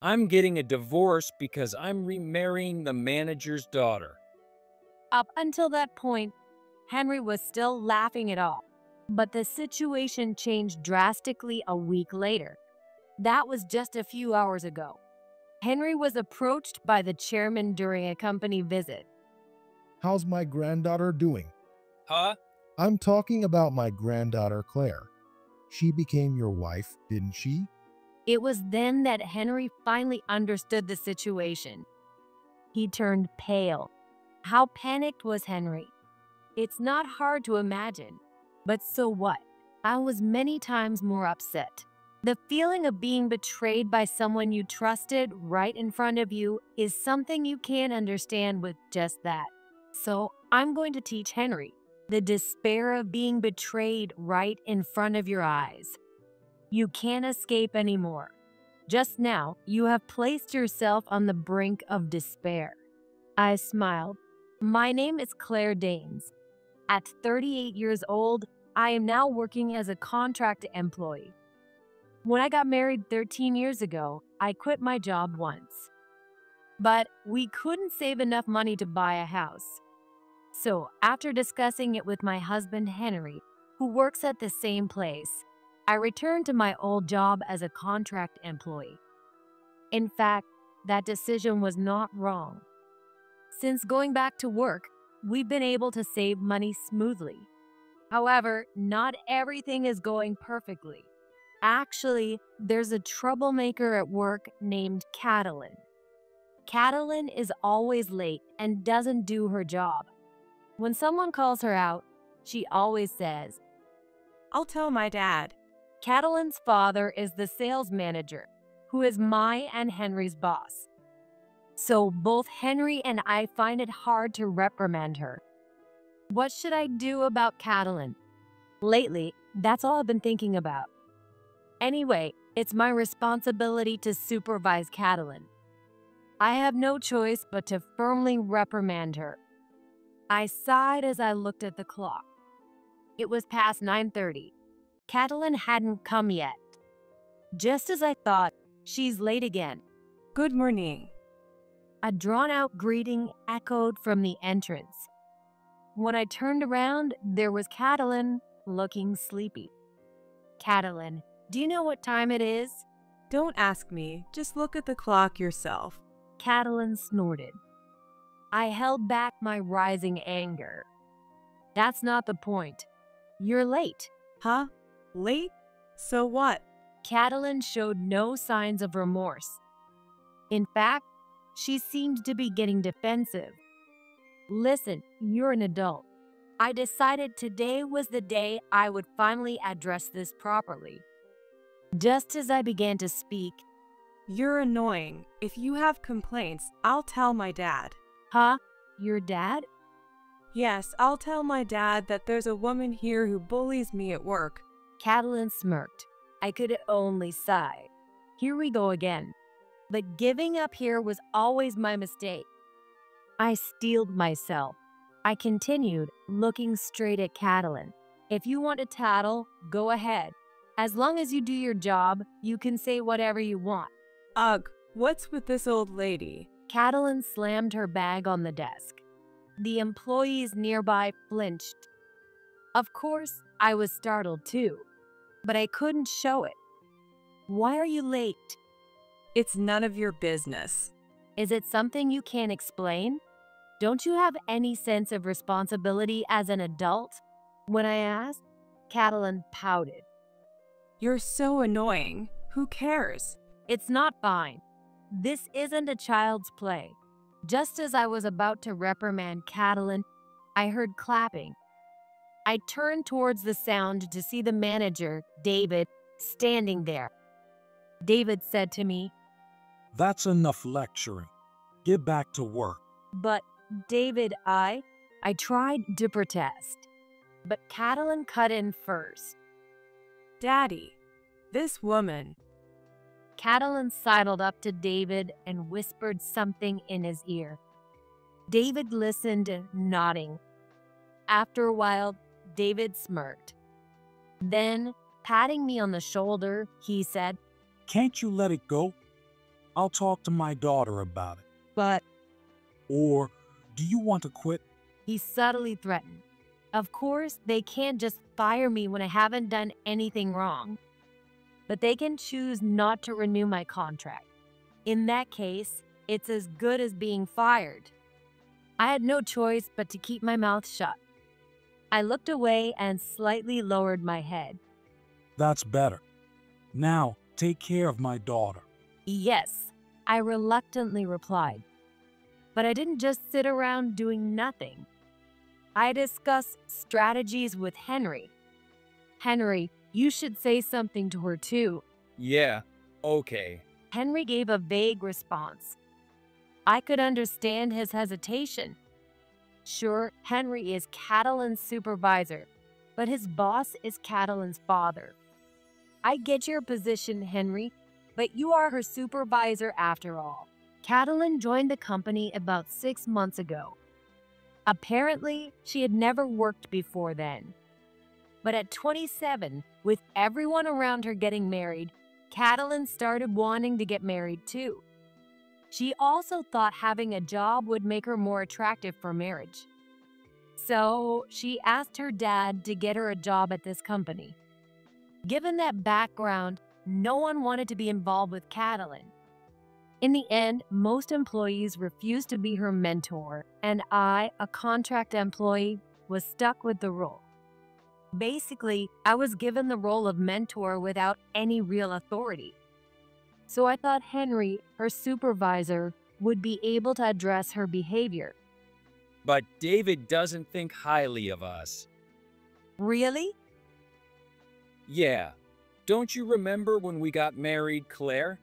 I'm getting a divorce because I'm remarrying the manager's daughter. Up until that point, Henry was still laughing it off. But the situation changed drastically a week later. That was just a few hours ago. Henry was approached by the chairman during a company visit. How's my granddaughter doing? Huh? I'm talking about my granddaughter Claire. She became your wife, didn't she? It was then that Henry finally understood the situation. He turned pale. How panicked was Henry? It's not hard to imagine. But so what? I was many times more upset. The feeling of being betrayed by someone you trusted right in front of you is something you can't understand with just that. So I'm going to teach Henry the despair of being betrayed right in front of your eyes. You can't escape anymore. Just now, you have placed yourself on the brink of despair. I smiled. My name is Claire Danes. At 38 years old, I am now working as a contract employee. When I got married 13 years ago, I quit my job once. But we couldn't save enough money to buy a house. So after discussing it with my husband Henry, who works at the same place, I returned to my old job as a contract employee. In fact, that decision was not wrong. Since going back to work, we've been able to save money smoothly. However, not everything is going perfectly. Actually, there's a troublemaker at work named Catalin. Catalin is always late and doesn't do her job. When someone calls her out, she always says, I'll tell my dad. Catalin's father is the sales manager, who is my and Henry's boss. So both Henry and I find it hard to reprimand her. What should I do about Catalin? Lately, that's all I've been thinking about. Anyway, it's my responsibility to supervise Catalin. I have no choice but to firmly reprimand her. I sighed as I looked at the clock. It was past 9:30. Catalin hadn't come yet. Just as I thought, she's late again. Good morning. A drawn-out greeting echoed from the entrance. When I turned around, there was Catalin, looking sleepy. Catalin, do you know what time it is? Don't ask me, just look at the clock yourself. Catalin snorted. I held back my rising anger. That's not the point. You're late. Huh? Late? So what? Catalin showed no signs of remorse. In fact, she seemed to be getting defensive. Listen, you're an adult. I decided today was the day I would finally address this properly. Just as I began to speak, You're annoying. If you have complaints, I'll tell my dad. Huh? Your dad? Yes, I'll tell my dad that there's a woman here who bullies me at work. Catalin smirked. I could only sigh. Here we go again. But giving up here was always my mistake. I steeled myself. I continued, looking straight at Catalin. If you want to tattle, go ahead. As long as you do your job, you can say whatever you want. Ugh, what's with this old lady? Catalin slammed her bag on the desk. The employees nearby flinched. Of course, I was startled too, but I couldn't show it. Why are you late? It's none of your business. Is it something you can't explain? Don't you have any sense of responsibility as an adult? When I asked, Catalin pouted. You're so annoying. Who cares? It's not fine. This isn't a child's play. Just as I was about to reprimand Catalin, I heard clapping. I turned towards the sound to see the manager, David, standing there. David said to me, That's enough lecturing. Get back to work. But David, I tried to protest. But Catalin cut in first. Daddy, this woman. Catalin sidled up to David and whispered something in his ear. David listened, nodding. After a while, David smirked. Then, patting me on the shoulder, he said, Can't you let it go? I'll talk to my daughter about it. But Or do you want to quit? he subtly threatened. Of course, they can't just fire me when I haven't done anything wrong. But they can choose not to renew my contract. In that case, it's as good as being fired. I had no choice but to keep my mouth shut. I looked away and slightly lowered my head. That's better. Now, take care of my daughter. Yes, I reluctantly replied. But I didn't just sit around doing nothing. I discussed strategies with Henry. Henry, you should say something to her too. Yeah, okay. Henry gave a vague response. I could understand his hesitation. Sure, Henry is Catalan's supervisor, but his boss is Catalan's father. I get your position, Henry, but you are her supervisor after all. Catalan joined the company about 6 months ago. Apparently, she had never worked before then. But at 27, with everyone around her getting married, Catalan started wanting to get married too. She also thought having a job would make her more attractive for marriage. So she asked her dad to get her a job at this company. Given that background, no one wanted to be involved with Catalan. In the end, most employees refused to be her mentor, and I, a contract employee, was stuck with the role. Basically, I was given the role of mentor without any real authority. So I thought Henry, her supervisor, would be able to address her behavior. But David doesn't think highly of us. Really? Yeah. Don't you remember when we got married, Claire?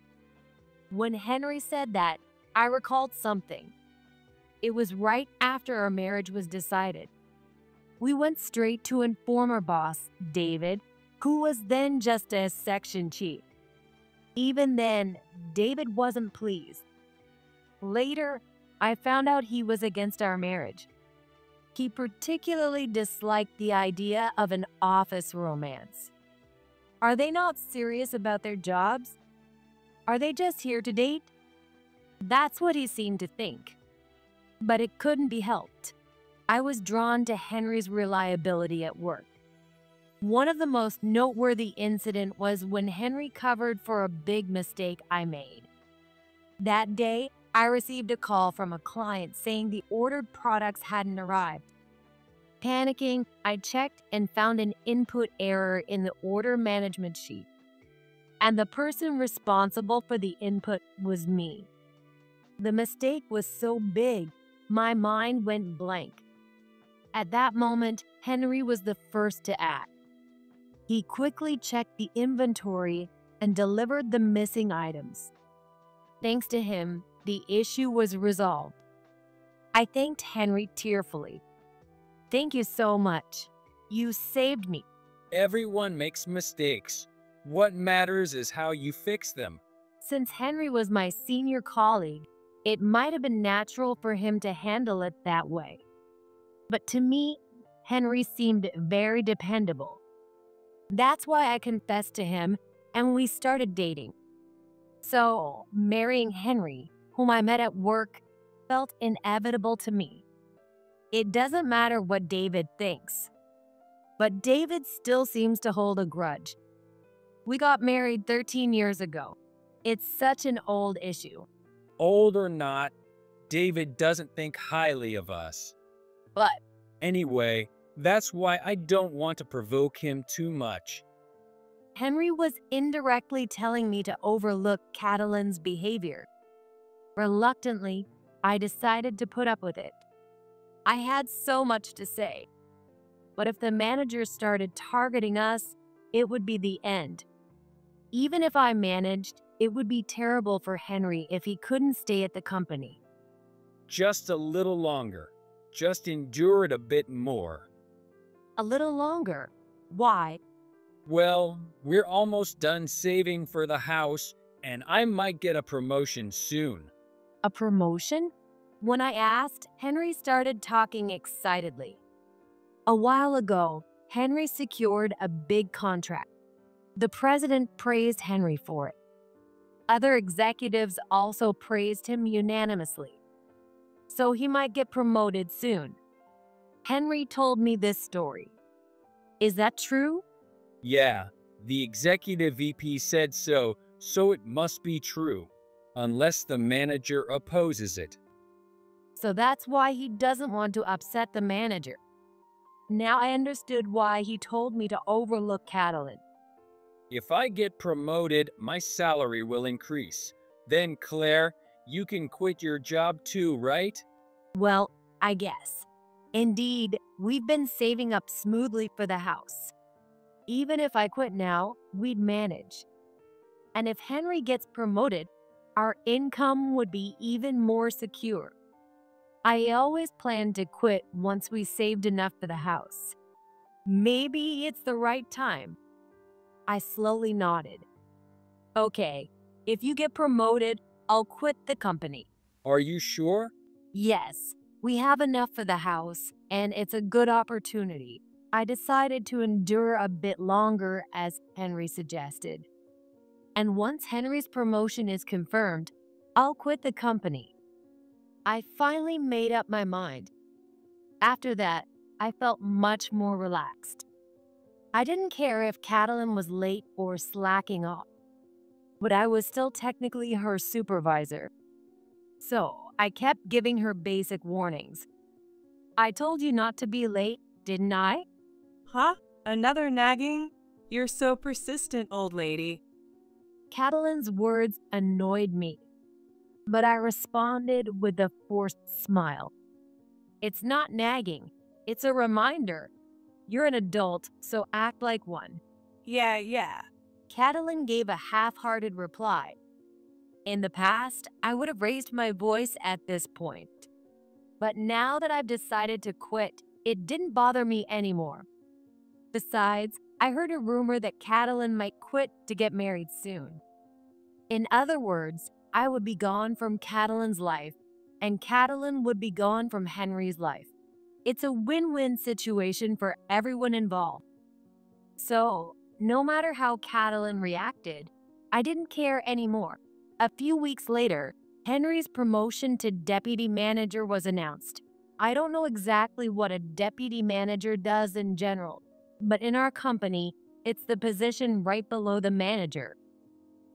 When Henry said that, I recalled something. It was right after our marriage was decided. We went straight to inform our boss, David, who was then just a section chief. Even then, David wasn't pleased. Later, I found out he was against our marriage. He particularly disliked the idea of an office romance. Are they not serious about their jobs? Are they just here to date? That's what he seemed to think. But it couldn't be helped. I was drawn to Henry's reliability at work. One of the most noteworthy incidents was when Henry covered for a big mistake I made. That day, I received a call from a client saying the ordered products hadn't arrived. Panicking, I checked and found an input error in the order management sheet. And the person responsible for the input was me. The mistake was so big, my mind went blank. At that moment, Henry was the first to act. He quickly checked the inventory and delivered the missing items. Thanks to him, the issue was resolved. I thanked Henry tearfully. Thank you so much. You saved me. Everyone makes mistakes. What matters is how you fix them. Since Henry was my senior colleague, it might have been natural for him to handle it that way. But to me, Henry seemed very dependable. That's why I confessed to him and we started dating. So, marrying Henry, whom I met at work, felt inevitable to me. It doesn't matter what David thinks. But David still seems to hold a grudge. We got married 13 years ago. It's such an old issue. Old or not, David doesn't think highly of us. But Anyway, that's why I don't want to provoke him too much. Henry was indirectly telling me to overlook Catalan's behavior. Reluctantly, I decided to put up with it. I had so much to say. But if the manager started targeting us, it would be the end. Even if I managed, it would be terrible for Henry if he couldn't stay at the company. Just a little longer. Just endure it a bit more. A little longer. Why? Well, we're almost done saving for the house, and I might get a promotion soon. A promotion? When I asked, Henry started talking excitedly. A while ago, Henry secured a big contract. The president praised Henry for it. Other executives also praised him unanimously, so he might get promoted soon. Henry told me this story. Is that true? Yeah, the executive VP said so, so it must be true, unless the manager opposes it. So that's why he doesn't want to upset the manager. Now I understood why he told me to overlook Catalan. If I get promoted, my salary will increase. Then, Claire, you can quit your job too, right? Well, I guess. Indeed, we've been saving up smoothly for the house. Even if I quit now, we'd manage. And if Henry gets promoted, our income would be even more secure. I always planned to quit once we saved enough for the house. Maybe it's the right time. I slowly nodded. Okay, if you get promoted, I'll quit the company. Are you sure? Yes, we have enough for the house, and it's a good opportunity. I decided to endure a bit longer, as Henry suggested. And once Henry's promotion is confirmed, I'll quit the company. I finally made up my mind. After that, I felt much more relaxed. I didn't care if Catalan was late or slacking off, but I was still technically her supervisor. So I kept giving her basic warnings. I told you not to be late, didn't I? Huh? Another nagging? You're so persistent, old lady. Catalan's words annoyed me, but I responded with a forced smile. It's not nagging, it's a reminder. You're an adult, so act like one. Yeah. Catalan gave a half-hearted reply. In the past, I would have raised my voice at this point. But now that I've decided to quit, it didn't bother me anymore. Besides, I heard a rumor that Catalan might quit to get married soon. In other words, I would be gone from Catalan's life, and Catalan would be gone from Henry's life. It's a win-win situation for everyone involved. So, no matter how Catalan reacted, I didn't care anymore. A few weeks later, Henry's promotion to deputy manager was announced. I don't know exactly what a deputy manager does in general, but in our company, it's the position right below the manager.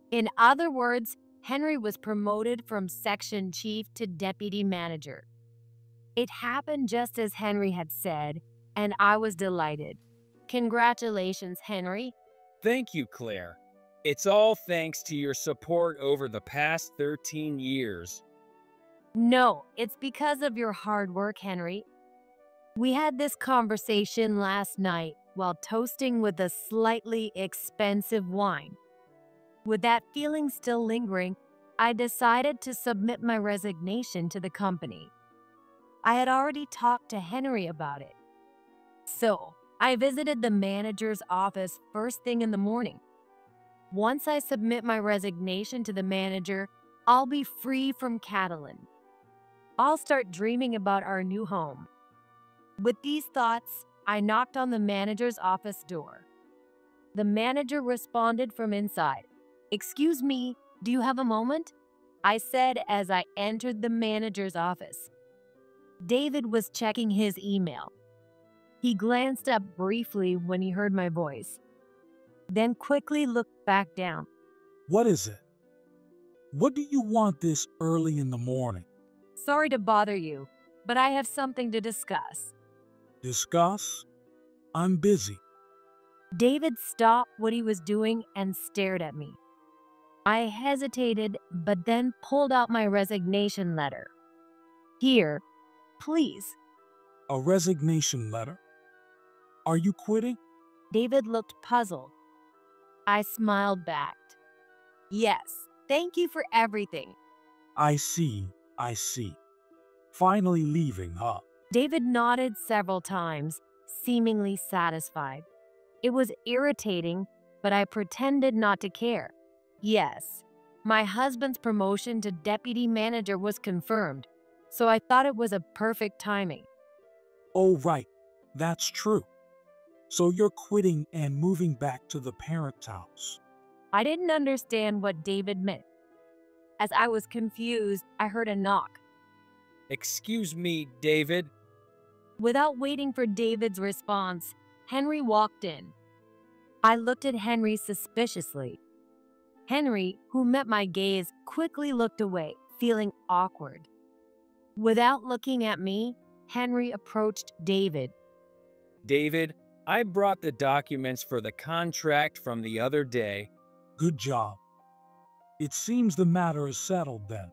In other words, Henry was promoted from section chief to deputy manager. It happened just as Henry had said, and I was delighted. Congratulations, Henry. Thank you, Claire. It's all thanks to your support over the past 13 years. No, it's because of your hard work, Henry. We had this conversation last night while toasting with a slightly expensive wine. With that feeling still lingering, I decided to submit my resignation to the company. I had already talked to Henry about it. So, I visited the manager's office first thing in the morning. Once I submit my resignation to the manager, I'll be free from Catalan. I'll start dreaming about our new home. With these thoughts, I knocked on the manager's office door. The manager responded from inside. "Excuse me, do you have a moment?" I said as I entered the manager's office. David was checking his email. He glanced up briefly when he heard my voice, then quickly looked back down. What is it? What do you want this early in the morning? Sorry to bother you, but I have something to discuss. Discuss? I'm busy. David stopped what he was doing and stared at me. I hesitated, but then pulled out my resignation letter. "Here, please." A resignation letter? Are you quitting? David looked puzzled. I smiled back. "Yes, thank you for everything." I see. Finally leaving, huh? David nodded several times, seemingly satisfied. It was irritating, but I pretended not to care. Yes, my husband's promotion to deputy manager was confirmed, so I thought it was a perfect timing. Oh, right. That's true. So you're quitting and moving back to the parents' house. I didn't understand what David meant. As I was confused, I heard a knock. Excuse me, David. Without waiting for David's response, Henry walked in. I looked at Henry suspiciously. Henry, who met my gaze, quickly looked away, feeling awkward. Without looking at me, Henry approached David. David, I brought the documents for the contract from the other day. Good job. It seems the matter is settled then.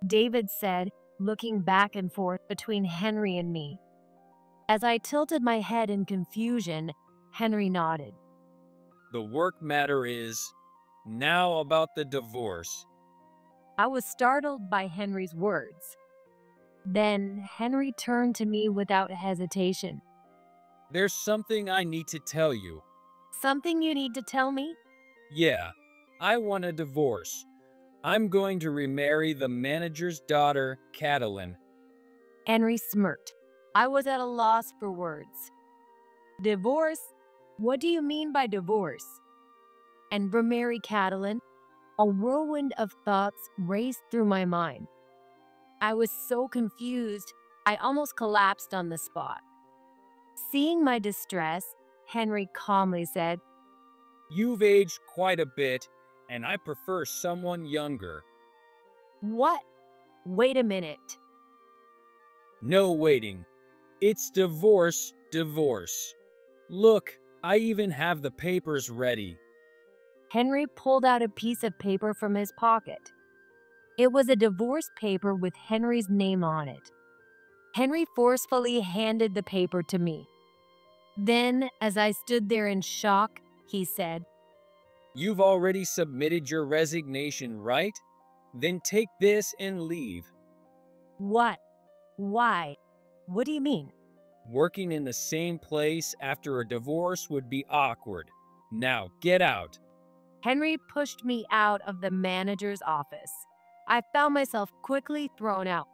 David said, looking back and forth between Henry and me. As I tilted my head in confusion, Henry nodded. The work matter is now about the divorce. I was startled by Henry's words. Then Henry turned to me without hesitation. There's something I need to tell you. Something you need to tell me? Yeah, I want a divorce. I'm going to remarry the manager's daughter, Catalin. Henry smirked. I was at a loss for words. Divorce? What do you mean by divorce? And remarry Catalin? A whirlwind of thoughts raced through my mind. I was so confused, I almost collapsed on the spot. Seeing my distress, Henry calmly said, You've aged quite a bit, and I prefer someone younger. What? Wait a minute. No waiting. It's divorce, divorce. Look, I even have the papers ready. Henry pulled out a piece of paper from his pocket. It was a divorce paper with Henry's name on it. Henry forcefully handed the paper to me. Then, as I stood there in shock, he said, You've already submitted your resignation, right? Then take this and leave. What? Why? What do you mean? Working in the same place after a divorce would be awkward. Now get out. Henry pushed me out of the manager's office. I found myself quickly thrown out.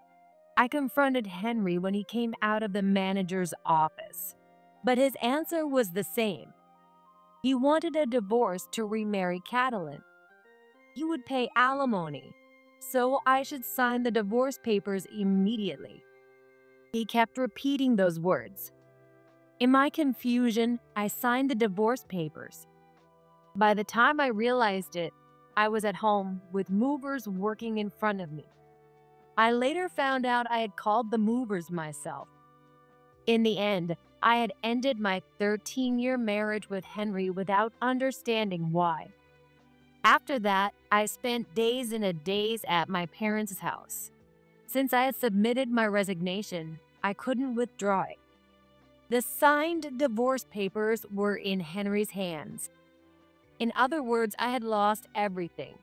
I confronted Henry when he came out of the manager's office, but his answer was the same. He wanted a divorce to remarry Catalin. He would pay alimony, so I should sign the divorce papers immediately. He kept repeating those words. In my confusion, I signed the divorce papers. By the time I realized it, I was at home with movers working in front of me. I later found out I had called the movers myself. In the end, I had ended my 13-year marriage with Henry without understanding why. After that, I spent days and a days at my parents' house. Since I had submitted my resignation, I couldn't withdraw it. The signed divorce papers were in Henry's hands. In other words, I had lost everything.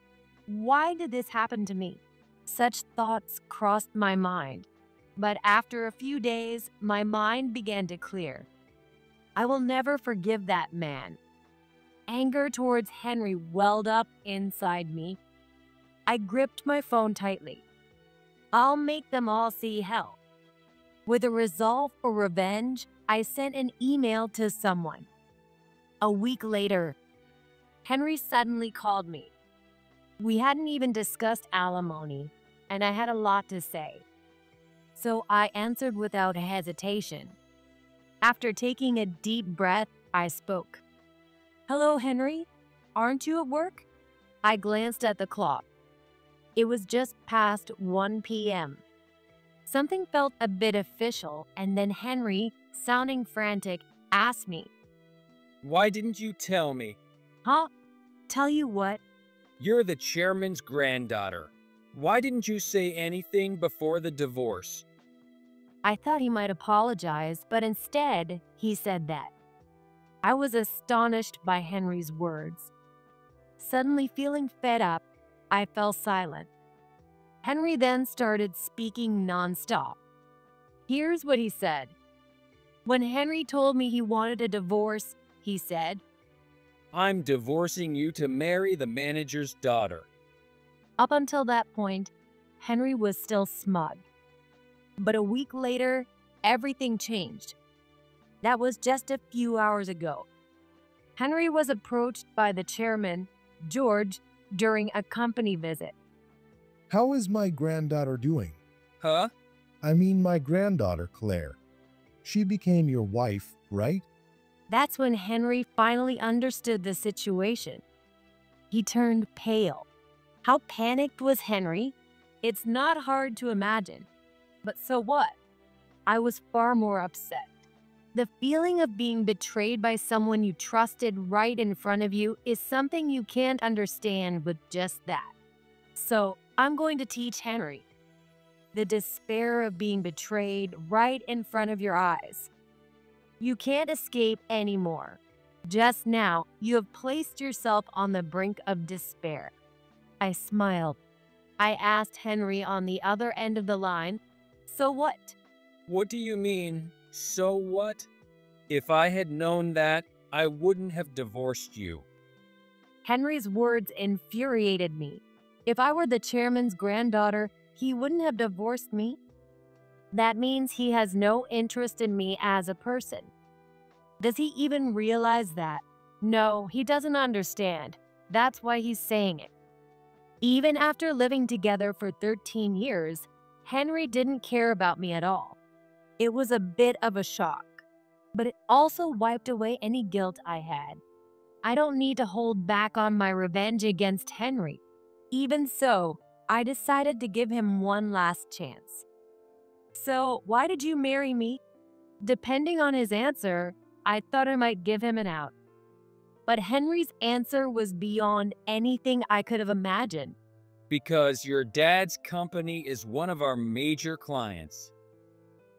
Why did this happen to me? Such thoughts crossed my mind. But after a few days, my mind began to clear. I will never forgive that man. Anger towards Henry welled up inside me. I gripped my phone tightly. I'll make them all see hell. With a resolve for revenge, I sent an email to someone. A week later, Henry suddenly called me. We hadn't even discussed alimony, and I had a lot to say. So I answered without hesitation. After taking a deep breath, I spoke. Hello, Henry. Aren't you at work? I glanced at the clock. It was just past 1 p.m. Something felt a bit official, and then Henry, sounding frantic, asked me, Why didn't you tell me? Huh? Tell you what? You're the chairman's granddaughter. Why didn't you say anything before the divorce? I thought he might apologize, but instead, he said that. I was astonished by Henry's words. Suddenly feeling fed up, I fell silent. Henry then started speaking nonstop. Here's what he said. When Henry told me he wanted a divorce, he said, I'm divorcing you to marry the manager's daughter. Up until that point, Henry was still smug. But a week later, everything changed. That was just a few hours ago. Henry was approached by the chairman, George, during a company visit. How is my granddaughter doing? Huh? I mean my granddaughter, Claire. She became your wife, right? That's when Henry finally understood the situation. He turned pale. How panicked was Henry? It's not hard to imagine. But so what? I was far more upset. The feeling of being betrayed by someone you trusted right in front of you is something you can't understand with just that. So I'm going to teach Henry. The despair of being betrayed right in front of your eyes. You can't escape anymore. Just now, you have placed yourself on the brink of despair. I smiled. I asked Henry on the other end of the line, "So what?" What do you mean, so what? If I had known that, I wouldn't have divorced you. Henry's words infuriated me. If I were the chairman's granddaughter, he wouldn't have divorced me. That means he has no interest in me as a person. Does he even realize that? No, he doesn't understand. That's why he's saying it. Even after living together for 13 years, Henry didn't care about me at all. It was a bit of a shock, but it also wiped away any guilt I had. I don't need to hold back on my revenge against Henry. Even so, I decided to give him one last chance. "So, why did you marry me?" Depending on his answer, I thought I might give him an out. But Henry's answer was beyond anything I could have imagined. Because your dad's company is one of our major clients.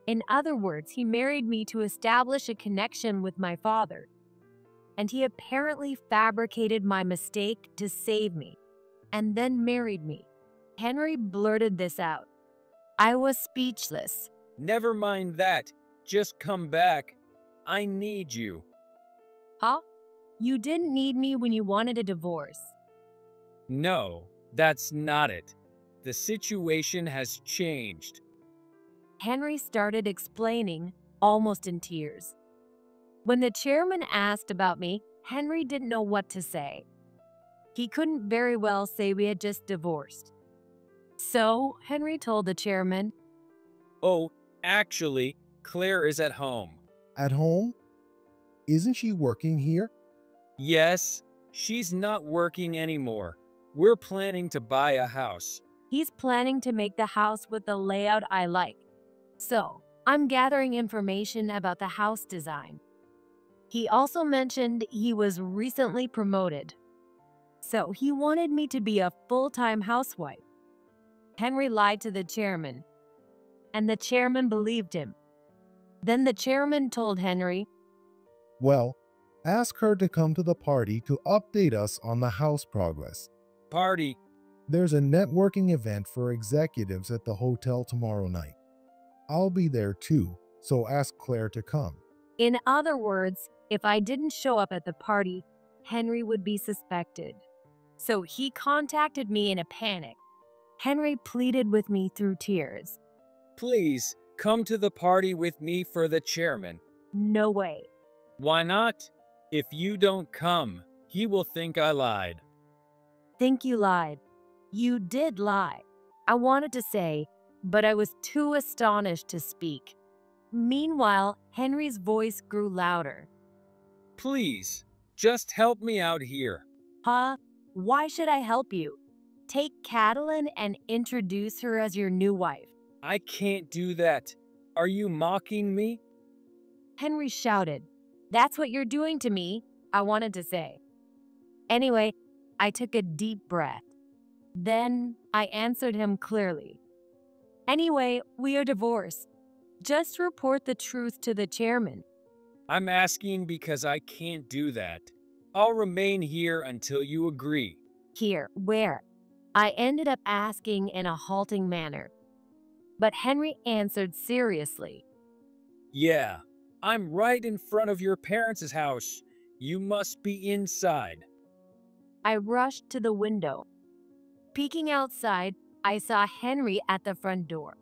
In other words, he married me to establish a connection with my father. And he apparently fabricated my mistake to save me, and then married me. Henry blurted this out. I was speechless. Never mind that. Just come back. I need you. Huh? You didn't need me when you wanted a divorce. No, that's not it. The situation has changed. Henry started explaining, almost in tears. When the chairman asked about me, Henry didn't know what to say. He couldn't very well say we had just divorced. So, Henry told the chairman, Oh, actually, Claire is at home. At home? Isn't she working here? Yes, she's not working anymore. We're planning to buy a house. he's planning to make the house with the layout I like. So, I'm gathering information about the house design. He also mentioned he was recently promoted. So, he wanted me to be a full-time housewife. Henry lied to the chairman, and the chairman believed him. Then the chairman told Henry, Well, ask her to come to the party to update us on the house progress. Party. There's a networking event for executives at the hotel tomorrow night. I'll be there too, so ask Claire to come. in other words, if I didn't show up at the party, Henry would be suspected. So he contacted me in a panic. Henry pleaded with me through tears. Please, come to the party with me for the chairman. No way. Why not? If you don't come, he will think I lied. Think you lied. You did lie. I wanted to say, but I was too astonished to speak. Meanwhile, Henry's voice grew louder. Please, just help me out here. Huh? Why should I help you? Take Catalin and introduce her as your new wife. I can't do that. Are you mocking me? Henry shouted. That's what you're doing to me, I wanted to say. Anyway, I took a deep breath. Then I answered him clearly. Anyway, we are divorced. Just report the truth to the chairman. I'm asking because I can't do that. I'll remain here until you agree. Here, where? I ended up asking in a halting manner. But Henry answered seriously. Yeah, I'm right in front of your parents' house. You must be inside. I rushed to the window. Peeking outside, I saw Henry at the front door.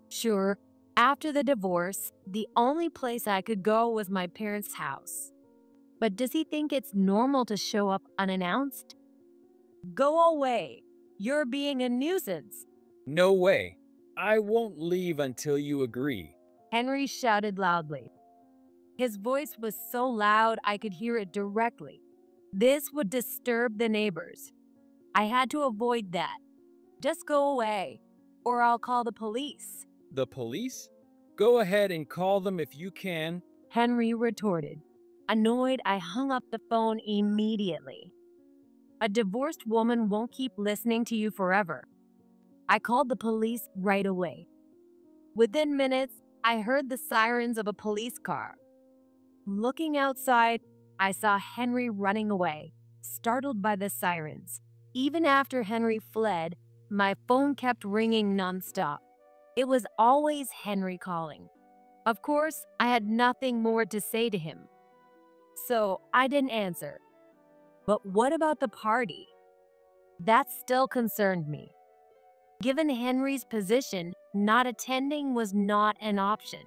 Sure, after the divorce, the only place I could go was my parents' house. But does he think it's normal to show up unannounced? Go away. You're being a nuisance. No way. I won't leave until you agree. Henry shouted loudly. His voice was so loud I could hear it directly. This would disturb the neighbors. I had to avoid that. Just go away, or I'll call the police, The police? Go ahead and call them if you can. Henry retorted. Annoyed, I hung up the phone immediately. A divorced woman won't keep listening to you forever. I called the police right away. Within minutes, I heard the sirens of a police car. Looking outside, I saw Henry running away, startled by the sirens. Even after Henry fled, my phone kept ringing nonstop. It was always Henry calling. Of course, I had nothing more to say to him, so I didn't answer. But what about the party? That still concerned me. Given Henry's position, not attending was not an option.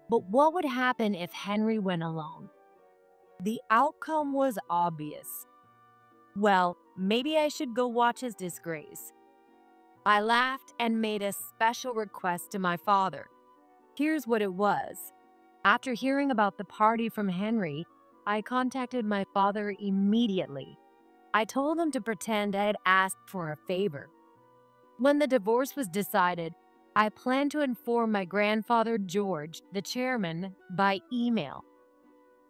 But what would happen if Henry went alone? The outcome was obvious. Well, maybe I should go watch his disgrace. I laughed and made a special request to my father. Here's what it was. After hearing about the party from Henry, I contacted my father immediately. I told him to pretend I had asked for a favor. When the divorce was decided, I planned to inform my grandfather George, the chairman, by email.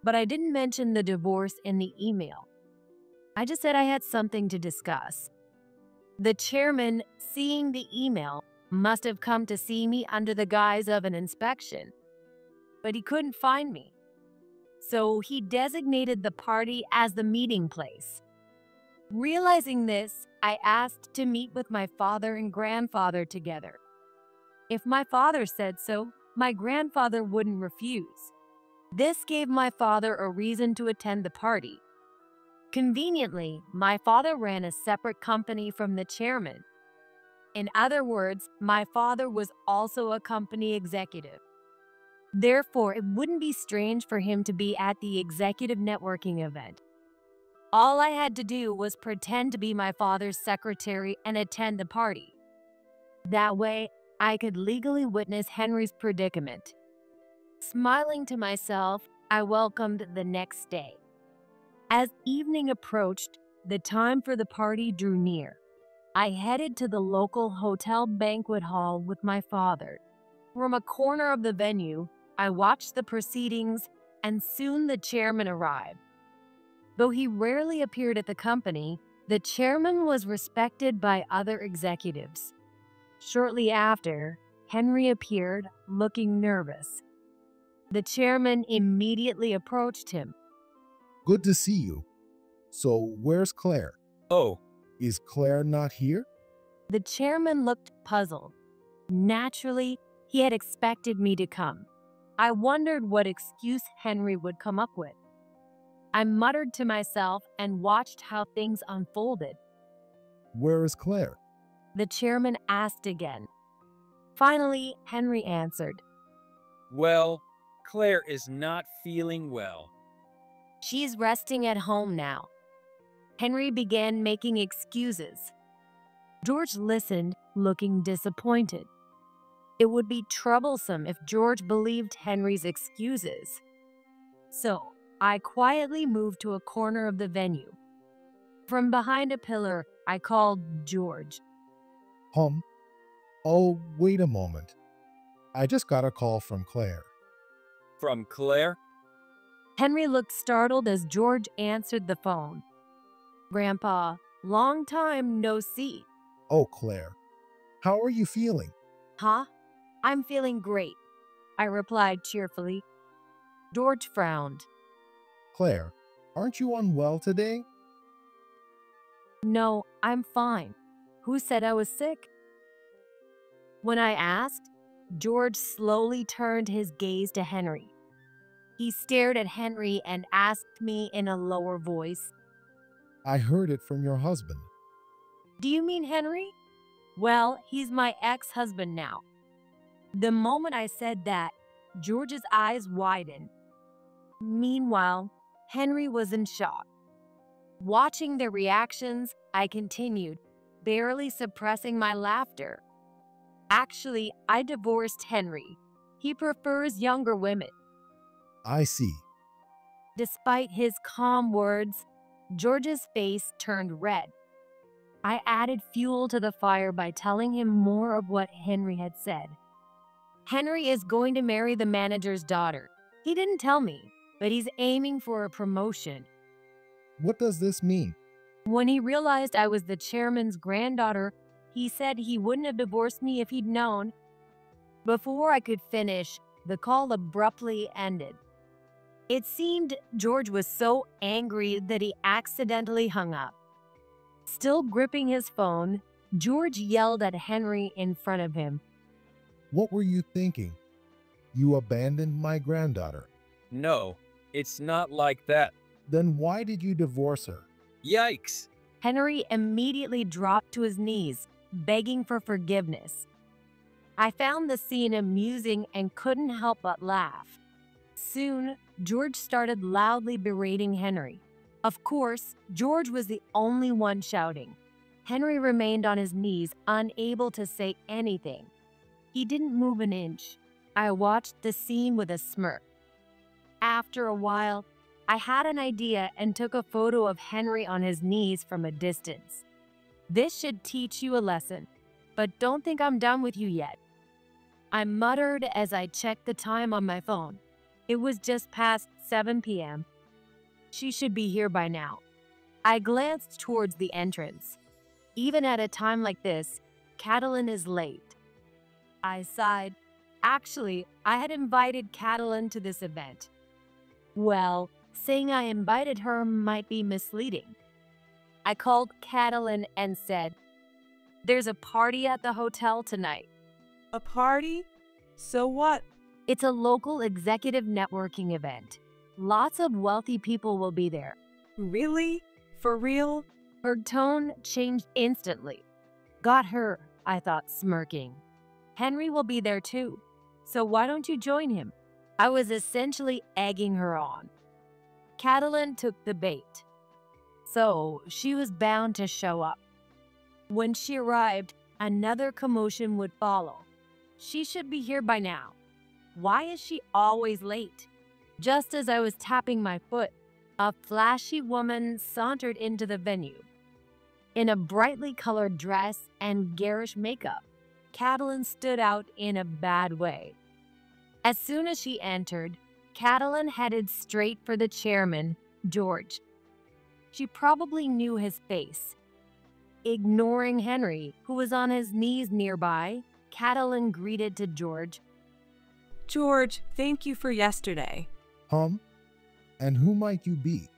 But I didn't mention the divorce in the email. I just said I had something to discuss. The chairman, seeing the email, must have come to see me under the guise of an inspection. But he couldn't find me. So he designated the party as the meeting place. Realizing this, I asked to meet with my father and grandfather together. If my father said so, my grandfather wouldn't refuse. This gave my father a reason to attend the party. Conveniently, my father ran a separate company from the chairman. In other words, my father was also a company executive. Therefore, it wouldn't be strange for him to be at the executive networking event. All I had to do was pretend to be my father's secretary and attend the party. That way, I could legally witness Henry's predicament. Smiling to myself, I welcomed the next day. As evening approached, the time for the party drew near. I headed to the local hotel banquet hall with my father. From a corner of the venue, I watched the proceedings, and soon the chairman arrived. Though he rarely appeared at the company, the chairman was respected by other executives. Shortly after, Henry appeared, looking nervous. The chairman immediately approached him. Good to see you. So, where's Claire? Oh, Is Claire not here? The chairman looked puzzled. Naturally, he had expected me to come. I wondered what excuse Henry would come up with. I muttered to myself and watched how things unfolded. Where is Claire? The chairman asked again. Finally, Henry answered. well, Claire is not feeling well. She's resting at home now. Henry began making excuses. George listened, looking disappointed. It would be troublesome if George believed Henry's excuses. So, I quietly moved to a corner of the venue. From behind a pillar, I called George. Oh, wait a moment. I just got a call from Claire. From Claire? Henry looked startled as George answered the phone. Grandpa, long time no see. Oh, Claire. How are you feeling? Huh? I'm feeling great, I replied cheerfully. George frowned. Claire, aren't you unwell today? No, I'm fine. Who said I was sick? When I asked, George slowly turned his gaze to Henry. He stared at Henry and asked me in a lower voice, I heard it from your husband. Do you mean Henry? Well, he's my ex-husband now. The moment I said that, George's eyes widened. Meanwhile, Henry was in shock. Watching their reactions, I continued, barely suppressing my laughter. Actually, I divorced Henry. He prefers younger women. I see. Despite his calm words, George's face turned red. I added fuel to the fire by telling him more of what Henry had said. Henry is going to marry the manager's daughter. He didn't tell me, but he's aiming for a promotion. What does this mean? When he realized I was the chairman's granddaughter, he said he wouldn't have divorced me if he'd known. Before I could finish, the call abruptly ended. It seemed George was so angry that he accidentally hung up. Still gripping his phone, George yelled at Henry in front of him. What were you thinking? You abandoned my granddaughter. No, it's not like that. Then why did you divorce her? Yikes! Henry immediately dropped to his knees, begging for forgiveness. I found the scene amusing and couldn't help but laugh. Soon, George started loudly berating Henry. Of course, George was the only one shouting. Henry remained on his knees, unable to say anything. He didn't move an inch. I watched the scene with a smirk. After a while, I had an idea and took a photo of Henry on his knees from a distance. This should teach you a lesson, but don't think I'm done with you yet. I muttered as I checked the time on my phone. It was just past 7 p.m. She should be here by now. I glanced towards the entrance. Even at a time like this, Catalin is late. I sighed. Actually, I had invited Catalin to this event. Well, saying I invited her might be misleading. I called Catalin and said, "There's a party at the hotel tonight." A party? So what? It's a local executive networking event. Lots of wealthy people will be there. Really? For real? Her tone changed instantly. Got her, I thought, smirking. Henry will be there too, so why don't you join him? I was essentially egging her on. Catalin took the bait, so she was bound to show up. When she arrived, another commotion would follow. She should be here by now. Why is she always late? Just as I was tapping my foot, a flashy woman sauntered into the venue. In a brightly colored dress and garish makeup, Catalin stood out in a bad way. As soon as she entered, Catalin headed straight for the chairman, George. She probably knew his face. Ignoring Henry, who was on his knees nearby, Catalin greeted to George. George, thank you for yesterday. And who might you be?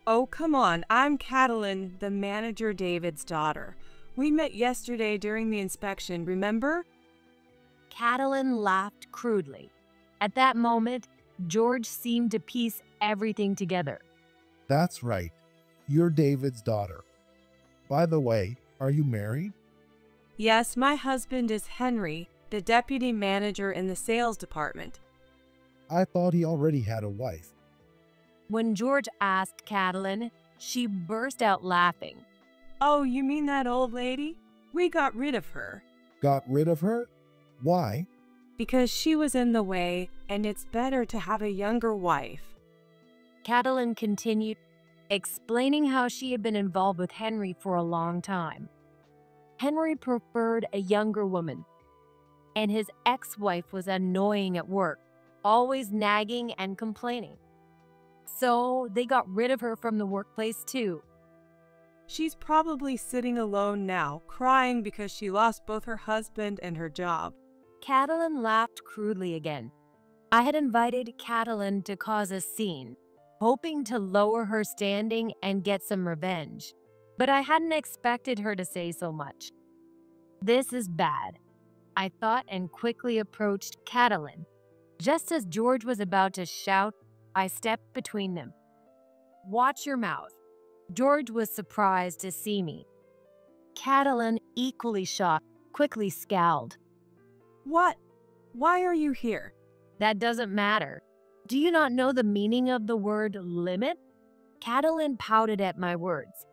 Oh, come on. I'm Catalin, the manager David's daughter. We met yesterday during the inspection, remember? Catalin laughed crudely. At that moment, George seemed to piece everything together. That's right. You're David's daughter. By the way, are you married? Yes, my husband is Henry, the deputy manager in the sales department. I thought he already had a wife. When George asked Catalin, she burst out laughing. Oh, you mean that old lady? We got rid of her. Got rid of her? Why? Because she was in the way, and it's better to have a younger wife. Catalin continued, explaining how she had been involved with Henry for a long time. Henry preferred a younger woman, and his ex-wife was annoying at work, always nagging and complaining. So they got rid of her from the workplace too. She's probably sitting alone now, crying because she lost both her husband and her job. Catalin laughed crudely again. I had invited Catalin to cause a scene, hoping to lower her standing and get some revenge. But I hadn't expected her to say so much. This is bad, I thought, and quickly approached Catalin. Just as George was about to shout, I stepped between them. Watch your mouth. George was surprised to see me. Catalin, equally shocked, quickly scowled. What? Why are you here? That doesn't matter. Do you not know the meaning of the word limit? Catalin pouted at my words.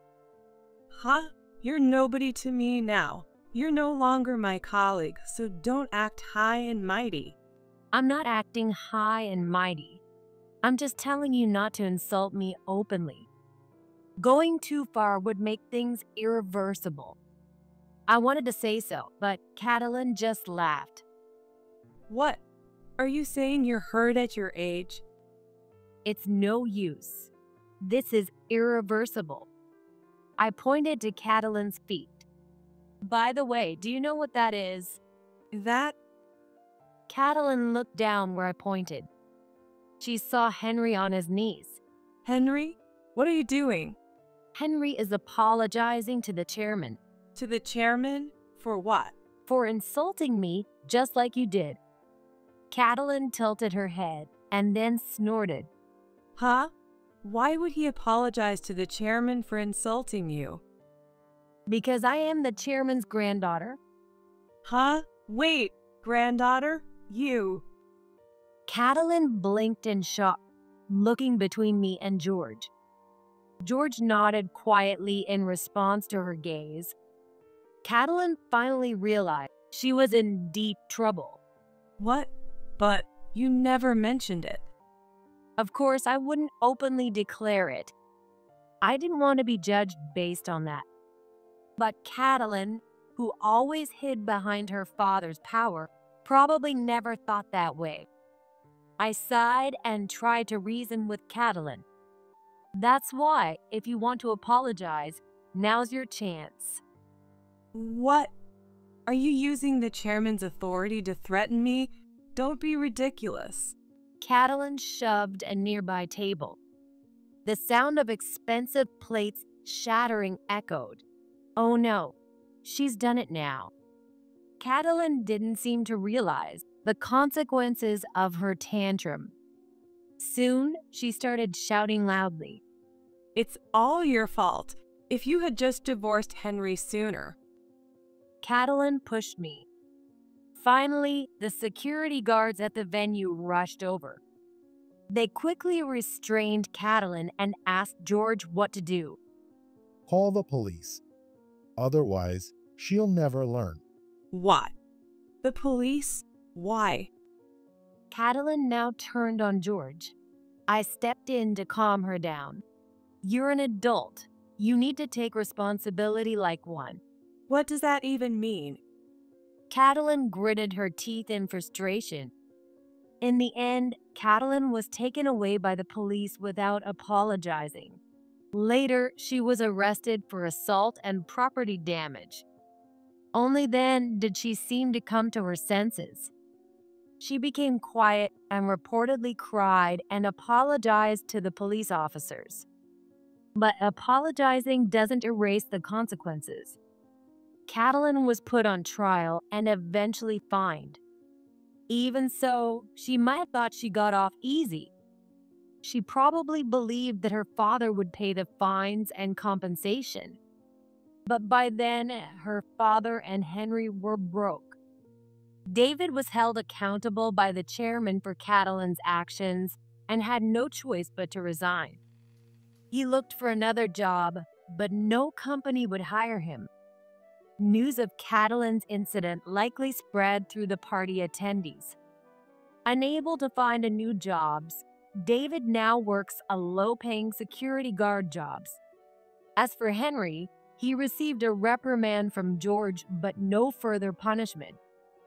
Huh? You're nobody to me now. You're no longer my colleague, so don't act high and mighty. I'm not acting high and mighty. I'm just telling you not to insult me openly. Going too far would make things irreversible. I wanted to say so, but Catalin just laughed. What? Are you saying you're hurt at your age? It's no use. This is irreversible. I pointed to Catalin's feet. By the way, do you know what that is? That? Catalin looked down where I pointed. She saw Henry on his knees. Henry? What are you doing? Henry is apologizing to the chairman. To the chairman? For what? For insulting me just like you did. Catalin tilted her head and then snorted. Huh? Why would he apologize to the chairman for insulting you? Because I am the chairman's granddaughter. Huh? Wait, granddaughter? You. Catalin blinked in shock, looking between me and George. George nodded quietly in response to her gaze. Catalin finally realized she was in deep trouble. What? But you never mentioned it. Of course, I wouldn't openly declare it. I didn't want to be judged based on that. But Catalin, who always hid behind her father's power, probably never thought that way. I sighed and tried to reason with Catalin. That's why, if you want to apologize, now's your chance. What? Are you using the chairman's authority to threaten me? Don't be ridiculous. Catalin shoved a nearby table. The sound of expensive plates shattering echoed. Oh no, she's done it now. Catalin didn't seem to realize the consequences of her tantrum. Soon, she started shouting loudly. It's all your fault. If you had just divorced Henry sooner. Catalin pushed me. Finally, the security guards at the venue rushed over. They quickly restrained Catalin and asked George what to do. Call the police. Otherwise, she'll never learn. What? The police? Why? Catalin now turned on George. I stepped in to calm her down. You're an adult. You need to take responsibility like one. What does that even mean? Catalin gritted her teeth in frustration. In the end, Catalin was taken away by the police without apologizing. Later, she was arrested for assault and property damage. Only then did she seem to come to her senses. She became quiet and reportedly cried and apologized to the police officers. But apologizing doesn't erase the consequences. Catalin was put on trial and eventually fined. Even so, she might have thought she got off easy. She probably believed that her father would pay the fines and compensation. But by then, her father and Henry were broke. David was held accountable by the chairman for Catalin's actions and had no choice but to resign. He looked for another job, but no company would hire him. News of Catalin's incident likely spread through the party attendees. Unable to find a new job, David now works a low-paying security guard jobs. As for Henry, he received a reprimand from George, but no further punishment.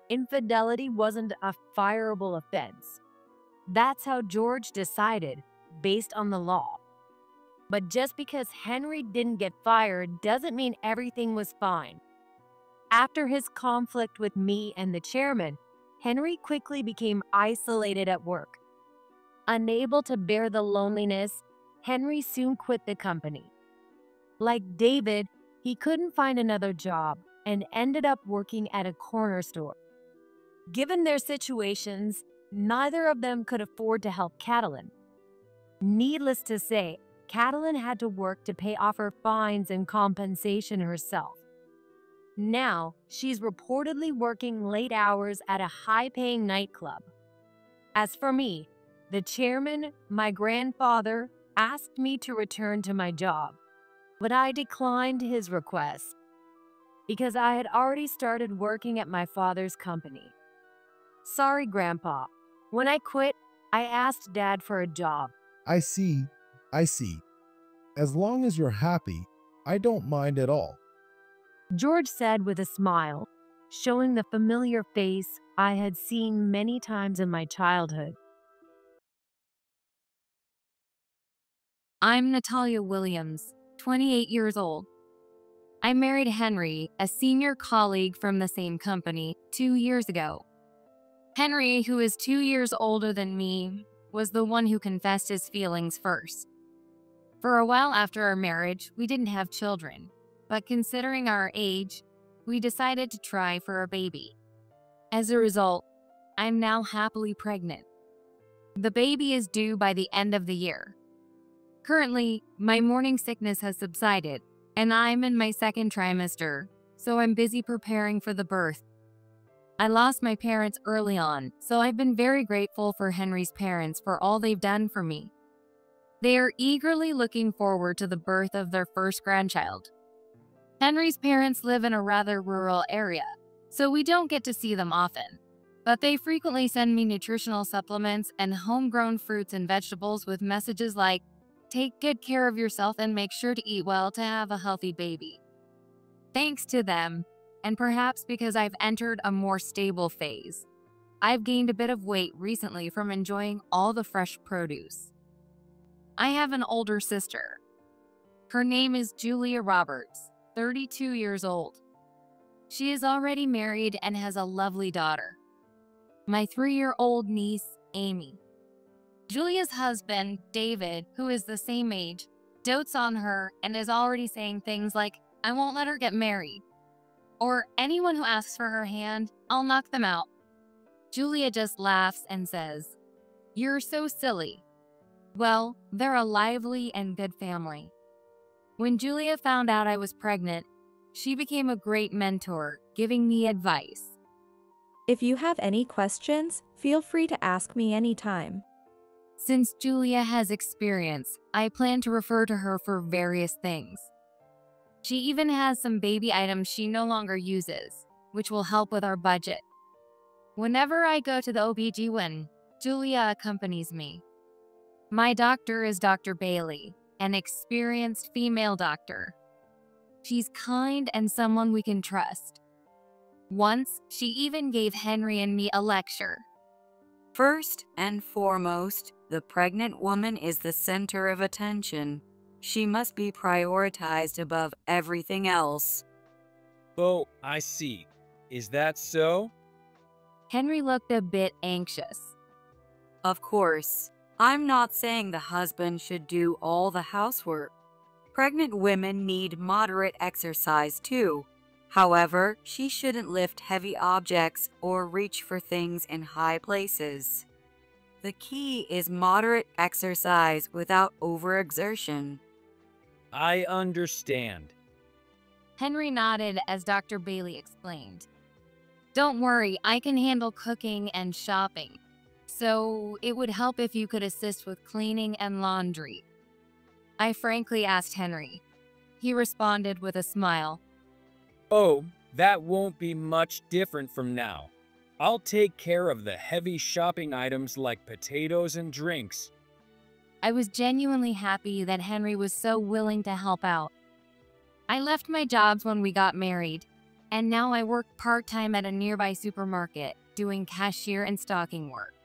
Infidelity wasn't a fireable offense. That's how George decided, based on the law. But just because Henry didn't get fired doesn't mean everything was fine. After his conflict with me and the chairman, Henry quickly became isolated at work. Unable to bear the loneliness, Henry soon quit the company. Like David, he couldn't find another job and ended up working at a corner store. Given their situations, neither of them could afford to help Catalin. Needless to say, Catalin had to work to pay off her fines and compensation herself. Now, she's reportedly working late hours at a high-paying nightclub. As for me, the chairman, my grandfather, asked me to return to my job, but I declined his request. because I had already started working at my father's company. Sorry, Grandpa. When I quit, I asked Dad for a job. I see. I see. As long as you're happy, I don't mind at all. George said with a smile, showing the familiar face I had seen many times in my childhood. I'm Natalia Williams, 28 years old. I married Henry, a senior colleague from the same company, 2 years ago. Henry, who is 2 years older than me, was the one who confessed his feelings first. For a while after our marriage, we didn't have children, but considering our age, we decided to try for a baby. As a result, I'm now happily pregnant. The baby is due by the end of the year. Currently, my morning sickness has subsided, and I'm in my second trimester, so I'm busy preparing for the birth. I lost my parents early on, so I've been very grateful for Henry's parents for all they've done for me. They are eagerly looking forward to the birth of their first grandchild. Henry's parents live in a rather rural area, so we don't get to see them often, but they frequently send me nutritional supplements and homegrown fruits and vegetables with messages like, "Take good care of yourself and make sure to eat well to have a healthy baby." Thanks to them, and perhaps because I've entered a more stable phase, I've gained a bit of weight recently from enjoying all the fresh produce. I have an older sister. Her name is Julia Roberts, 32 years old. She is already married and has a lovely daughter. My 3-year-old niece, Amy. Julia's husband, David, who is the same age, dotes on her and is already saying things like, "I won't let her get married," or "Anyone who asks for her hand, I'll knock them out." Julia just laughs and says, "You're so silly." Well, they're a lively and good family. When Julia found out I was pregnant, she became a great mentor, giving me advice. If you have any questions, feel free to ask me anytime. Since Julia has experience, I plan to refer to her for various things. She even has some baby items she no longer uses, which will help with our budget. Whenever I go to the OB/GYN, Julia accompanies me. My doctor is Dr. Bailey, an experienced female doctor. She's kind and someone we can trust. Once, she even gave Henry and me a lecture. First and foremost, the pregnant woman is the center of attention. She must be prioritized above everything else. Oh, I see. Is that so? Henry looked a bit anxious. Of course, I'm not saying the husband should do all the housework. Pregnant women need moderate exercise too. However, she shouldn't lift heavy objects or reach for things in high places. The key is moderate exercise without overexertion. I understand. Henry nodded as Dr. Bailey explained. Don't worry, I can handle cooking and shopping, so it would help if you could assist with cleaning and laundry. I frankly asked Henry. He responded with a smile. Oh, that won't be much different from now. I'll take care of the heavy shopping items like potatoes and drinks. I was genuinely happy that Henry was so willing to help out. I left my jobs when we got married, and now I work part-time at a nearby supermarket, doing cashier and stocking work.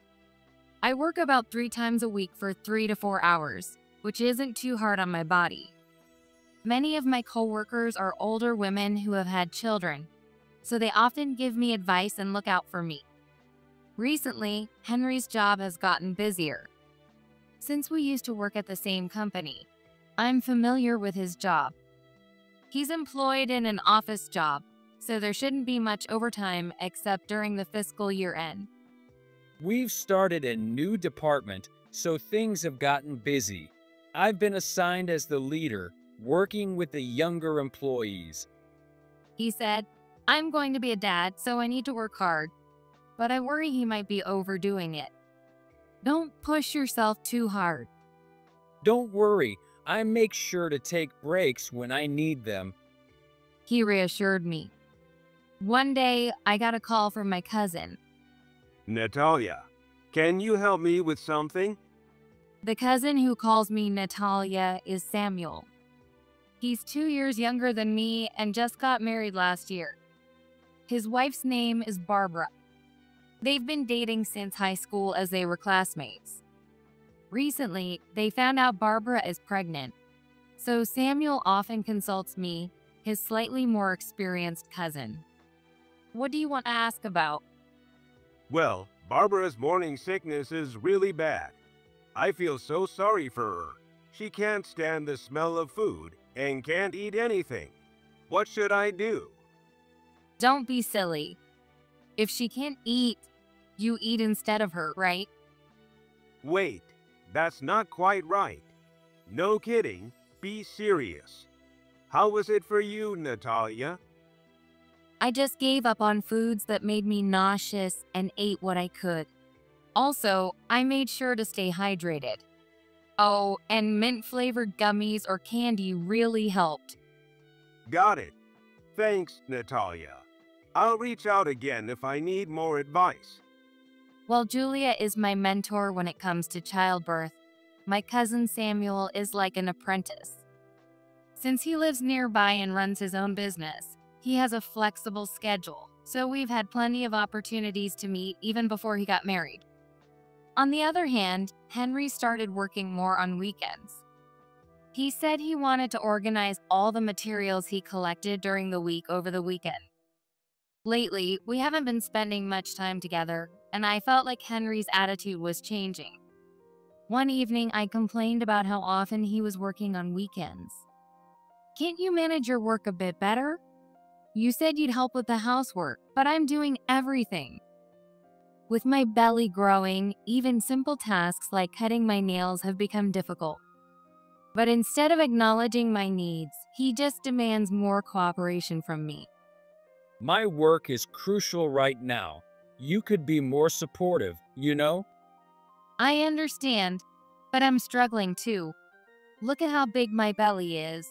I work about 3 times a week for 3 to 4 hours, which isn't too hard on my body. Many of my coworkers are older women who have had children, so they often give me advice and look out for me. Recently, Henry's job has gotten busier. Since we used to work at the same company, I'm familiar with his job. He's employed in an office job, so there shouldn't be much overtime except during the fiscal year end. We've started a new department, so things have gotten busy. I've been assigned as the leader, working with the younger employees. He said, I'm going to be a dad, so I need to work hard, but I worry he might be overdoing it. Don't push yourself too hard. Don't worry, I make sure to take breaks when I need them. He reassured me. One day, I got a call from my cousin. Natalia, can you help me with something? The cousin who calls me Natalia is Samuel. He's 2 years younger than me and just got married last year. His wife's name is Barbara. They've been dating since high school as they were classmates. Recently, they found out Barbara is pregnant, so Samuel often consults me, his slightly more experienced cousin. What do you want to ask about? Well, Barbara's morning sickness is really bad. I feel so sorry for her. She can't stand the smell of food and can't eat anything. What should I do? Don't be silly. If she can't eat, you eat instead of her, right? Wait, that's not quite right. No kidding, be serious. How was it for you, Natalia? I just gave up on foods that made me nauseous and ate what I could. Also, I made sure to stay hydrated. Oh, and mint-flavored gummies or candy really helped. Got it. Thanks, Natalia. I'll reach out again if I need more advice. While Julia is my mentor when it comes to childbirth, my cousin Samuel is like an apprentice. Since he lives nearby and runs his own business, he has a flexible schedule, so we've had plenty of opportunities to meet even before he got married. On the other hand, Henry started working more on weekends. He said he wanted to organize all the materials he collected during the week over the weekend. Lately, we haven't been spending much time together, and I felt like Henry's attitude was changing. One evening, I complained about how often he was working on weekends. Can't you manage your work a bit better? You said you'd help with the housework, but I'm doing everything. With my belly growing, even simple tasks like cutting my nails have become difficult. But instead of acknowledging my needs, he just demands more cooperation from me. My work is crucial right now. You could be more supportive, you know? I understand, but I'm struggling too. Look at how big my belly is.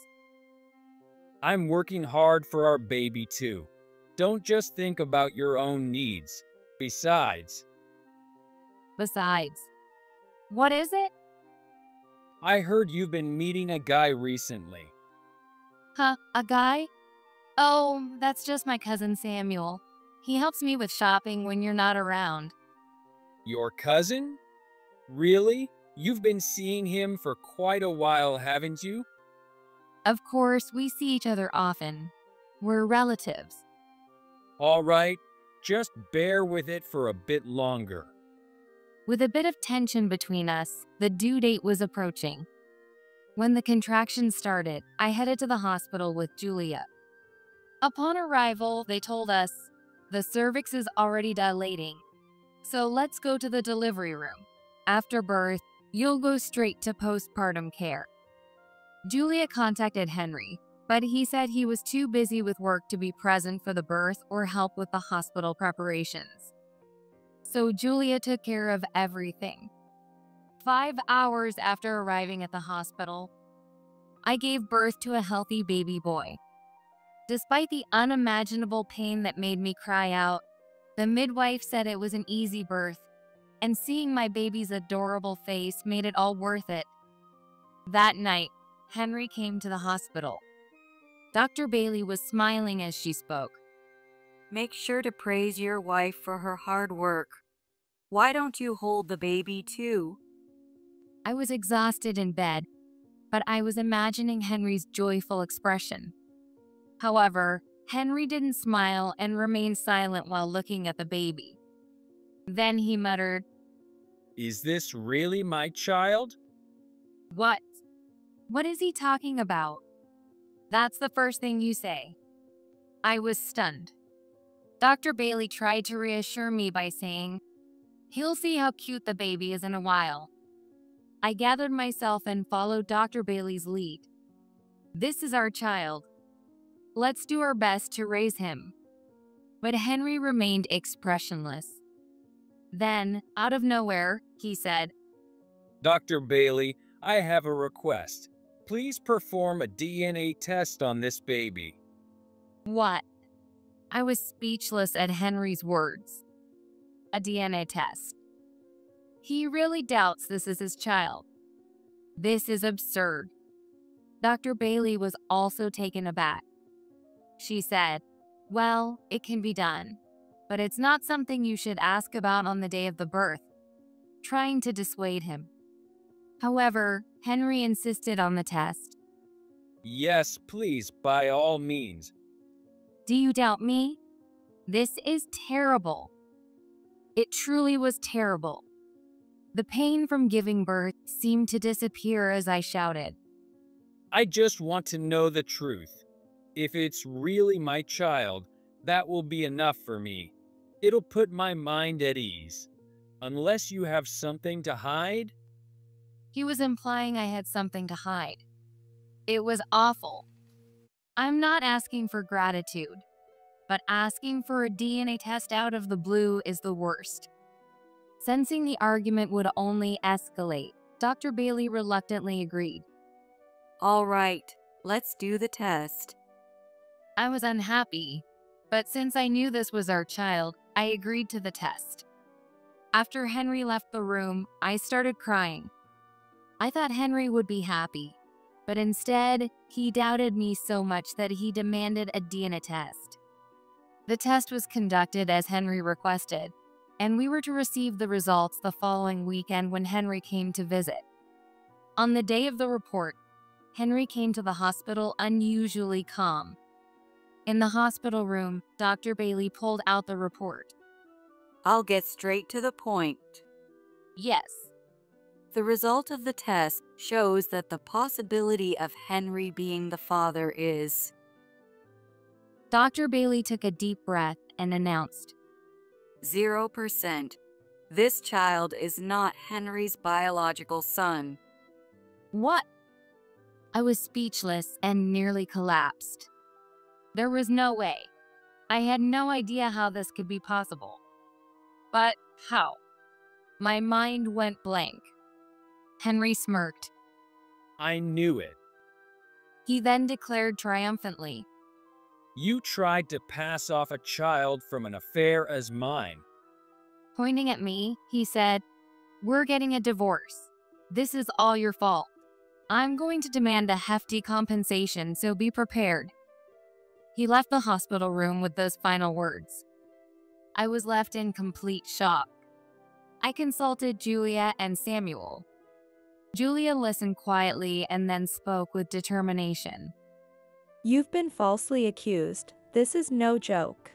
I'm working hard for our baby too. Don't just think about your own needs. Besides, What is it? I heard you've been meeting a guy recently. Huh, a guy? Oh, that's just my cousin Samuel. He helps me with shopping when you're not around. Your cousin? Really? You've been seeing him for quite a while, haven't you? Of course, we see each other often. We're relatives. All right, just bear with it for a bit longer. With a bit of tension between us, the due date was approaching. When the contractions started, I headed to the hospital with Julia. Upon arrival, they told us, the cervix is already dilating, so let's go to the delivery room. After birth, you'll go straight to postpartum care. Julia contacted Henry, but he said he was too busy with work to be present for the birth or help with the hospital preparations. So Julia took care of everything. 5 hours after arriving at the hospital, I gave birth to a healthy baby boy. Despite the unimaginable pain that made me cry out, the midwife said it was an easy birth, and seeing my baby's adorable face made it all worth it. That night, Henry came to the hospital. Dr. Bailey was smiling as she spoke. Make sure to praise your wife for her hard work. Why don't you hold the baby too? I was exhausted in bed, but I was imagining Henry's joyful expression. However, Henry didn't smile and remained silent while looking at the baby. Then he muttered, Is this really my child? "What? What is he talking about? That's the first thing you say." I was stunned. Dr. Bailey tried to reassure me by saying, "He'll see how cute the baby is in a while." I gathered myself and followed Dr. Bailey's lead. This is our child. Let's do our best to raise him. But Henry remained expressionless. Then, out of nowhere, he said, Dr. Bailey, I have a request. Please perform a DNA test on this baby. "What?" I was speechless at Henry's words. A DNA test. He really doubts this is his child. This is absurd. Dr. Bailey was also taken aback. She said, "Well, it can be done, but it's not something you should ask about on the day of the birth," trying to dissuade him. However, Henry insisted on the test. Yes, please, by all means. Do you doubt me? This is terrible. It truly was terrible. The pain from giving birth seemed to disappear as I shouted. I just want to know the truth. If it's really my child, that will be enough for me. It'll put my mind at ease. Unless you have something to hide? He was implying I had something to hide. It was awful. I'm not asking for gratitude, but asking for a DNA test out of the blue is the worst. Sensing the argument would only escalate, Dr. Bailey reluctantly agreed. All right, let's do the test. I was unhappy, but since I knew this was our child, I agreed to the test. After Henry left the room, I started crying. I thought Henry would be happy, but instead, he doubted me so much that he demanded a DNA test. The test was conducted as Henry requested, and we were to receive the results the following weekend when Henry came to visit. On the day of the report, Henry came to the hospital unusually calm. In the hospital room, Dr. Bailey pulled out the report. I'll get straight to the point. Yes. The result of the test shows that the possibility of Henry being the father is... Dr. Bailey took a deep breath and announced, 0%. This child is not Henry's biological son. What? I was speechless and nearly collapsed. There was no way. I had no idea how this could be possible. But how? My mind went blank. Henry smirked. I knew it. He then declared triumphantly, You tried to pass off a child from an affair as mine. Pointing at me, he said, "We're getting a divorce. This is all your fault. I'm going to demand a hefty compensation, so be prepared." He left the hospital room with those final words. I was left in complete shock. I consulted Julia and Samuel. Julia listened quietly and then spoke with determination. You've been falsely accused. This is no joke.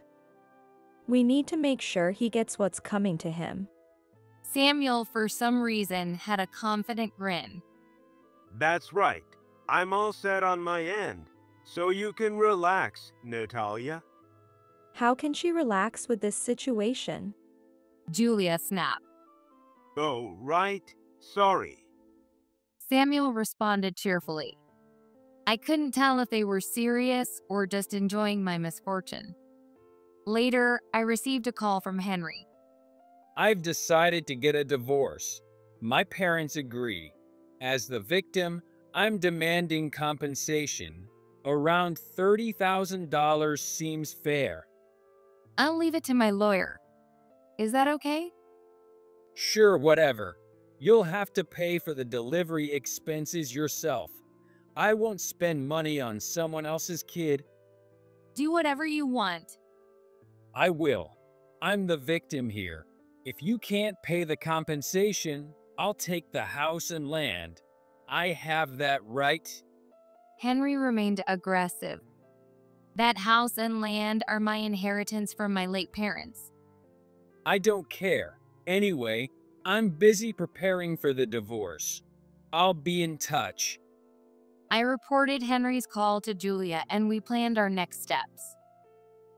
We need to make sure he gets what's coming to him. Samuel, for some reason, had a confident grin. That's right. I'm all set on my end. So you can relax, Natalia. How can she relax with this situation? Julia snapped. Oh, right. Sorry. Samuel responded cheerfully. I couldn't tell if they were serious or just enjoying my misfortune. Later, I received a call from Henry. I've decided to get a divorce. My parents agree. As the victim, I'm demanding compensation. Around $30,000 seems fair. I'll leave it to my lawyer. Is that okay? Sure, whatever. You'll have to pay for the delivery expenses yourself. I won't spend money on someone else's kid. Do whatever you want. I will. I'm the victim here. If you can't pay the compensation, I'll take the house and land. I have that right. Henry remained aggressive. That house and land are my inheritance from my late parents. I don't care. Anyway, I'm busy preparing for the divorce. I'll be in touch. I reported Henry's call to Julia and we planned our next steps.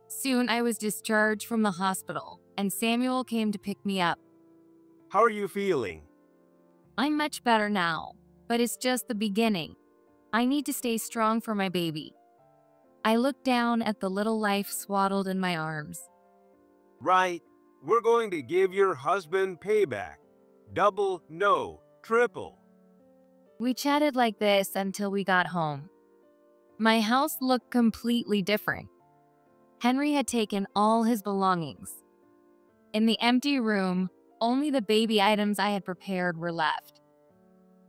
Soon I was discharged from the hospital and Samuel came to pick me up. How are you feeling? I'm much better now, but it's just the beginning. I need to stay strong for my baby. I looked down at the little life swaddled in my arms. Right. We're going to give your husband payback. Double, no, triple. We chatted like this until we got home. My house looked completely different. Henry had taken all his belongings. In the empty room, only the baby items I had prepared were left.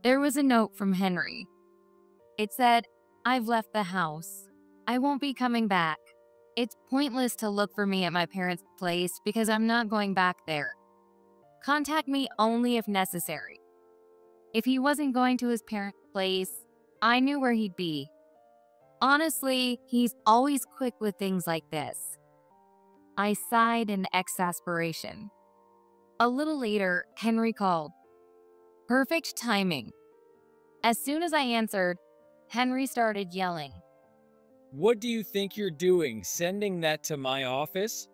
There was a note from Henry. It said, "I've left the house. I won't be coming back. It's pointless to look for me at my parents' place because I'm not going back there. Contact me only if necessary." If he wasn't going to his parents' place, I knew where he'd be. Honestly, he's always quick with things like this. I sighed in exasperation. A little later, Henry called. Perfect timing. As soon as I answered, Henry started yelling. What do you think you're doing, sending that to my office?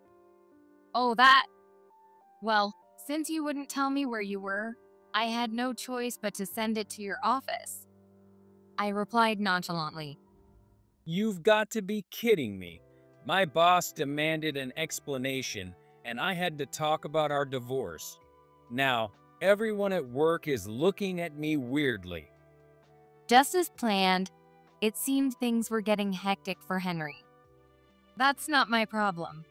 Oh, that? Well, since you wouldn't tell me where you were, I had no choice but to send it to your office. I replied nonchalantly. You've got to be kidding me. My boss demanded an explanation, and I had to talk about our divorce. Now, everyone at work is looking at me weirdly. Just as planned, it seemed things were getting hectic for Henry. That's not my problem.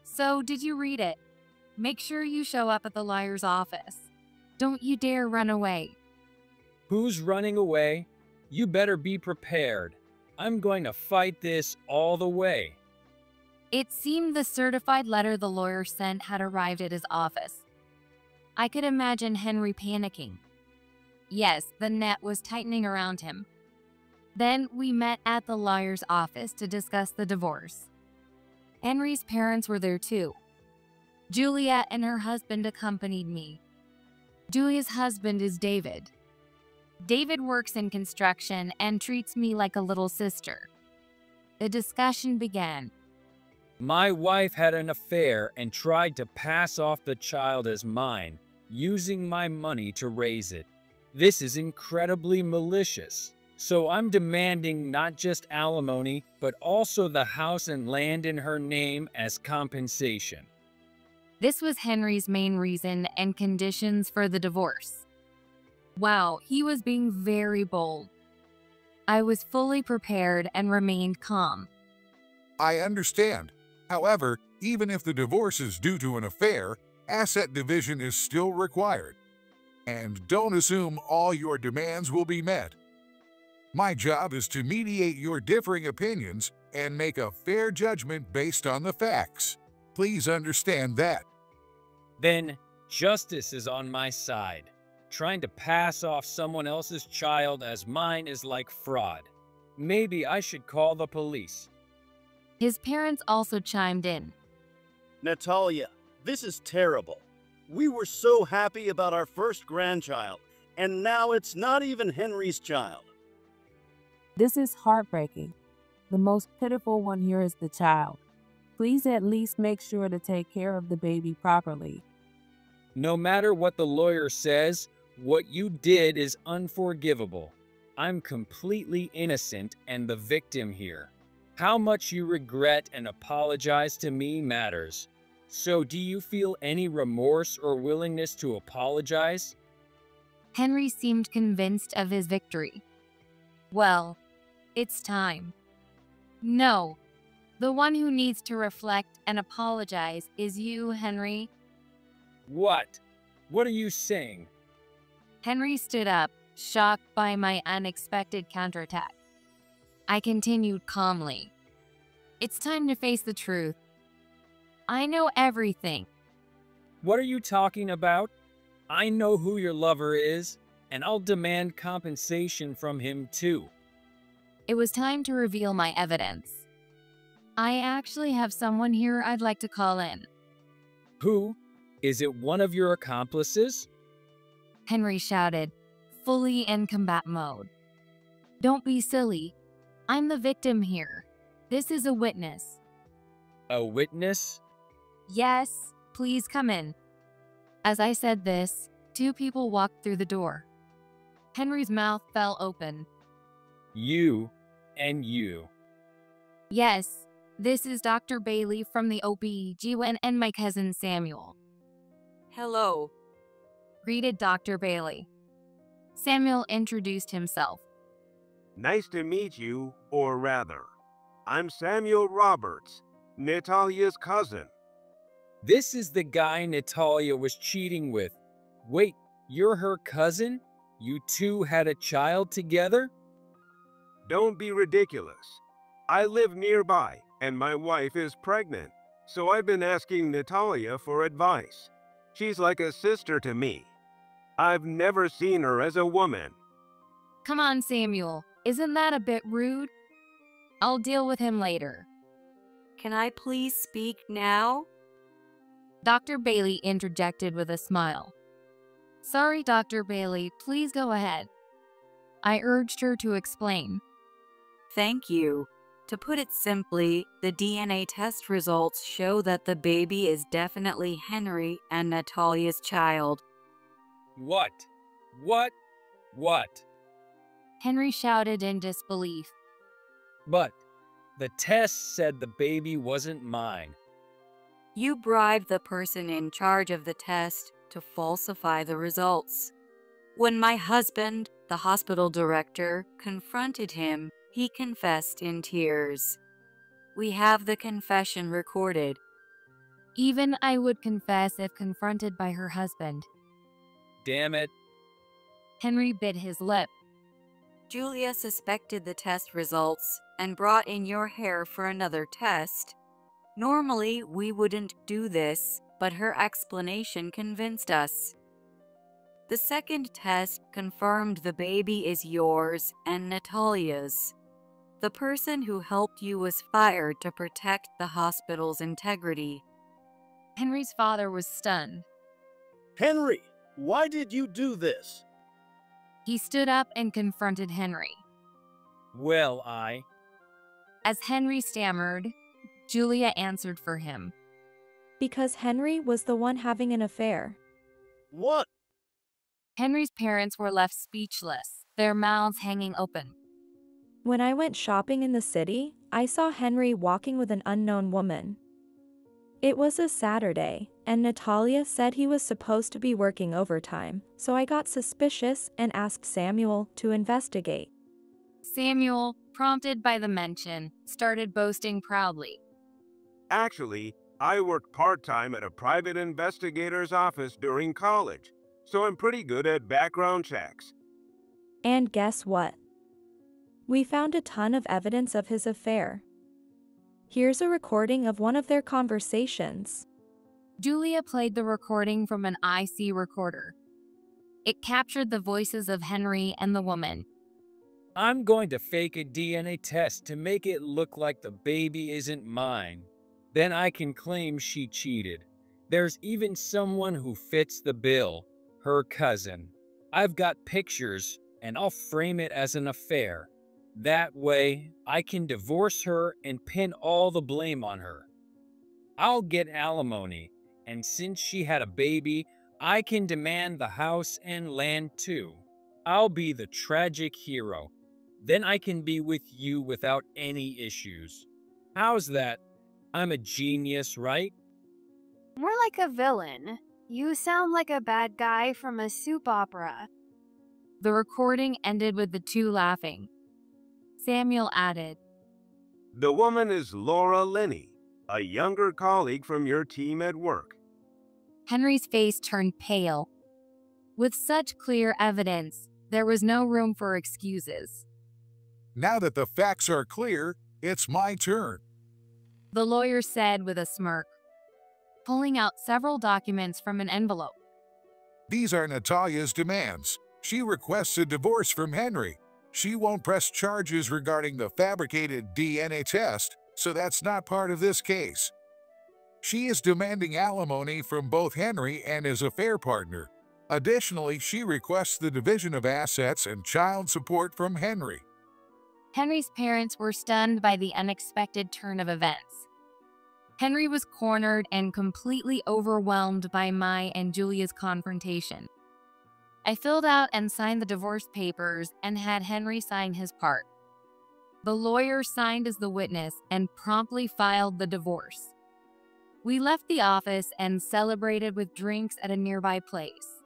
So, did you read it? Make sure you show up at the lawyer's office. Don't you dare run away. Who's running away? You better be prepared. I'm going to fight this all the way. It seemed the certified letter the lawyer sent had arrived at his office. I could imagine Henry panicking. Yes, the net was tightening around him. Then we met at the lawyer's office to discuss the divorce. Henry's parents were there too. Julia and her husband accompanied me. Julia's husband is David. David works in construction and treats me like a little sister. The discussion began. My wife had an affair and tried to pass off the child as mine, using my money to raise it. This is incredibly malicious. So I'm demanding not just alimony, but also the house and land in her name as compensation. This was Henry's main reason and conditions for the divorce. Wow, he was being very bold. I was fully prepared and remained calm. I understand. However, even if the divorce is due to an affair, asset division is still required. And don't assume all your demands will be met. My job is to mediate your differing opinions and make a fair judgment based on the facts. Please understand that. Then, justice is on my side. Trying to pass off someone else's child as mine is like fraud. Maybe I should call the police. His parents also chimed in. Natalia, this is terrible. We were so happy about our first grandchild, and now it's not even Henry's child. This is heartbreaking. The most pitiful one here is the child. Please at least make sure to take care of the baby properly. No matter what the lawyer says, what you did is unforgivable. I'm completely innocent and the victim here. How much you regret and apologize to me matters. So do you feel any remorse or willingness to apologize? Henry seemed convinced of his victory. Well, it's time. No, the one who needs to reflect and apologize is you, Henry. What? What are you saying? Henry stood up, shocked by my unexpected counterattack. I continued calmly. It's time to face the truth. I know everything. What are you talking about? I know who your lover is, and I'll demand compensation from him too. It was time to reveal my evidence. I actually have someone here I'd like to call in. Who? Is it one of your accomplices? Henry shouted, fully in combat mode. Don't be silly. I'm the victim here. This is a witness. A witness? Yes, please come in. As I said this, two people walked through the door. Henry's mouth fell open. You and you. Yes, this is Dr. Bailey from the OB/GYN and my cousin Samuel. Hello. Greeted Dr. Bailey. Samuel introduced himself. Nice to meet you, or rather, I'm Samuel Roberts. Natalia's cousin. This is the guy Natalia was cheating with. Wait, you're her cousin? You two had a child together? Don't be ridiculous. I live nearby, and my wife is pregnant, so I've been asking Natalia for advice. She's like a sister to me. I've never seen her as a woman. Come on, Samuel. Isn't that a bit rude? I'll deal with him later. Can I please speak now? Dr. Bailey interjected with a smile. Sorry, Dr. Bailey, please go ahead. I urged her to explain. Thank you. To put it simply, the DNA test results show that the baby is definitely Henry and Natalia's child. What? What? Henry shouted in disbelief. But the test said the baby wasn't mine. You bribed the person in charge of the test to falsify the results. When my husband, the hospital director, confronted him, he confessed in tears. We have the confession recorded. Even I would confess if confronted by her husband. Damn it. Henry bit his lip. Julia suspected the test results and brought in your hair for another test. Normally, we wouldn't do this, but her explanation convinced us. The second test confirmed the baby is yours and Natalia's. The person who helped you was fired to protect the hospital's integrity. Henry's father was stunned. Henry, why did you do this? He stood up and confronted Henry. Well, As Henry stammered, Julia answered for him. Because Henry was the one having an affair. What? Henry's parents were left speechless, their mouths hanging open. When I went shopping in the city, I saw Henry walking with an unknown woman. It was a Saturday, and Natalia said he was supposed to be working overtime, so I got suspicious and asked Samuel to investigate. Samuel, prompted by the mention, started boasting proudly. Actually, I worked part-time at a private investigator's office during college, so I'm pretty good at background checks. And guess what? We found a ton of evidence of his affair. Here's a recording of one of their conversations. Julia played the recording from an IC recorder. It captured the voices of Henry and the woman. I'm going to fake a DNA test to make it look like the baby isn't mine. Then I can claim she cheated. There's even someone who fits the bill, her cousin. I've got pictures, and I'll frame it as an affair. That way, I can divorce her and pin all the blame on her. I'll get alimony, and since she had a baby, I can demand the house and land too. I'll be the tragic hero. Then I can be with you without any issues. How's that? I'm a genius, right? More like a villain. You sound like a bad guy from a soap opera. The recording ended with the two laughing. Samuel added, The woman is Laura Linney, a younger colleague from your team at work. Henry's face turned pale. With such clear evidence, there was no room for excuses. Now that the facts are clear, it's my turn. The lawyer said with a smirk, pulling out several documents from an envelope. These are Natalia's demands. She requests a divorce from Henry. She won't press charges regarding the fabricated DNA test, so that's not part of this case. She is demanding alimony from both Henry and his affair partner. Additionally, she requests the division of assets and child support from Henry. Henry's parents were stunned by the unexpected turn of events. Henry was cornered and completely overwhelmed by my and Julia's confrontation. I filled out and signed the divorce papers and had Henry sign his part. The lawyer signed as the witness and promptly filed the divorce. We left the office and celebrated with drinks at a nearby place.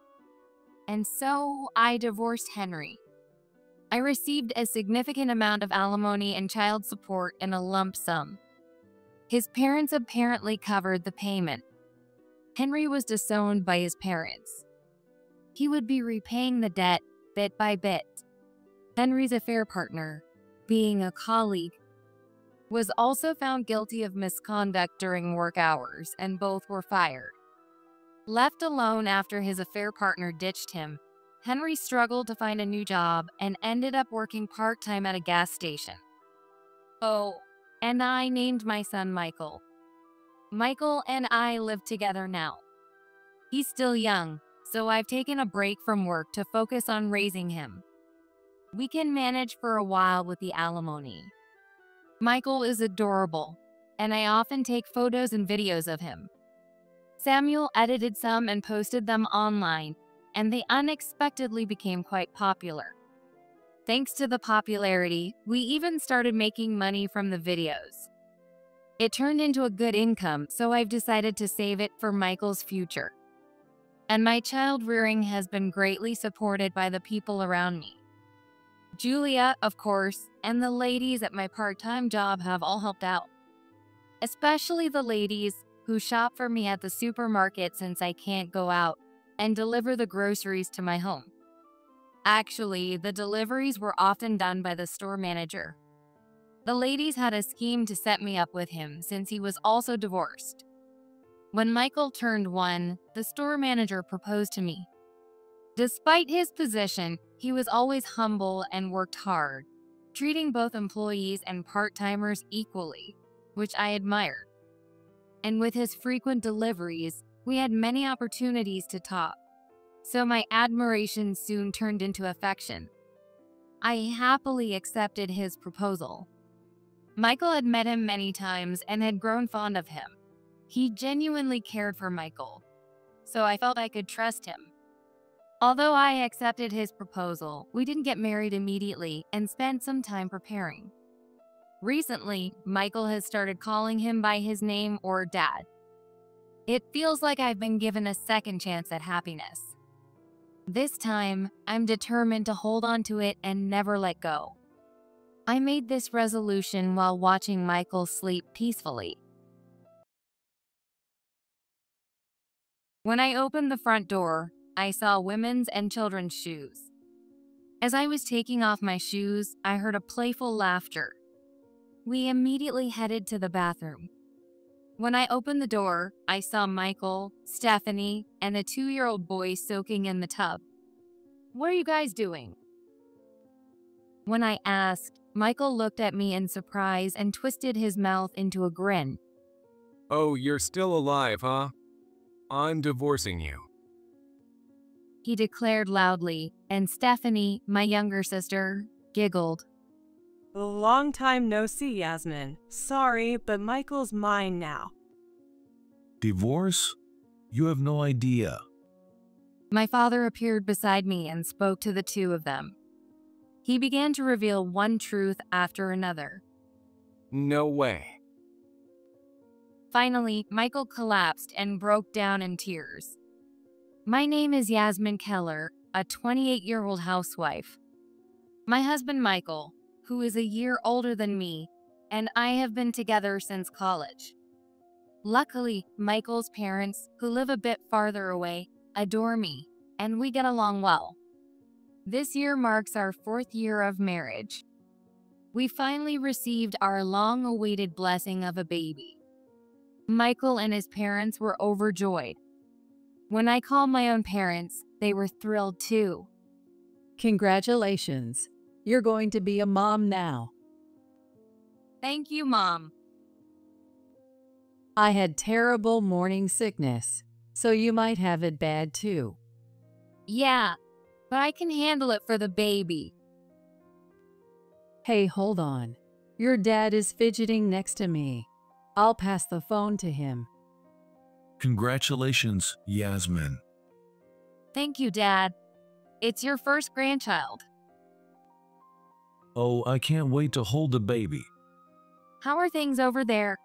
And so I divorced Henry. I received a significant amount of alimony and child support in a lump sum. His parents apparently covered the payment. Henry was disowned by his parents. He would be repaying the debt bit by bit. Henry's affair partner, being a colleague, was also found guilty of misconduct during work hours, and both were fired. Left alone after his affair partner ditched him, Henry struggled to find a new job and ended up working part-time at a gas station. Oh, and I named my son Michael. Michael and I live together now. He's still young, so I've taken a break from work to focus on raising him. We can manage for a while with the alimony. Michael is adorable, and I often take photos and videos of him. Samuel edited some and posted them online, and they unexpectedly became quite popular. Thanks to the popularity, we even started making money from the videos. It turned into a good income, so I've decided to save it for Michael's future. And my child rearing has been greatly supported by the people around me. Julia, of course, and the ladies at my part-time job have all helped out. Especially the ladies who shop for me at the supermarket since I can't go out, and deliver the groceries to my home. Actually, the deliveries were often done by the store manager. The ladies had a scheme to set me up with him since he was also divorced. When Michael turned 1, the store manager proposed to me. Despite his position, he was always humble and worked hard, treating both employees and part-timers equally, which I admired. And with his frequent deliveries, we had many opportunities to talk, so my admiration soon turned into affection. I happily accepted his proposal. Michael had met him many times and had grown fond of him. He genuinely cared for Michael, so I felt I could trust him. Although I accepted his proposal, we didn't get married immediately and spent some time preparing. Recently, Michael has started calling him by his name or dad. It feels like I've been given a second chance at happiness. This time, I'm determined to hold on to it and never let go. I made this resolution while watching Michael sleep peacefully. When I opened the front door, I saw women's and children's shoes. As I was taking off my shoes, I heard a playful laughter. We immediately headed to the bathroom. When I opened the door, I saw Michael, Stephanie, and a 2-year-old boy soaking in the tub. "What are you guys doing?" When I asked, Michael looked at me in surprise and twisted his mouth into a grin. "Oh, you're still alive, huh? I'm divorcing you," he declared loudly, and Stephanie, my younger sister, giggled. Long time no see, Yasmin. Sorry, but Michael's mine now. Divorce? You have no idea. My father appeared beside me and spoke to the two of them. He began to reveal one truth after another. "No way." Finally, Michael collapsed and broke down in tears. My name is Yasmin Keller, a 28-year-old housewife. My husband Michael, who is a year older than me, and I have been together since college. Luckily, Michael's parents, who live a bit farther away, adore me, and we get along well. This year marks our 4th year of marriage. We finally received our long-awaited blessing of a baby. Michael and his parents were overjoyed. When I called my own parents, they were thrilled too. Congratulations. You're going to be a mom now. Thank you, Mom. I had terrible morning sickness, so you might have it bad too. Yeah, but I can handle it for the baby. Hey, hold on. Your dad is fidgeting next to me. I'll pass the phone to him. Congratulations, Yasmin. Thank you, Dad. It's your first grandchild. Oh, I can't wait to hold the baby. How are things over there?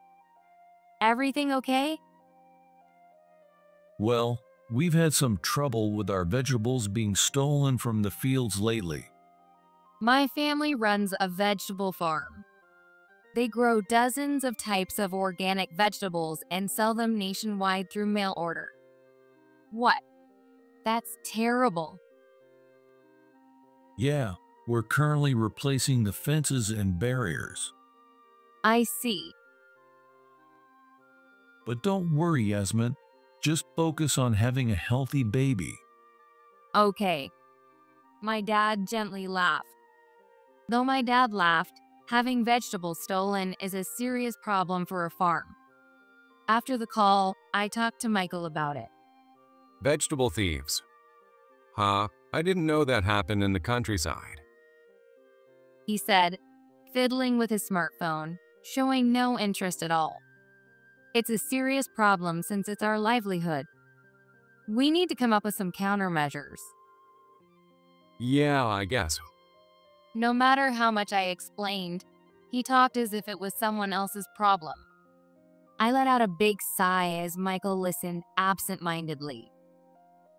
Everything okay? Well, we've had some trouble with our vegetables being stolen from the fields lately. My family runs a vegetable farm. They grow dozens of types of organic vegetables and sell them nationwide through mail order. What? That's terrible. Yeah, we're currently replacing the fences and barriers. I see. But don't worry, Yasmin. Just focus on having a healthy baby. Okay. My dad gently laughed. Though my dad laughed, having vegetables stolen is a serious problem for a farm. After the call, I talked to Michael about it. Vegetable thieves. Huh? I didn't know that happened in the countryside. He said, fiddling with his smartphone, showing no interest at all. It's a serious problem since it's our livelihood. We need to come up with some countermeasures. Yeah, I guess. No matter how much I explained, he talked as if it was someone else's problem. I let out a big sigh as Michael listened absent-mindedly.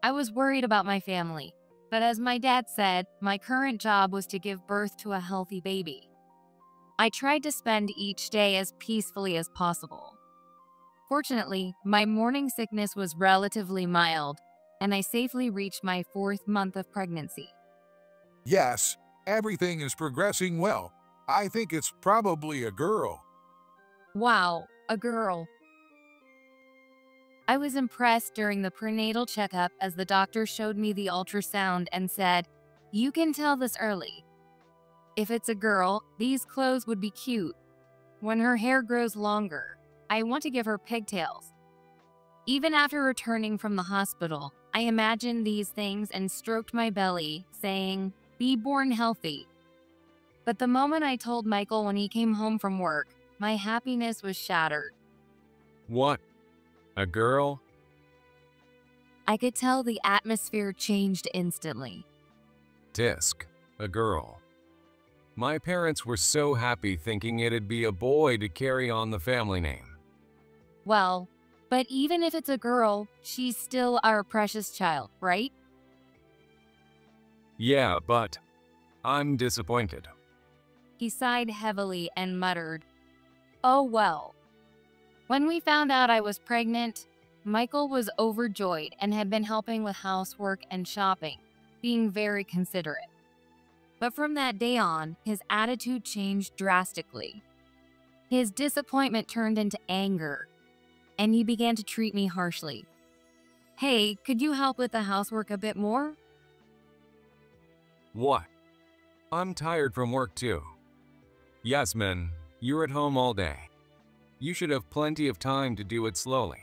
I was worried about my family, but as my dad said, my current job was to give birth to a healthy baby. I tried to spend each day as peacefully as possible. Fortunately, my morning sickness was relatively mild, and I safely reached my 4th month of pregnancy. Yes, everything is progressing well. I think it's probably a girl. Wow, a girl. I was impressed during the prenatal checkup as the doctor showed me the ultrasound and said, "You can tell this early. If it's a girl, these clothes would be cute. When her hair grows longer, I want to give her pigtails." Even after returning from the hospital, I imagined these things and stroked my belly, saying, "Be born healthy." But the moment I told Michael when he came home from work, my happiness was shattered. What? A girl? I could tell the atmosphere changed instantly. Disc. A girl. My parents were so happy thinking it'd be a boy to carry on the family name. Well, but even if it's a girl, she's still our precious child, right? Yeah, but I'm disappointed. He sighed heavily and muttered, "Oh well." When we found out I was pregnant, Michael was overjoyed and had been helping with housework and shopping, being very considerate. But from that day on, his attitude changed drastically. His disappointment turned into anger, and he began to treat me harshly. "Hey, could you help with the housework a bit more?" What? I'm tired from work too. Yasmin, you're at home all day. You should have plenty of time to do it slowly.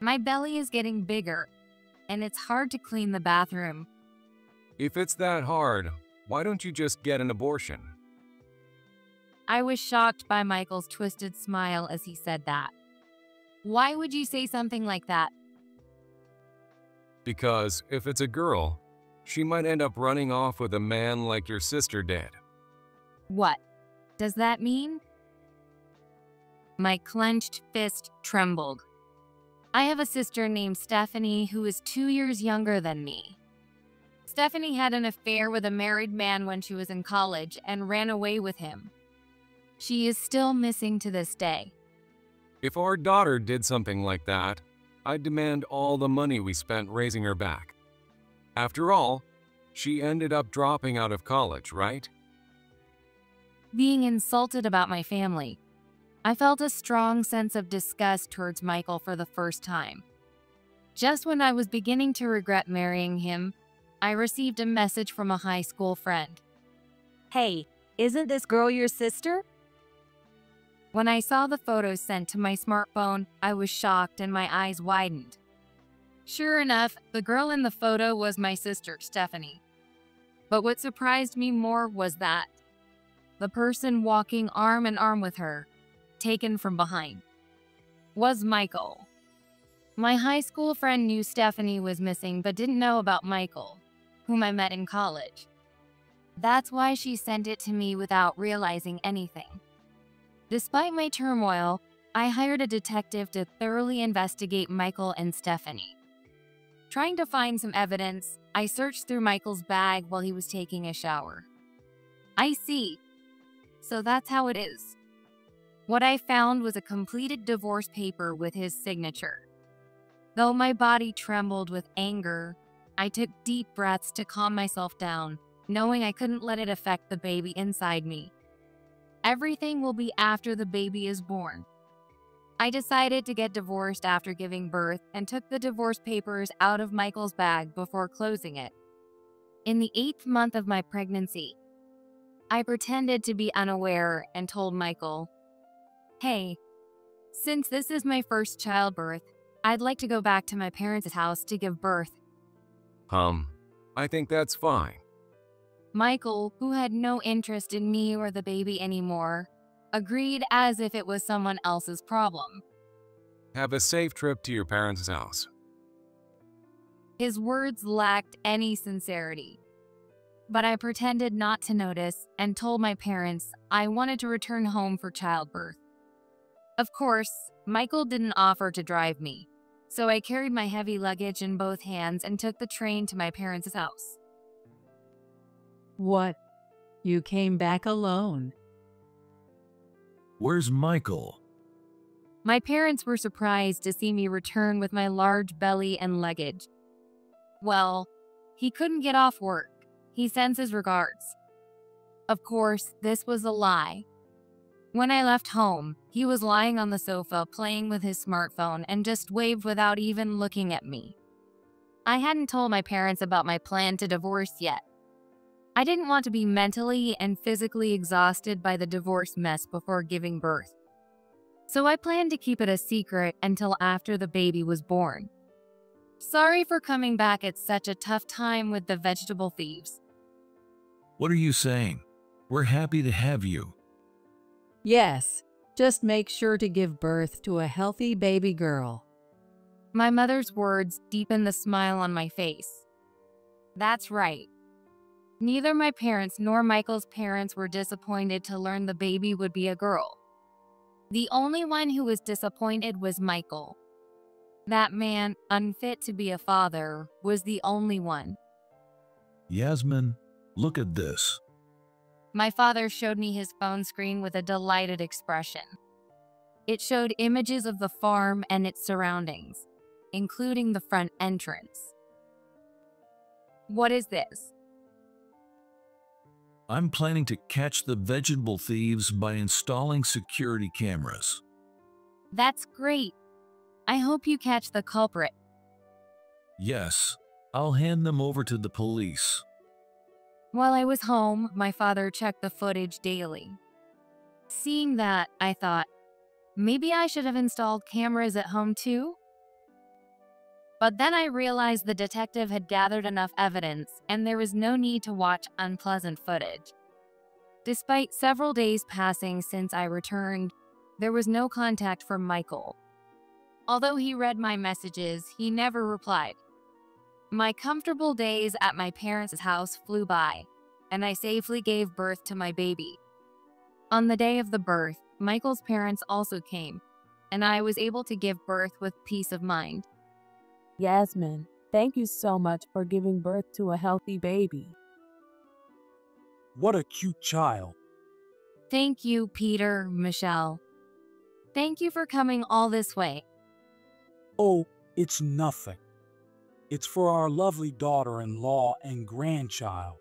My belly is getting bigger, and it's hard to clean the bathroom. If it's that hard, why don't you just get an abortion? I was shocked by Michael's twisted smile as he said that. Why would you say something like that? Because if it's a girl, she might end up running off with a man like your sister did. What does that mean? My clenched fist trembled. I have a sister named Stephanie who is 2 years younger than me. Stephanie had an affair with a married man when she was in college and ran away with him. She is still missing to this day. If our daughter did something like that, I'd demand all the money we spent raising her back. After all, she ended up dropping out of college, right? Being insulted about my family, I felt a strong sense of disgust towards Michael for the first time. Just when I was beginning to regret marrying him, I received a message from a high school friend. "Hey, isn't this girl your sister?" When I saw the photos sent to my smartphone, I was shocked and my eyes widened. Sure enough, the girl in the photo was my sister, Stephanie. But what surprised me more was that the person walking arm in arm with her, taken from behind, was Michael. My high school friend knew Stephanie was missing but didn't know about Michael, whom I met in college. That's why she sent it to me without realizing anything. Despite my turmoil, I hired a detective to thoroughly investigate Michael and Stephanie. Trying to find some evidence, I searched through Michael's bag while he was taking a shower. I see. So that's how it is. What I found was a completed divorce paper with his signature. Though my body trembled with anger, I took deep breaths to calm myself down, knowing I couldn't let it affect the baby inside me. Everything will be after the baby is born. I decided to get divorced after giving birth and took the divorce papers out of Michael's bag before closing it. In the 8th month of my pregnancy, I pretended to be unaware and told Michael, "Hey, since this is my first childbirth, I'd like to go back to my parents' house to give birth." I think that's fine. Michael, who had no interest in me or the baby anymore, agreed as if it was someone else's problem. Have a safe trip to your parents' house. His words lacked any sincerity. But I pretended not to notice and told my parents I wanted to return home for childbirth. Of course, Michael didn't offer to drive me, so I carried my heavy luggage in both hands and took the train to my parents' house. What? You came back alone? Where's Michael? My parents were surprised to see me return with my large belly and luggage. Well, he couldn't get off work. He sends his regards. Of course, this was a lie. When I left home, he was lying on the sofa playing with his smartphone and just waved without even looking at me. I hadn't told my parents about my plan to divorce yet. I didn't want to be mentally and physically exhausted by the divorce mess before giving birth. So I planned to keep it a secret until after the baby was born. Sorry for coming back at such a tough time with the vegetable thieves. What are you saying? We're happy to have you. Yes, just make sure to give birth to a healthy baby girl. My mother's words deepened the smile on my face. That's right. Neither my parents nor Michael's parents were disappointed to learn the baby would be a girl. The only one who was disappointed was Michael. That man, unfit to be a father, was the only one. Yasmin, look at this. My father showed me his phone screen with a delighted expression. It showed images of the farm and its surroundings, including the front entrance. What is this? I'm planning to catch the vegetable thieves by installing security cameras. That's great. I hope you catch the culprit. Yes, I'll hand them over to the police. While I was home, my father checked the footage daily. Seeing that, I thought, maybe I should have installed cameras at home too? But then I realized the detective had gathered enough evidence and there was no need to watch unpleasant footage. Despite several days passing since I returned, there was no contact from Michael. Although he read my messages, he never replied. My comfortable days at my parents' house flew by, and I safely gave birth to my baby. On the day of the birth, Michael's parents also came, and I was able to give birth with peace of mind. Yasmin, thank you so much for giving birth to a healthy baby. What a cute child. Thank you, Peter, Michelle. Thank you for coming all this way. Oh, it's nothing. It's for our lovely daughter-in-law and grandchild.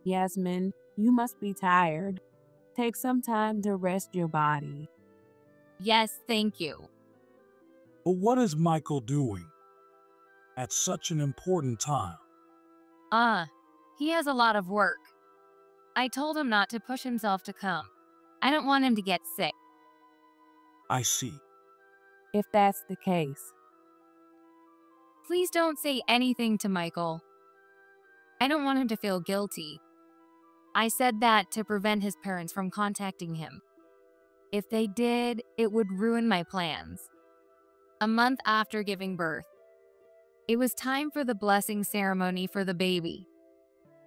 Yasmin, you must be tired. Take some time to rest your body. Yes, thank you. But what is Michael doing at such an important time? He has a lot of work. I told him not to push himself to come. I don't want him to get sick. I see. If that's the case. Please don't say anything to Michael. I don't want him to feel guilty. I said that to prevent his parents from contacting him. If they did, it would ruin my plans. A month after giving birth, it was time for the blessing ceremony for the baby.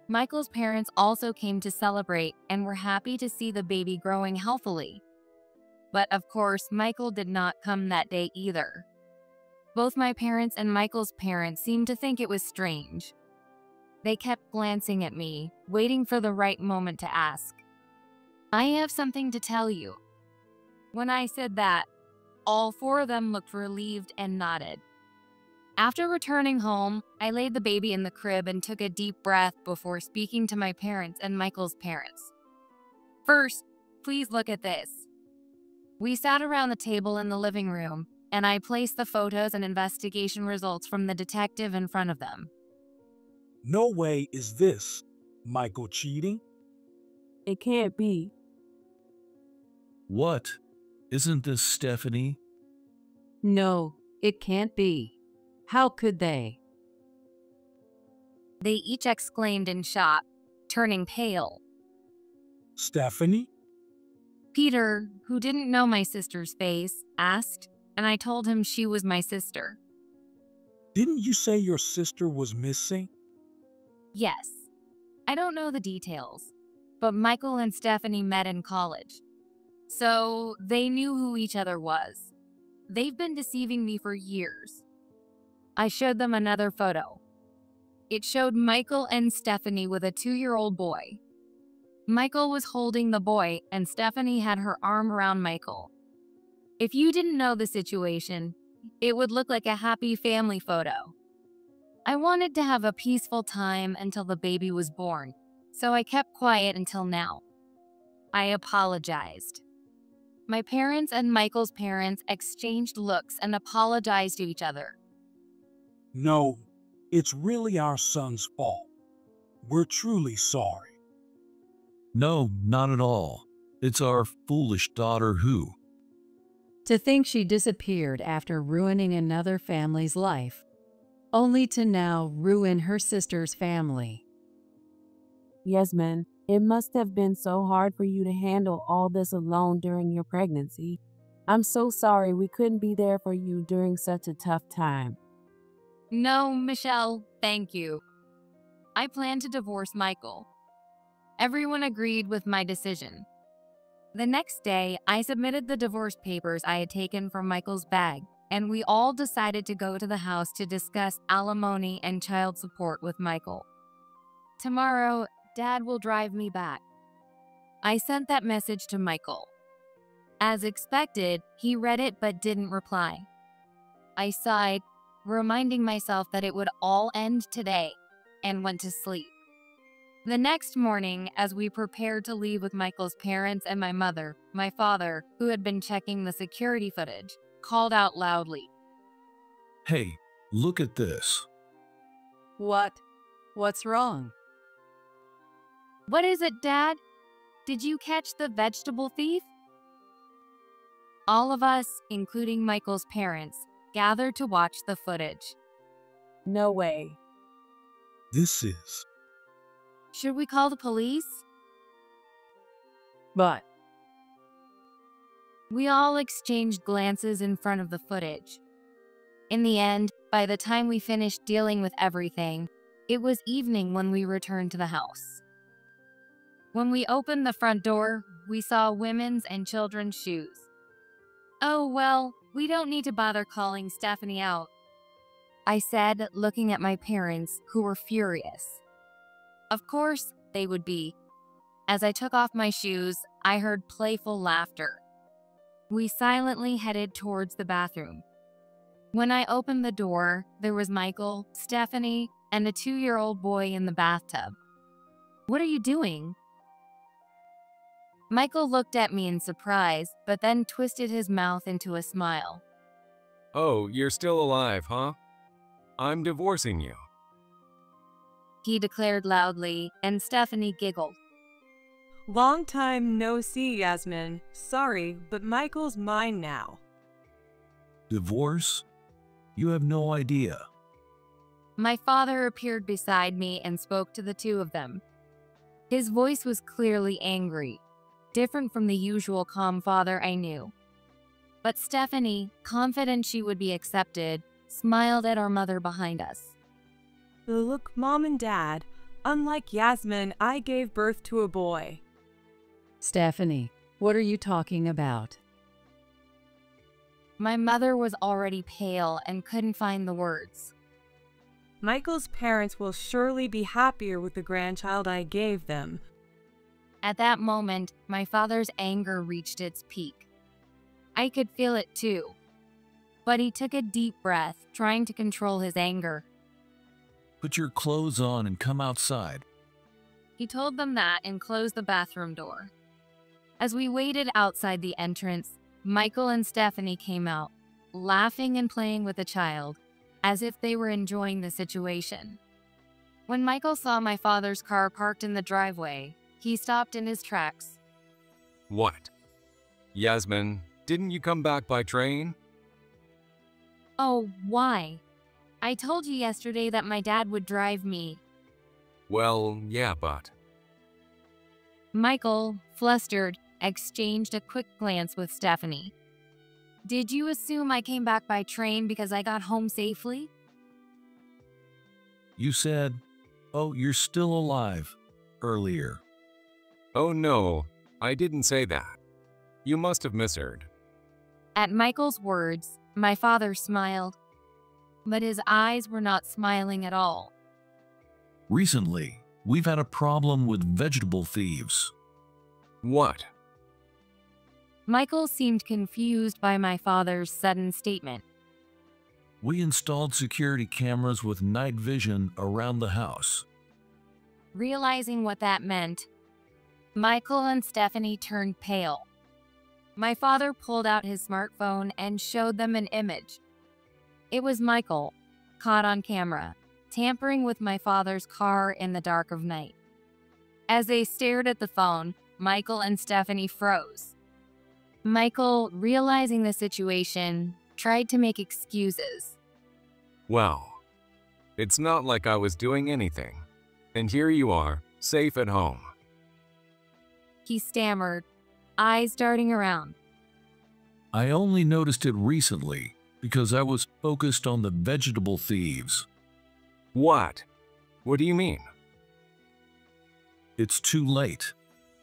Michael's parents also came to celebrate and were happy to see the baby growing healthily. But of course, Michael did not come that day either. Both my parents and Michael's parents seemed to think it was strange. They kept glancing at me, waiting for the right moment to ask. I have something to tell you. When I said that, all four of them looked relieved and nodded. After returning home, I laid the baby in the crib and took a deep breath before speaking to my parents and Michael's parents. First, please look at this. We sat around the table in the living room, and I placed the photos and investigation results from the detective in front of them. No way is this Michael cheating? It can't be. What? Isn't this Stephanie? No, it can't be. How could they? They each exclaimed in shock, turning pale. Stephanie? Peter, who didn't know my sister's face, asked, and I told him she was my sister. Didn't you say your sister was missing? Yes. I don't know the details, but Michael and Stephanie met in college. So they knew who each other was. They've been deceiving me for years. I showed them another photo. It showed Michael and Stephanie with a 2-year-old boy. Michael was holding the boy, and Stephanie had her arm around Michael. If you didn't know the situation, it would look like a happy family photo. I wanted to have a peaceful time until the baby was born, so I kept quiet until now. I apologized. My parents and Michael's parents exchanged looks and apologized to each other. No, it's really our son's fault. We're truly sorry. No, not at all. It's our foolish daughter who. To think she disappeared after ruining another family's life, only to now ruin her sister's family. Yasmin, it must have been so hard for you to handle all this alone during your pregnancy. I'm so sorry we couldn't be there for you during such a tough time. No, Michelle, thank you. I plan to divorce Michael. Everyone agreed with my decision. The next day, I submitted the divorce papers I had taken from Michael's bag, and we all decided to go to the house to discuss alimony and child support with Michael. Tomorrow, Dad will drive me back. I sent that message to Michael. As expected, he read it but didn't reply. I sighed, reminding myself that it would all end today, and went to sleep. The next morning, as we prepared to leave with Michael's parents and my mother, my father, who had been checking the security footage, called out loudly. Hey, look at this. What? What's wrong? What is it, Dad? Did you catch the vegetable thief? All of us, including Michael's parents, gathered to watch the footage. No way. This is. Should we call the police? But we all exchanged glances in front of the footage. In the end, by the time we finished dealing with everything, it was evening when we returned to the house. When we opened the front door, we saw women's and children's shoes. Oh, well, we don't need to bother calling Stephanie out, I said, looking at my parents, who were furious. Of course, they would be. As I took off my shoes, I heard playful laughter. We silently headed towards the bathroom. When I opened the door, there was Michael, Stephanie, and a 2-year-old boy in the bathtub. What are you doing? Michael looked at me in surprise, but then twisted his mouth into a smile. Oh, you're still alive, huh? I'm divorcing you. He declared loudly, and Stephanie giggled. Long time no see, Yasmin. Sorry, but Michael's mine now. Divorce? You have no idea. My father appeared beside me and spoke to the two of them. His voice was clearly angry, different from the usual calm father I knew. But Stephanie, confident she would be accepted, smiled at our mother behind us. Look, Mom and Dad, unlike Yasmin, I gave birth to a boy. Stephanie, what are you talking about? My mother was already pale and couldn't find the words. Michael's parents will surely be happier with the grandchild I gave them. At that moment, my father's anger reached its peak. I could feel it too. But he took a deep breath, trying to control his anger. Put your clothes on and come outside. He told them that and closed the bathroom door. As we waited outside the entrance, Michael and Stephanie came out, laughing and playing with the child, as if they were enjoying the situation. When Michael saw my father's car parked in the driveway, he stopped in his tracks. What? Yasmin, didn't you come back by train? Oh, why? I told you yesterday that my dad would drive me. Well, yeah, but... Michael, flustered, exchanged a quick glance with Stephanie. Did you assume I came back by train because I got home safely? You said, "Oh, you're still alive," earlier. Oh no, I didn't say that. You must have misheard. At Michael's words, my father smiled, but his eyes were not smiling at all. Recently, we've had a problem with vegetable thieves. What? Michael seemed confused by my father's sudden statement. We installed security cameras with night vision around the house. Realizing what that meant, Michael and Stephanie turned pale. My father pulled out his smartphone and showed them an image. It was Michael, caught on camera, tampering with my father's car in the dark of night. As they stared at the phone, Michael and Stephanie froze. Michael, realizing the situation, tried to make excuses. Well, it's not like I was doing anything. And here you are, safe at home. He stammered, eyes darting around. I only noticed it recently because I was focused on the vegetable thieves. What? What do you mean? It's too late.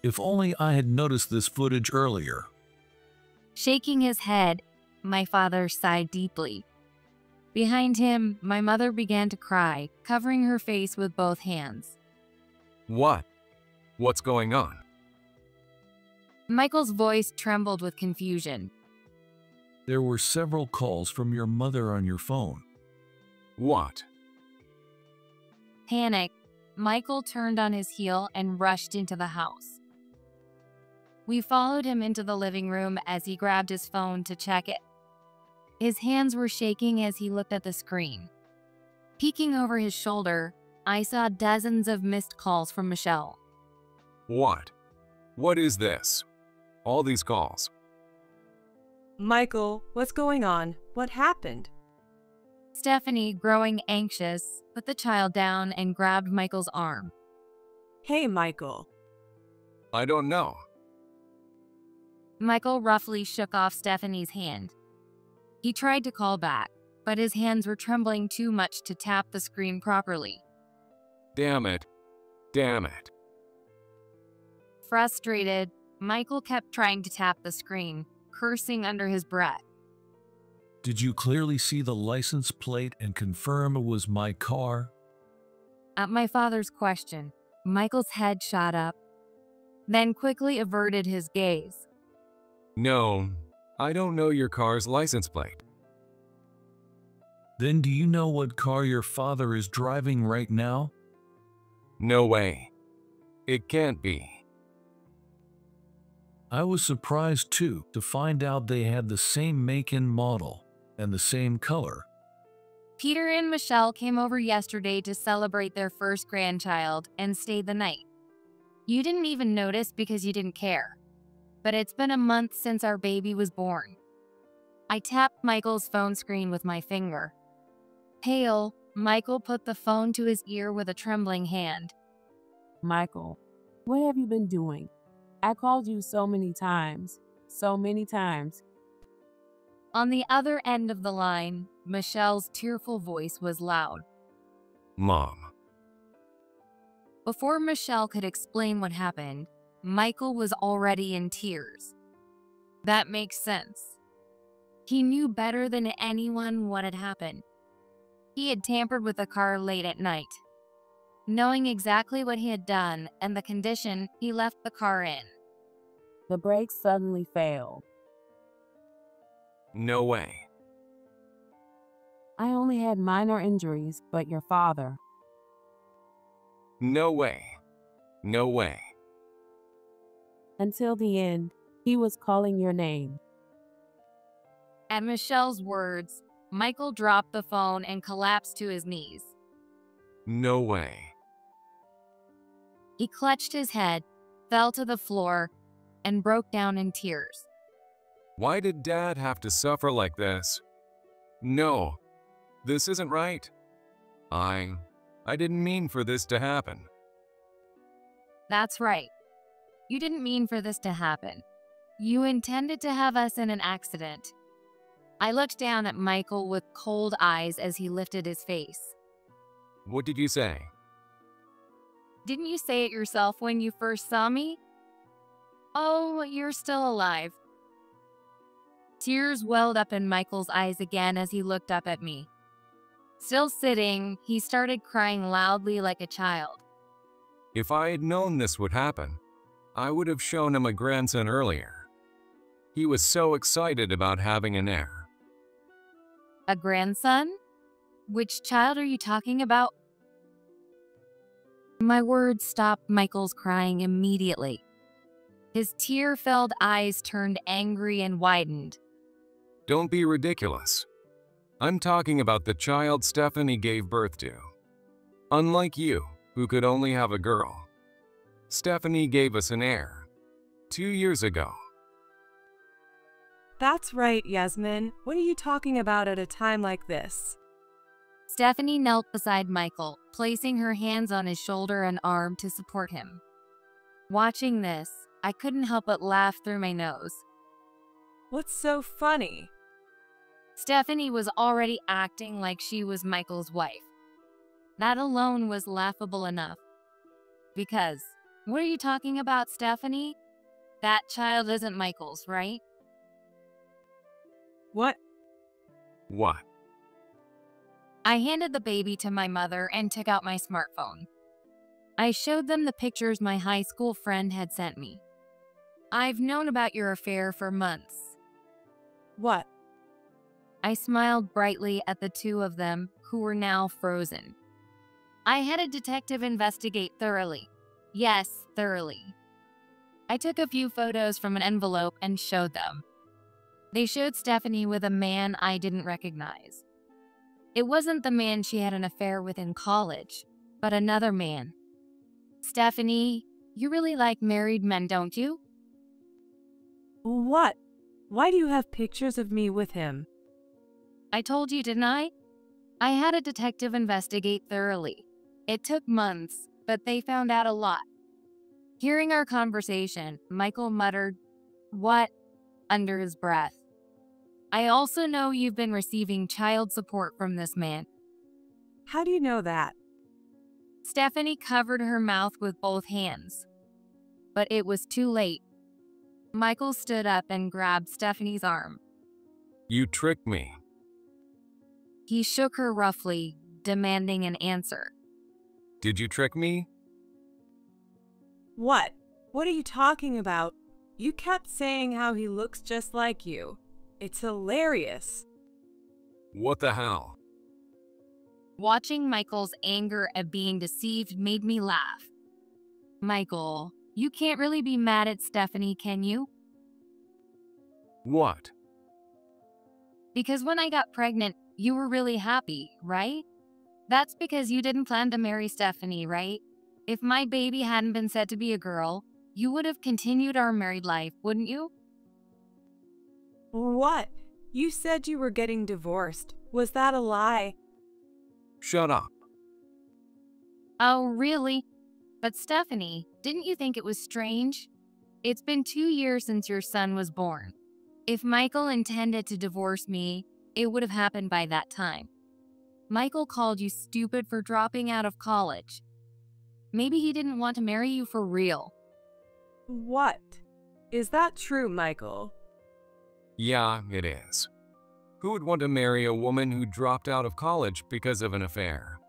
If only I had noticed this footage earlier. Shaking his head, my father sighed deeply. Behind him, my mother began to cry, covering her face with both hands. What? What's going on? Michael's voice trembled with confusion. There were several calls from your mother on your phone. What? Panicked, Michael turned on his heel and rushed into the house. We followed him into the living room as he grabbed his phone to check it. His hands were shaking as he looked at the screen. Peeking over his shoulder, I saw dozens of missed calls from Michelle. What? What is this? All these calls. Michael, what's going on? What happened? Stephanie, growing anxious, put the child down and grabbed Michael's arm. Hey, Michael. I don't know. Michael roughly shook off Stephanie's hand. He tried to call back, but his hands were trembling too much to tap the screen properly. Damn it. Damn it. Frustrated, Michael kept trying to tap the screen, cursing under his breath. Did you clearly see the license plate and confirm it was my car? At my father's question, Michael's head shot up, then quickly averted his gaze. No, I don't know your car's license plate. Then do you know what car your father is driving right now? No way. It can't be. I was surprised too to find out they had the same make and model and the same color. Peter and Michelle came over yesterday to celebrate their first grandchild and stayed the night. You didn't even notice because you didn't care. But it's been a month since our baby was born. I tapped Michael's phone screen with my finger. Pale, Michael put the phone to his ear with a trembling hand. Michael, what have you been doing? I called you so many times. So many times. On the other end of the line, Michelle's tearful voice was loud. Mom. Before Michelle could explain what happened, Michael was already in tears. That makes sense. He knew better than anyone what had happened. He had tampered with the car late at night. Knowing exactly what he had done and the condition he left the car in. The brakes suddenly failed. No way. I only had minor injuries, but your father. No way. No way. Until the end, he was calling your name. At Michelle's words, Michael dropped the phone and collapsed to his knees. No way. He clutched his head, fell to the floor, and broke down in tears. Why did Dad have to suffer like this? No, this isn't right. I didn't mean for this to happen. That's right. You didn't mean for this to happen. You intended to have us in an accident. I looked down at Michael with cold eyes as he lifted his face. What did you say? Didn't you say it yourself when you first saw me? Oh, you're still alive. Tears welled up in Michael's eyes again as he looked up at me. Still sitting, he started crying loudly like a child. If I had known this would happen, I would have shown him a grandson earlier. He was so excited about having an heir. A grandson? Which child are you talking about? My words stopped Michael's crying immediately. His tear-filled eyes turned angry and widened. Don't be ridiculous. I'm talking about the child Stephanie gave birth to. Unlike you, who could only have a girl. Stephanie gave us an heir 2 years ago. That's right, Yasmin. What are you talking about at a time like this? Stephanie knelt beside Michael, placing her hands on his shoulder and arm to support him. Watching this, I couldn't help but laugh through my nose. What's so funny? Stephanie was already acting like she was Michael's wife. That alone was laughable enough. Because, what are you talking about, Stephanie? That child isn't Michael's, right? What? What? I handed the baby to my mother and took out my smartphone. I showed them the pictures my high school friend had sent me. I've known about your affair for months. What? I smiled brightly at the two of them, who were now frozen. I had a detective investigate thoroughly. Yes, thoroughly. I took a few photos from an envelope and showed them. They showed Stephanie with a man I didn't recognize. It wasn't the man she had an affair with in college, but another man. Stephanie, you really like married men, don't you? What? Why do you have pictures of me with him? I told you, didn't I? I had a detective investigate thoroughly. It took months, but they found out a lot. Hearing our conversation, Michael muttered, "What?" under his breath. I also know you've been receiving child support from this man. How do you know that? Stephanie covered her mouth with both hands. But it was too late. Michael stood up and grabbed Stephanie's arm. You tricked me. He shook her roughly, demanding an answer. Did you trick me? What? What are you talking about? You kept saying how he looks just like you. It's hilarious. What the hell? Watching Michael's anger at being deceived made me laugh. Michael, you can't really be mad at Stephanie, can you? What? Because when I got pregnant, you were really happy, right? That's because you didn't plan to marry Stephanie, right? If my baby hadn't been said to be a girl, you would have continued our married life, wouldn't you? What? You said you were getting divorced. Was that a lie? Shut up. Oh, really? But Stephanie, didn't you think it was strange? It's been 2 years since your son was born. If Michael intended to divorce me, it would have happened by that time. Michael called you stupid for dropping out of college. Maybe he didn't want to marry you for real. What? Is that true, Michael? Yeah, it is. Who would want to marry a woman who dropped out of college because of an affair?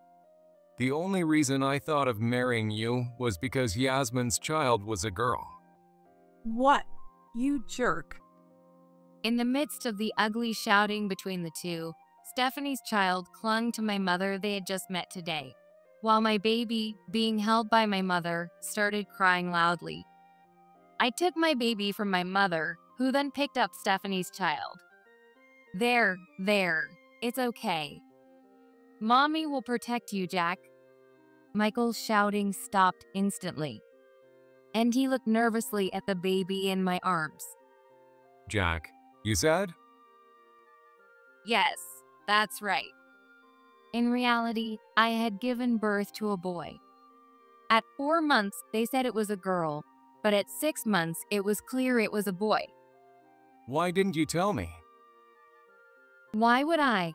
The only reason I thought of marrying you was because Yasmin's child was a girl. What? You jerk. In the midst of the ugly shouting between the two, Stephanie's child clung to my mother they had just met today, while my baby, being held by my mother, started crying loudly. I took my baby from my mother, who then picked up Stephanie's child. There, it's okay. Mommy will protect you, Jack. Michael's shouting stopped instantly, and he looked nervously at the baby in my arms. Jack, you said? Yes, that's right. In reality, I had given birth to a boy. At 4 months, they said it was a girl, but at 6 months, it was clear it was a boy. Why didn't you tell me? Why would I?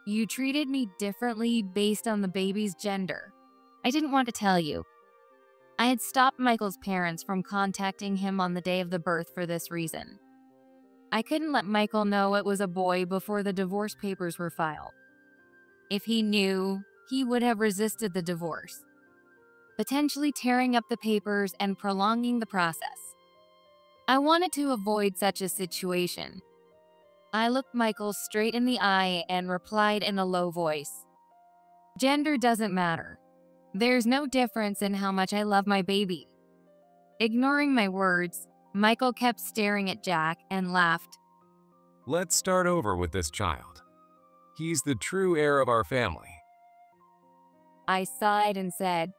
You treated me differently based on the baby's gender. I didn't want to tell you. I had stopped Michael's parents from contacting him on the day of the birth for this reason. I couldn't let Michael know it was a boy before the divorce papers were filed. If he knew, he would have resisted the divorce, potentially tearing up the papers and prolonging the process. I wanted to avoid such a situation. I looked Michael straight in the eye and replied in a low voice, "Gender doesn't matter. There's no difference in how much I love my baby." Ignoring my words, Michael kept staring at Jack and laughed. Let's start over with this child. He's the true heir of our family. I sighed and said,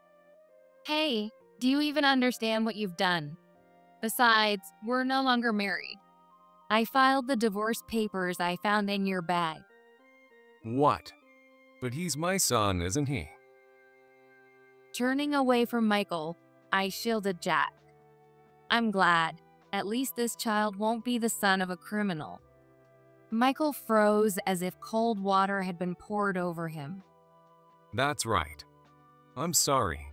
"Hey, do you even understand what you've done? Besides, we're no longer married. I filed the divorce papers I found in your bag." What? But he's my son, isn't he? Turning away from Michael, I shielded Jack. I'm glad. At least this child won't be the son of a criminal. Michael froze as if cold water had been poured over him. That's right. I'm sorry,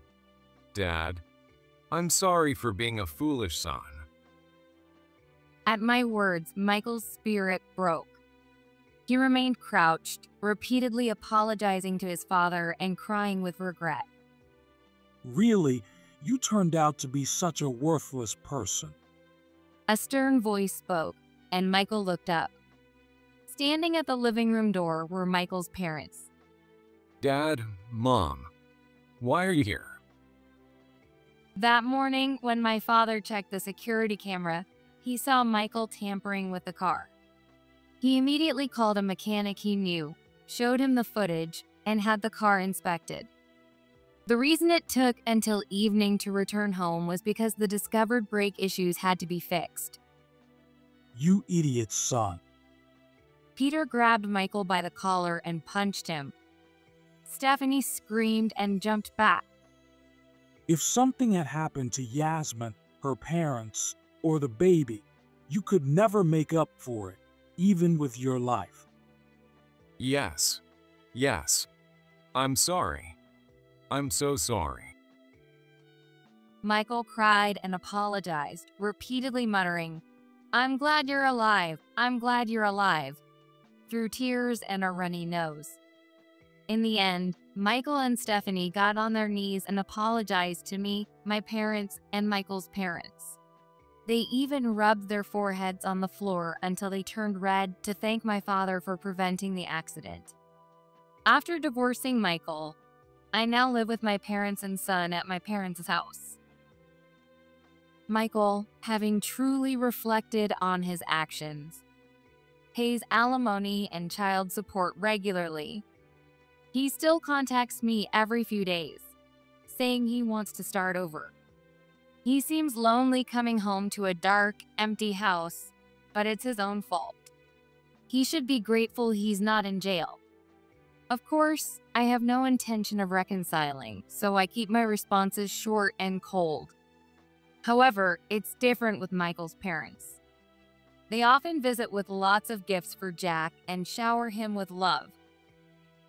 Dad. I'm sorry for being a foolish son. At my words, Michael's spirit broke. He remained crouched, repeatedly apologizing to his father and crying with regret. Really, you turned out to be such a worthless person. A stern voice spoke, and Michael looked up. Standing at the living room door were Michael's parents. Dad, Mom, why are you here? That morning, when my father checked the security camera, he saw Michael tampering with the car. He immediately called a mechanic he knew, showed him the footage, and had the car inspected. The reason it took until evening to return home was because the discovered brake issues had to be fixed. You idiot son. Peter grabbed Michael by the collar and punched him. Stephanie screamed and jumped back. If something had happened to Yasmin, her parents, or the baby, you could never make up for it, even with your life. Yes. I'm sorry. I'm so sorry. Michael cried and apologized, repeatedly muttering, "I'm glad you're alive. I'm glad you're alive," through tears and a runny nose. In the end, Michael and Stephanie got on their knees and apologized to me, my parents, and Michael's parents. They even rubbed their foreheads on the floor until they turned red to thank my father for preventing the accident. After divorcing Michael, I now live with my parents and son at my parents' house. Michael, having truly reflected on his actions, pays alimony and child support regularly. He still contacts me every few days, saying he wants to start over. He seems lonely coming home to a dark, empty house, but it's his own fault. He should be grateful he's not in jail. Of course, I have no intention of reconciling, so I keep my responses short and cold. However, it's different with Michael's parents. They often visit with lots of gifts for Jack and shower him with love.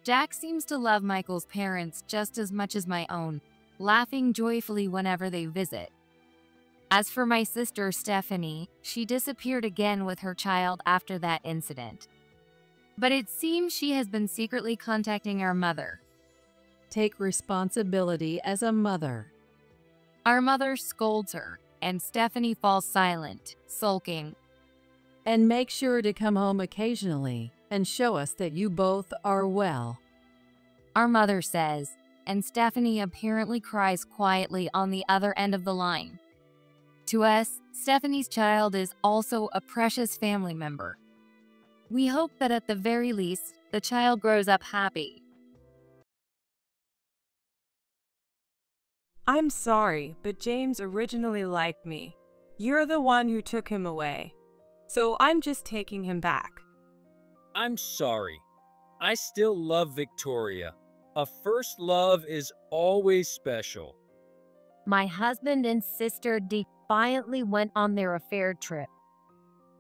Jack seems to love Michael's parents just as much as my own, laughing joyfully whenever they visit. As for my sister Stephanie, she disappeared again with her child after that incident. But it seems she has been secretly contacting our mother. Take responsibility as a mother. Our mother scolds her, and Stephanie falls silent, sulking. And make sure to come home occasionally and show us that you both are well. Our mother says, and Stephanie apparently cries quietly on the other end of the line. To us, Stephanie's child is also a precious family member. We hope that at the very least, the child grows up happy. I'm sorry, but James originally liked me. You're the one who took him away. So I'm just taking him back. I'm sorry. I still love Victoria. A first love is always special. My husband and sister defiantly went on their affair trip.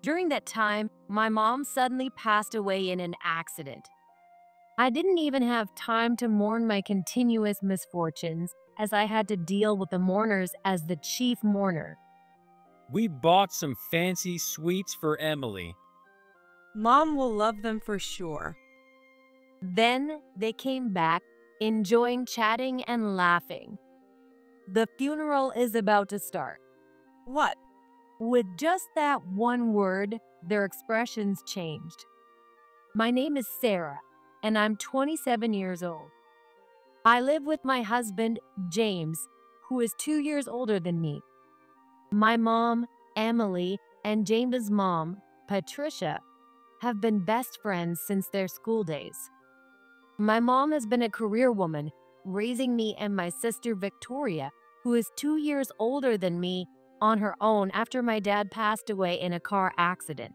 During that time, my mom suddenly passed away in an accident. I didn't even have time to mourn my continuous misfortunes, as I had to deal with the mourners as the chief mourner. We bought some fancy sweets for Emily. Mom will love them for sure. Then they came back, enjoying chatting and laughing. The funeral is about to start. What? With just that one word, their expressions changed. My name is Sarah, and I'm 27 years old. I live with my husband, James, who is 2 years older than me. My mom, Emily, and James's mom, Patricia, have been best friends since their school days. My mom has been a career woman, raising me and my sister Victoria, who is 2 years older than me, on her own after my dad passed away in a car accident.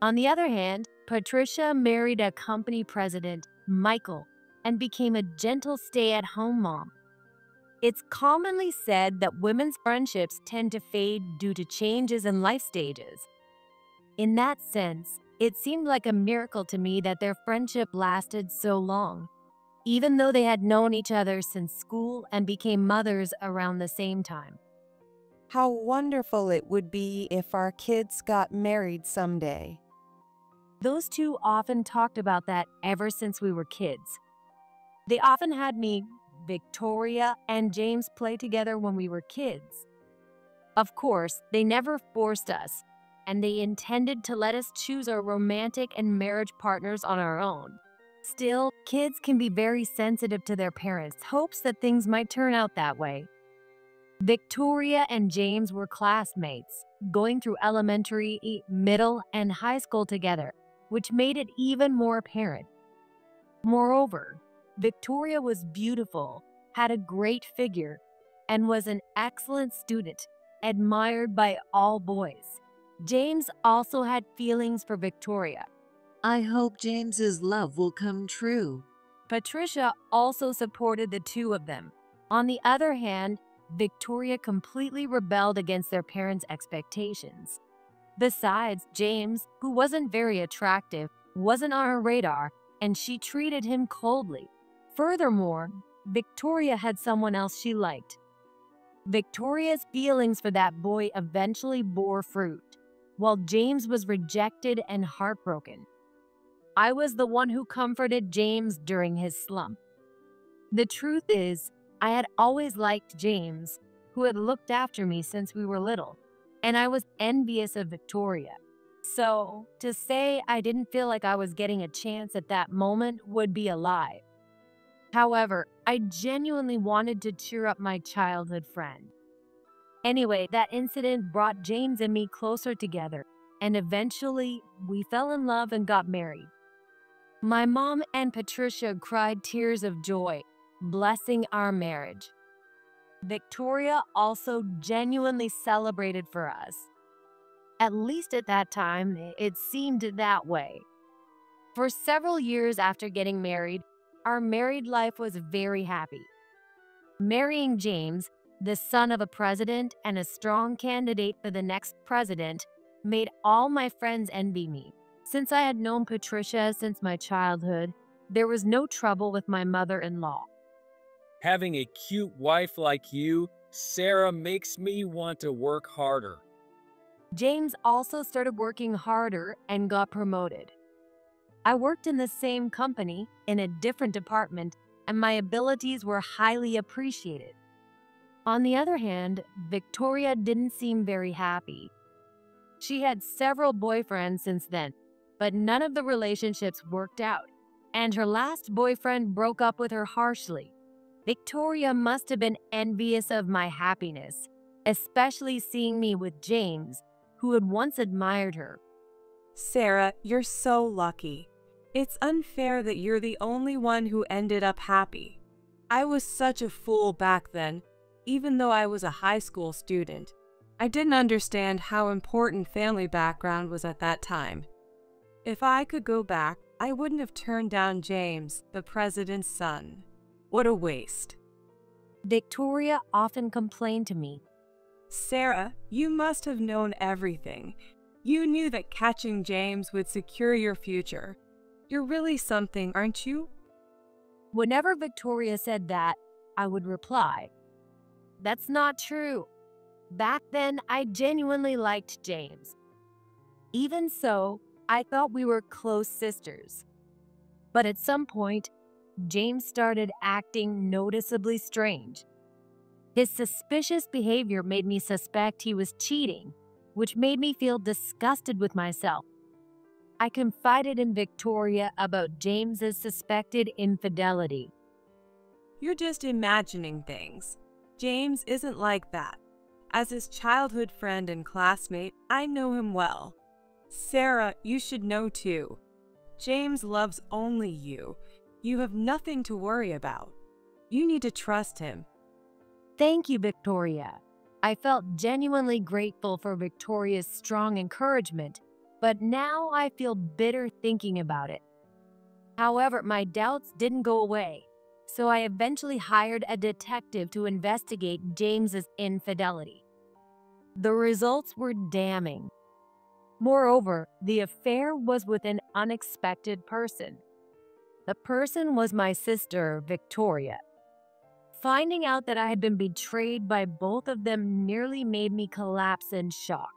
On the other hand, Patricia married a company president, Michael, and became a gentle stay-at-home mom. It's commonly said that women's friendships tend to fade due to changes in life stages. In that sense, it seemed like a miracle to me that their friendship lasted so long, even though they had known each other since school and became mothers around the same time. How wonderful it would be if our kids got married someday. Those two often talked about that ever since we were kids. They often had me, Victoria, and James play together when we were kids. Of course, they never forced us, and they intended to let us choose our romantic and marriage partners on our own. Still, kids can be very sensitive to their parents' hopes that things might turn out that way. Victoria and James were classmates, going through elementary, middle, and high school together, which made it even more apparent. Moreover, Victoria was beautiful, had a great figure, and was an excellent student, admired by all boys. James also had feelings for Victoria. I hope James's love will come true. Patricia also supported the two of them. On the other hand, Victoria completely rebelled against their parents' expectations. Besides, James, who wasn't very attractive, wasn't on her radar, and she treated him coldly. Furthermore, Victoria had someone else she liked. Victoria's feelings for that boy eventually bore fruit, while James was rejected and heartbroken. I was the one who comforted James during his slump. The truth is, I had always liked James, who had looked after me since we were little, and I was envious of Victoria. So, to say I didn't feel like I was getting a chance at that moment would be a lie. However, I genuinely wanted to cheer up my childhood friend. Anyway, that incident brought James and me closer together, and eventually, we fell in love and got married. My mom and Patricia cried tears of joy, blessing our marriage. Victoria also genuinely celebrated for us. At least at that time, it seemed that way. For several years after getting married, our married life was very happy. Marrying James, the son of a president and a strong candidate for the next president, made all my friends envy me. Since I had known Patricia since my childhood, there was no trouble with my mother-in-law. Having a cute wife like you, Sarah, makes me want to work harder. James also started working harder and got promoted. I worked in the same company, in a different department, and my abilities were highly appreciated. On the other hand, Victoria didn't seem very happy. She had several boyfriends since then, but none of the relationships worked out, and her last boyfriend broke up with her harshly. Victoria must have been envious of my happiness, especially seeing me with James, who had once admired her. Sarah, you're so lucky. It's unfair that you're the only one who ended up happy. I was such a fool back then, even though I was a high school student. I didn't understand how important family background was at that time. If I could go back, I wouldn't have turned down James, the president's son. What a waste. Victoria often complained to me. Sarah, you must have known everything. You knew that catching James would secure your future. You're really something, aren't you? Whenever Victoria said that, I would reply, "That's not true. Back then, I genuinely liked James. Even so, I thought we were close sisters. But at some point, James started acting noticeably strange. His suspicious behavior made me suspect he was cheating, which made me feel disgusted with myself. I confided in Victoria about James's suspected infidelity." You're just imagining things. James isn't like that. As his childhood friend and classmate, I know him well. Sarah, you should know too. James loves only you. You have nothing to worry about. You need to trust him. Thank you, Victoria. I felt genuinely grateful for Victoria's strong encouragement, but now I feel bitter thinking about it. However, my doubts didn't go away, so I eventually hired a detective to investigate James's infidelity. The results were damning. Moreover, the affair was with an unexpected person. The person was my sister, Victoria. Finding out that I had been betrayed by both of them nearly made me collapse in shock.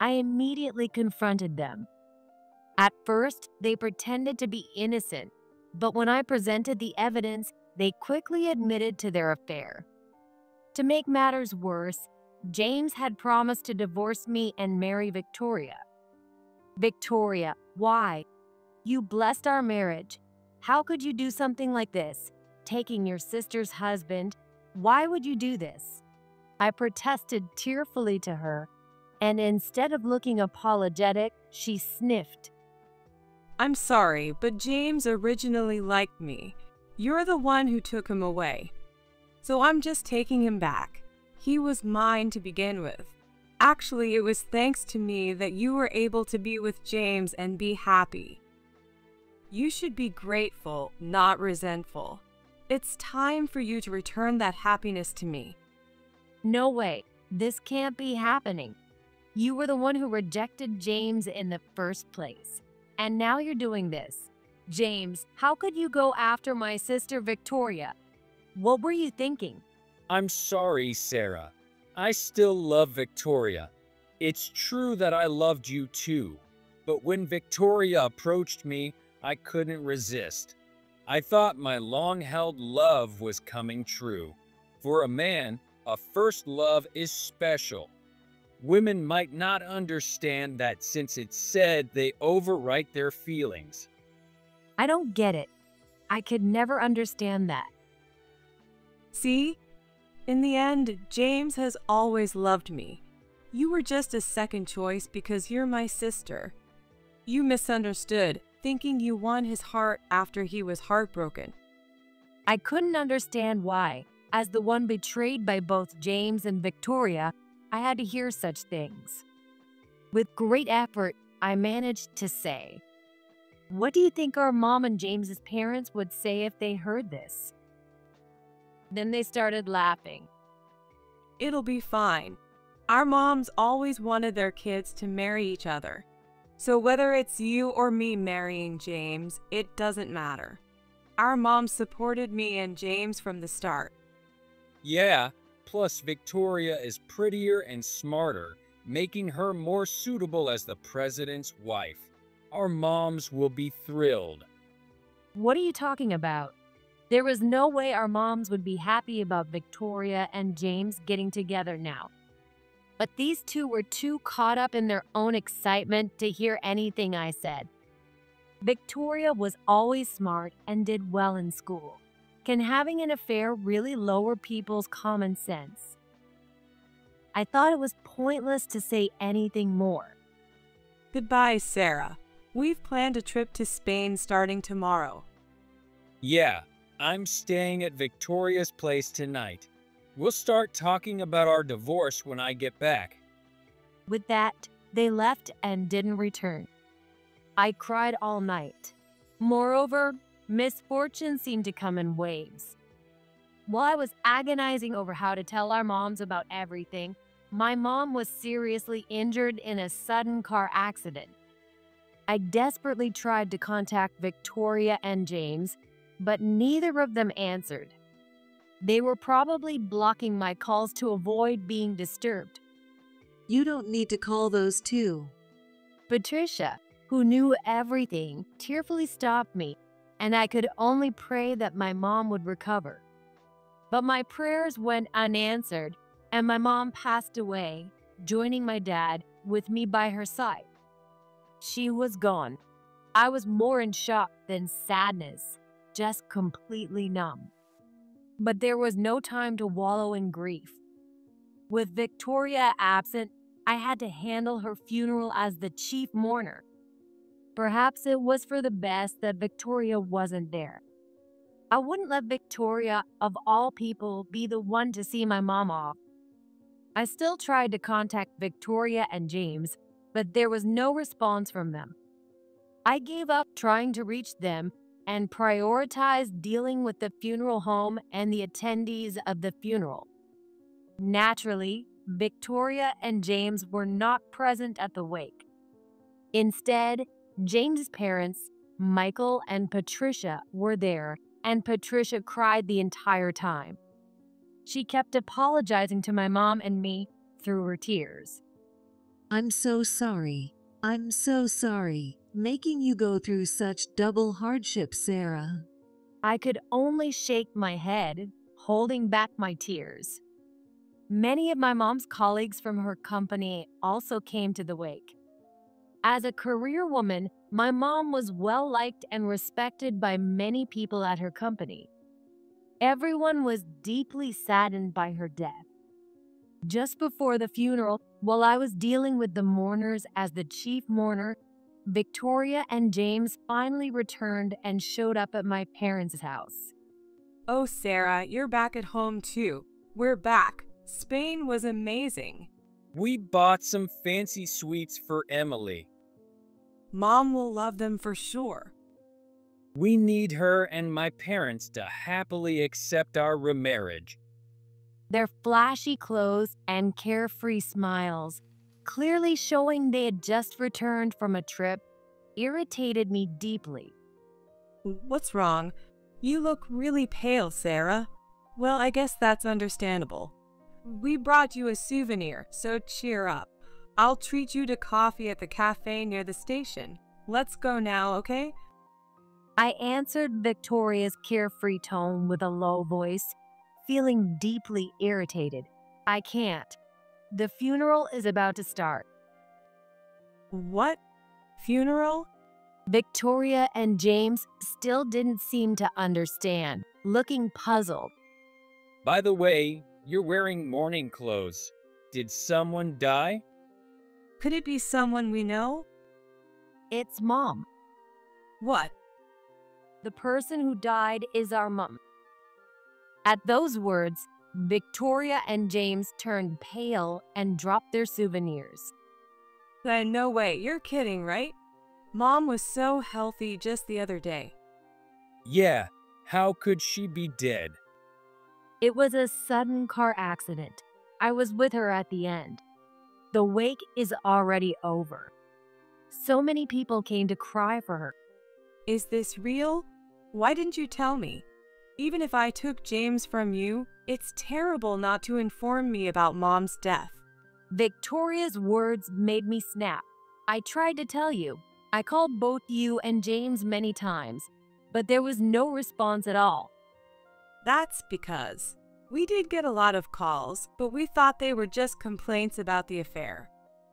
I immediately confronted them. At first, they pretended to be innocent, but when I presented the evidence, they quickly admitted to their affair. To make matters worse, James had promised to divorce me and marry Victoria. Victoria, why? You blessed our marriage. How could you do something like this? Taking your sister's husband, why would you do this? I protested tearfully to her, and instead of looking apologetic, she sniffed. I'm sorry, but James originally liked me. You're the one who took him away. So I'm just taking him back. He was mine to begin with. Actually, it was thanks to me that you were able to be with James and be happy. You should be grateful, not resentful. It's time for you to return that happiness to me. No way. This can't be happening. You were the one who rejected James in the first place. And now you're doing this. James, how could you go after my sister Victoria? What were you thinking? I'm sorry, Sarah. I still love Victoria. It's true that I loved you too. But when Victoria approached me, I couldn't resist. I thought my long-held love was coming true. For a man, a first love is special. Women might not understand that since it's said they overwrite their feelings. I don't get it. I could never understand that. See? In the end, James has always loved me. You were just a second choice because you're my sister. You misunderstood, thinking you won his heart after he was heartbroken. I couldn't understand why. As the one betrayed by both James and Victoria, I had to hear such things. With great effort, I managed to say, "What do you think our mom and James's parents would say if they heard this?" Then they started laughing. It'll be fine. Our moms always wanted their kids to marry each other. So whether it's you or me marrying James, it doesn't matter. Our moms supported me and James from the start. Yeah, plus Victoria is prettier and smarter, making her more suitable as the president's wife. Our moms will be thrilled. What are you talking about? There was no way our moms would be happy about Victoria and James getting together now. But these two were too caught up in their own excitement to hear anything I said. Victoria was always smart and did well in school. Can having an affair really lower people's common sense? I thought it was pointless to say anything more. Goodbye, Sarah. We've planned a trip to Spain starting tomorrow. Yeah, I'm staying at Victoria's place tonight. We'll start talking about our divorce when I get back. With that, they left and didn't return. I cried all night. Moreover, misfortune seemed to come in waves. While I was agonizing over how to tell our moms about everything, my mom was seriously injured in a sudden car accident. I desperately tried to contact Victoria and James, but neither of them answered. They were probably blocking my calls to avoid being disturbed. You don't need to call those two. Patricia, who knew everything, tearfully stopped me, and I could only pray that my mom would recover. But my prayers went unanswered, and my mom passed away, joining my dad with me by her side. She was gone. I was more in shock than sadness, just completely numb. But there was no time to wallow in grief. With Victoria absent, I had to handle her funeral as the chief mourner. Perhaps it was for the best that Victoria wasn't there. I wouldn't let Victoria, of all people, be the one to see my mom off. I still tried to contact Victoria and James, but there was no response from them. I gave up trying to reach them and prioritized dealing with the funeral home and the attendees of the funeral. Naturally, Victoria and James were not present at the wake. Instead, James's parents, Michael and Patricia, were there, and Patricia cried the entire time. She kept apologizing to my mom and me through her tears. I'm so sorry. I'm so sorry, making you go through such double hardship, Sarah. I could only shake my head, holding back my tears. Many of my mom's colleagues from her company also came to the wake. As a career woman, my mom was well liked and respected by many people at her company. Everyone was deeply saddened by her death. Just before the funeral, while I was dealing with the mourners as the chief mourner, Victoria and James finally returned and showed up at my parents' house. Oh, Sarah, you're back at home too. We're back. Spain was amazing. We bought some fancy sweets for Emily. Mom will love them for sure. We need her and my parents to happily accept our remarriage. Their flashy clothes and carefree smiles, clearly showing they had just returned from a trip, irritated me deeply. What's wrong? You look really pale, Sarah. Well, I guess that's understandable. We brought you a souvenir, so cheer up. I'll treat you to coffee at the cafe near the station. Let's go now, okay? I answered Victoria's carefree tone with a low voice, feeling deeply irritated. I can't. The funeral is about to start. What? Funeral? Victoria and James still didn't seem to understand, looking puzzled. By the way, you're wearing mourning clothes. Did someone die? Could it be someone we know? It's Mom. What? The person who died is our mom. At those words, Victoria and James turned pale and dropped their souvenirs. No way, you're kidding, right? Mom was so healthy just the other day. Yeah, how could she be dead? It was a sudden car accident. I was with her at the end. The wake is already over. So many people came to cry for her. Is this real? Why didn't you tell me? Even if I took James from you, it's terrible not to inform me about Mom's death. Victoria's words made me snap. I tried to tell you. I called both you and James many times, but there was no response at all. That's because We did get a lot of calls, but we thought they were just complaints about the affair.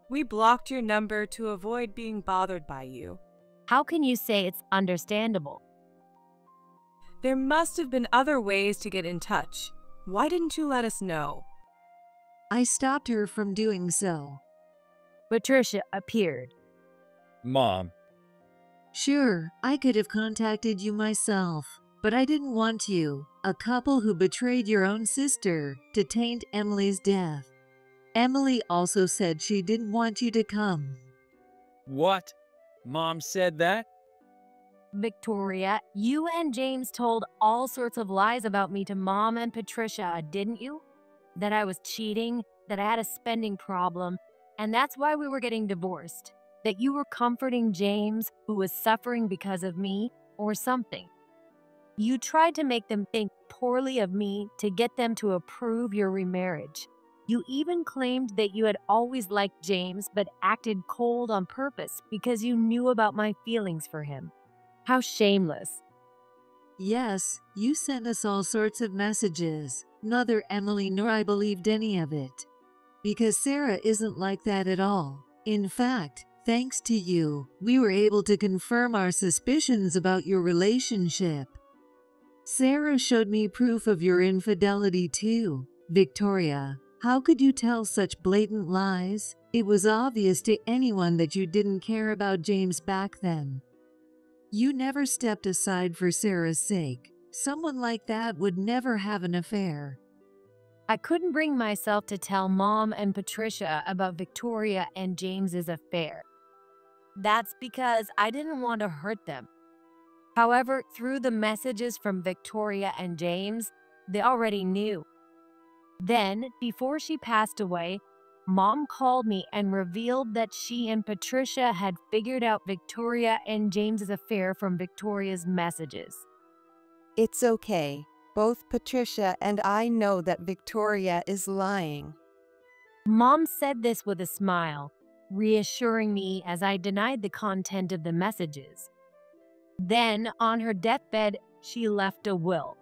We blocked your number to avoid being bothered by you. How can you say it's understandable? There must have been other ways to get in touch. Why didn't you let us know? I stopped her from doing so. Patricia appeared. Mom, Sure, I could have contacted you myself, but I didn't want you, a couple who betrayed your own sister, to taint Emily's death. Emily also said she didn't want you to come. what? Mom said that? Victoria, you and James told all sorts of lies about me to Mom and Patricia, didn't you? That I was cheating, that I had a spending problem, and that's why we were getting divorced. That you were comforting James, who was suffering because of me, or something. You tried to make them think poorly of me to get them to approve your remarriage. You even claimed that you had always liked James but acted cold on purpose because you knew about my feelings for him. How shameless. Yes, you sent us all sorts of messages. Neither Emily nor I believed any of it. Because Sarah isn't like that at all. In fact, thanks to you, we were able to confirm our suspicions about your relationship. Sarah showed me proof of your infidelity too. Victoria, how could you tell such blatant lies? It was obvious to anyone that you didn't care about James back then. You never stepped aside for Sarah's sake. Someone like that would never have an affair. I couldn't bring myself to tell Mom and Patricia about Victoria and James's affair. That's because I didn't want to hurt them. However, through the messages from Victoria and James, they already knew. Then, before she passed away, Mom called me and revealed that she and Patricia had figured out Victoria and James's affair from Victoria's messages. It's okay. Both Patricia and I know that Victoria is lying. Mom said this with a smile, reassuring me as I denied the content of the messages. Then, on her deathbed, she left a will.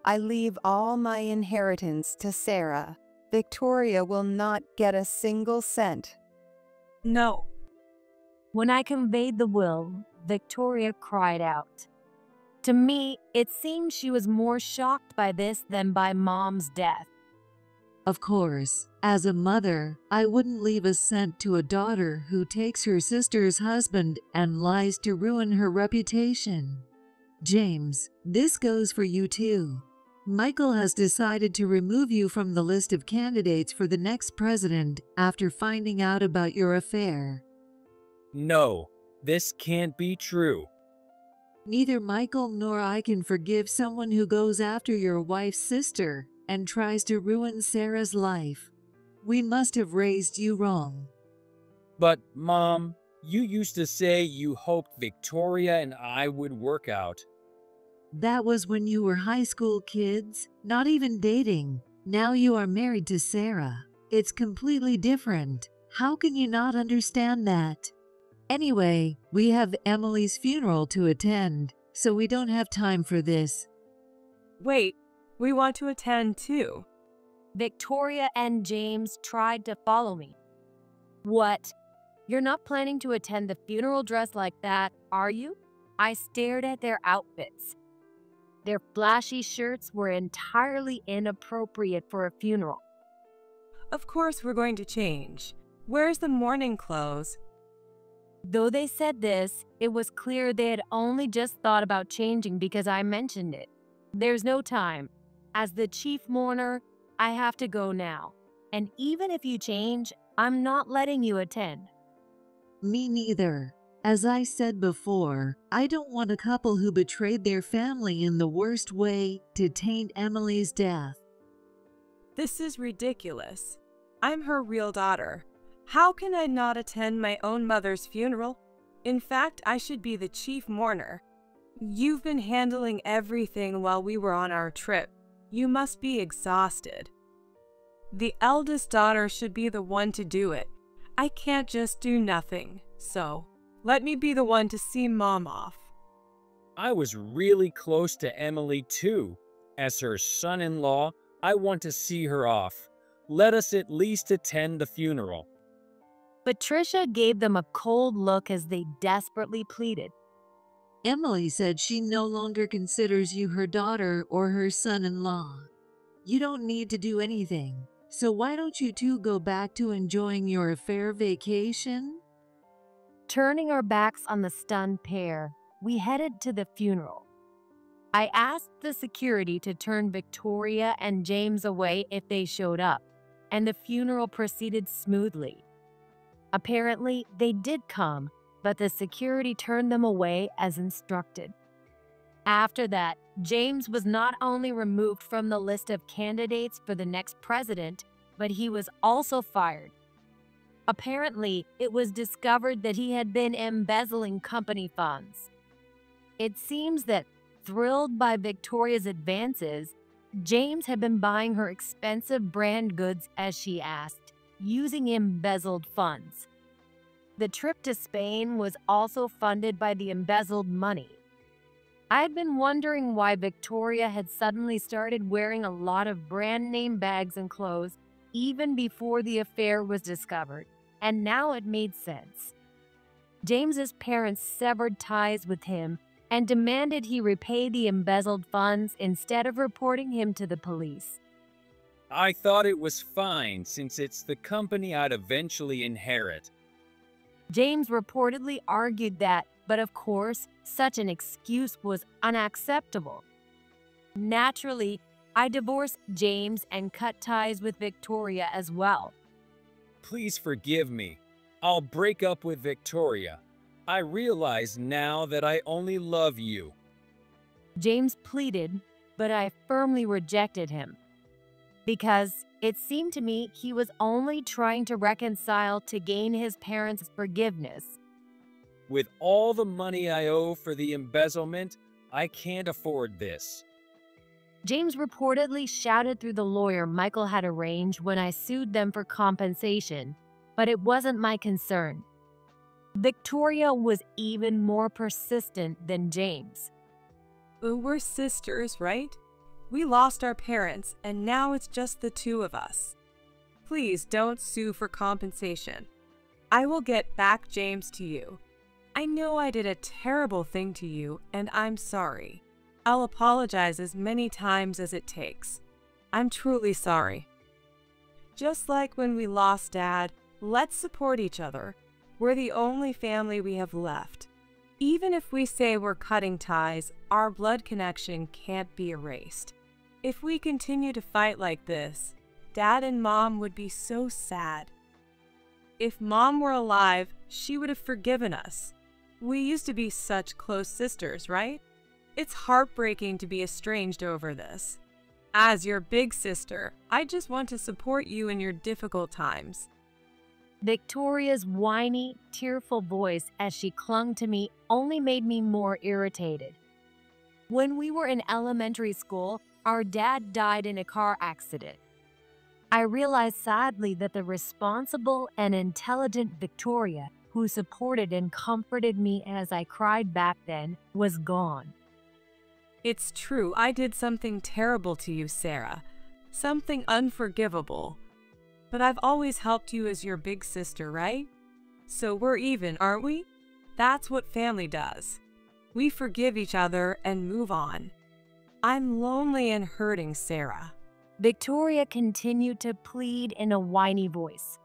I leave all my inheritance to Sarah. Victoria will not get a single cent. No. When I conveyed the will, Victoria cried out. To me, it seemed she was more shocked by this than by Mom's death. Of course, as a mother, I wouldn't leave a cent to a daughter who takes her sister's husband and lies to ruin her reputation. James, this goes for you too. Michael has decided to remove you from the list of candidates for the next president after finding out about your affair. No, this can't be true. Neither Michael nor I can forgive someone who goes after your wife's sister and tries to ruin Sarah's life. We must have raised you wrong. But, Mom, you used to say you hoped Victoria and I would work out. That was when you were high school kids, not even dating. Now you are married to Sarah. It's completely different. How can you not understand that? Anyway, we have Emily's funeral to attend, so we don't have time for this. Wait, we want to attend too. Victoria and James tried to follow me. What? You're not planning to attend the funeral dressed like that, are you? I stared at their outfits. Their flashy shirts were entirely inappropriate for a funeral. Of course we're going to change. Where's the mourning clothes? Though they said this, it was clear they had only just thought about changing because I mentioned it. There's no time. As the chief mourner, I have to go now. And even if you change, I'm not letting you attend. Me neither. As I said before, I don't want a couple who betrayed their family in the worst way to taint Emily's death. This is ridiculous. I'm her real daughter. How can I not attend my own mother's funeral? In fact, I should be the chief mourner. You've been handling everything while we were on our trip. You must be exhausted. The eldest daughter should be the one to do it. I can't just do nothing, so let me be the one to see Mom off. I was really close to Emily too. As her son-in-law, I want to see her off. Let us at least attend the funeral. Patricia gave them a cold look as they desperately pleaded. Emily said she no longer considers you her daughter or her son-in-law. You don't need to do anything, so why don't you two go back to enjoying your affair vacation? Turning our backs on the stunned pair, we headed to the funeral. I asked the security to turn Victoria and James away if they showed up, and the funeral proceeded smoothly. Apparently, they did come, but the security turned them away as instructed. After that, James was not only removed from the list of candidates for the next president, but he was also fired. Apparently, it was discovered that he had been embezzling company funds. It seems that, thrilled by Victoria's advances, James had been buying her expensive brand goods as she asked, using embezzled funds. The trip to Spain was also funded by the embezzled money. I had been wondering why Victoria had suddenly started wearing a lot of brand name bags and clothes even before the affair was discovered, and now it made sense. James's parents severed ties with him and demanded he repay the embezzled funds instead of reporting him to the police. I thought it was fine since it's the company I'd eventually inherit. James reportedly argued that, but of course, such an excuse was unacceptable. Naturally, I divorced James and cut ties with Victoria as well. Please forgive me. I'll break up with Victoria. I realize now that I only love you. James pleaded, but I firmly rejected him. Because it seemed to me he was only trying to reconcile to gain his parents' forgiveness. With all the money I owe for the embezzlement, I can't afford this. James reportedly shouted through the lawyer Michael had arranged when I sued them for compensation, but it wasn't my concern. Victoria was even more persistent than James. We're sisters, right? We lost our parents, and now it's just the two of us. Please don't sue for compensation. I will get back James to you. I know I did a terrible thing to you, and I'm sorry. I'll apologize as many times as it takes. I'm truly sorry. Just like when we lost Dad, let's support each other. We're the only family we have left. Even if we say we're cutting ties, our blood connection can't be erased. If we continue to fight like this, Dad and Mom would be so sad. If Mom were alive, she would have forgiven us. We used to be such close sisters, right? It's heartbreaking to be estranged over this. As your big sister, I just want to support you in your difficult times. Victoria's whiny, tearful voice as she clung to me only made me more irritated. When we were in elementary school, our dad died in a car accident. I realized sadly that the responsible and intelligent Victoria, who supported and comforted me as I cried back then, was gone. It's true, I did something terrible to you, Sarah. Something unforgivable. But I've always helped you as your big sister, right? So we're even, aren't we? That's what family does. We forgive each other and move on. I'm lonely and hurting, Sarah. Victoria continued to plead in a whiny voice.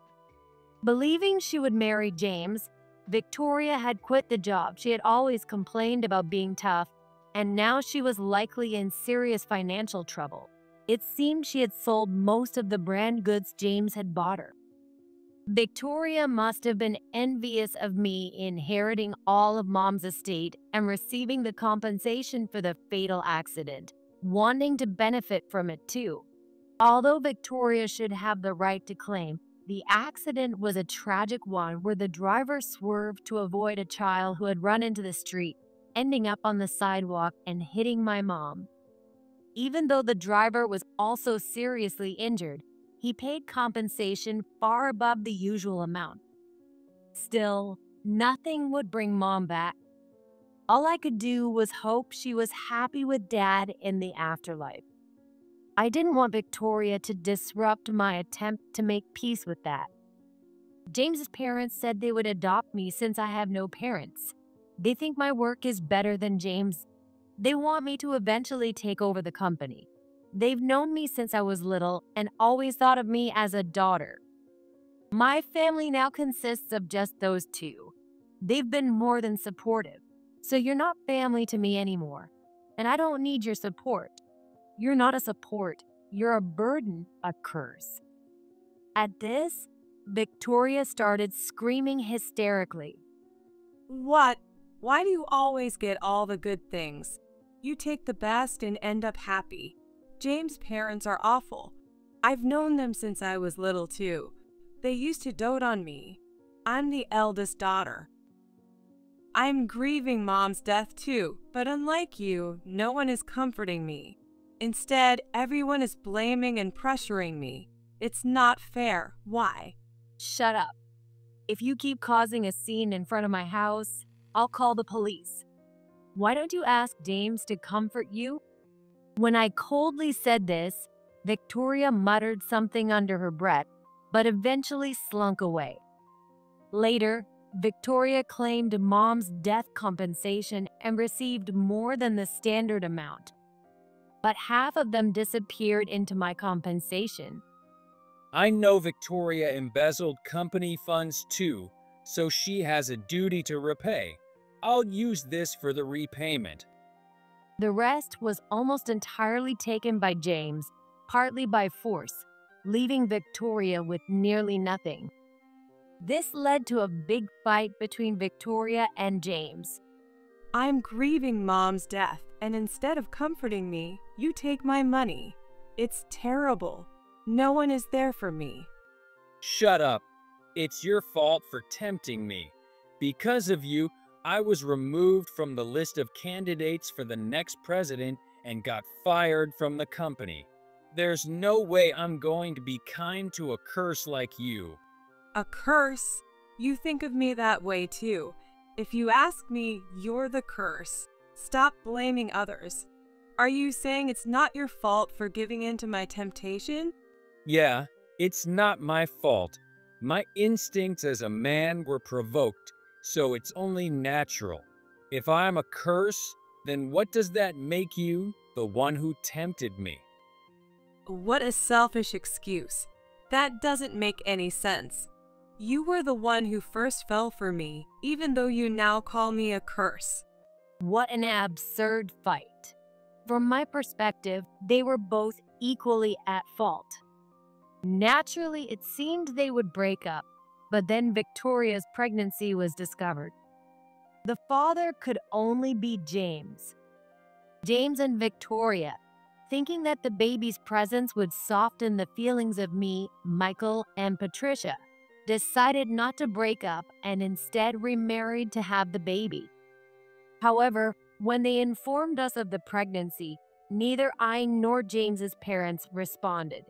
Believing she would marry James, Victoria had quit the job she had always complained about being tough, and now she was likely in serious financial trouble. It seemed she had sold most of the brand goods James had bought her. Victoria must have been envious of me inheriting all of Mom's estate and receiving the compensation for the fatal accident, wanting to benefit from it too. Although Victoria should have the right to claim, the accident was a tragic one where the driver swerved to avoid a child who had run into the street, ending up on the sidewalk and hitting my mom. Even though the driver was also seriously injured, he paid compensation far above the usual amount. Still, nothing would bring Mom back. All I could do was hope she was happy with Dad in the afterlife. I didn't want Victoria to disrupt my attempt to make peace with that. James's parents said they would adopt me since I have no parents. They think my work is better than James. They want me to eventually take over the company. They've known me since I was little and always thought of me as a daughter. My family now consists of just those two. They've been more than supportive. So you're not family to me anymore. And I don't need your support. You're not a support. You're a burden, a curse. At this, Victoria started screaming hysterically. What? Why do you always get all the good things? You take the best and end up happy. James' parents are awful. I've known them since I was little too. They used to dote on me. I'm the eldest daughter. I'm grieving Mom's death too, but unlike you, no one is comforting me. Instead, everyone is blaming and pressuring me. It's not fair. Why? Shut up. If you keep causing a scene in front of my house, I'll call the police. Why don't you ask James to comfort you? When I coldly said this, Victoria muttered something under her breath, but eventually slunk away. Later, Victoria claimed Mom's death compensation and received more than the standard amount. But half of them disappeared into my compensation. I know Victoria embezzled company funds too, so she has a duty to repay. I'll use this for the repayment. The rest was almost entirely taken by James, partly by force, leaving Victoria with nearly nothing. This led to a big fight between Victoria and James. I'm grieving Mom's death, and instead of comforting me, you take my money. It's terrible. No one is there for me. Shut up. It's your fault for tempting me. Because of you, I was removed from the list of candidates for the next president and got fired from the company. There's no way I'm going to be kind to a curse like you. A curse? You think of me that way too. If you ask me, you're the curse. Stop blaming others. Are you saying it's not your fault for giving in to my temptation? Yeah, it's not my fault. My instincts as a man were provoked, so it's only natural. If I'm a curse, then what does that make you, the one who tempted me? What a selfish excuse. That doesn't make any sense. You were the one who first fell for me, even though you now call me a curse. What an absurd fight. From my perspective, they were both equally at fault. Naturally, it seemed they would break up, but then Victoria's pregnancy was discovered. The father could only be James. James and Victoria, thinking that the baby's presence would soften the feelings of me, Michael, and Patricia, decided not to break up and instead remarried to have the baby. However, when they informed us of the pregnancy, neither I nor James's parents responded.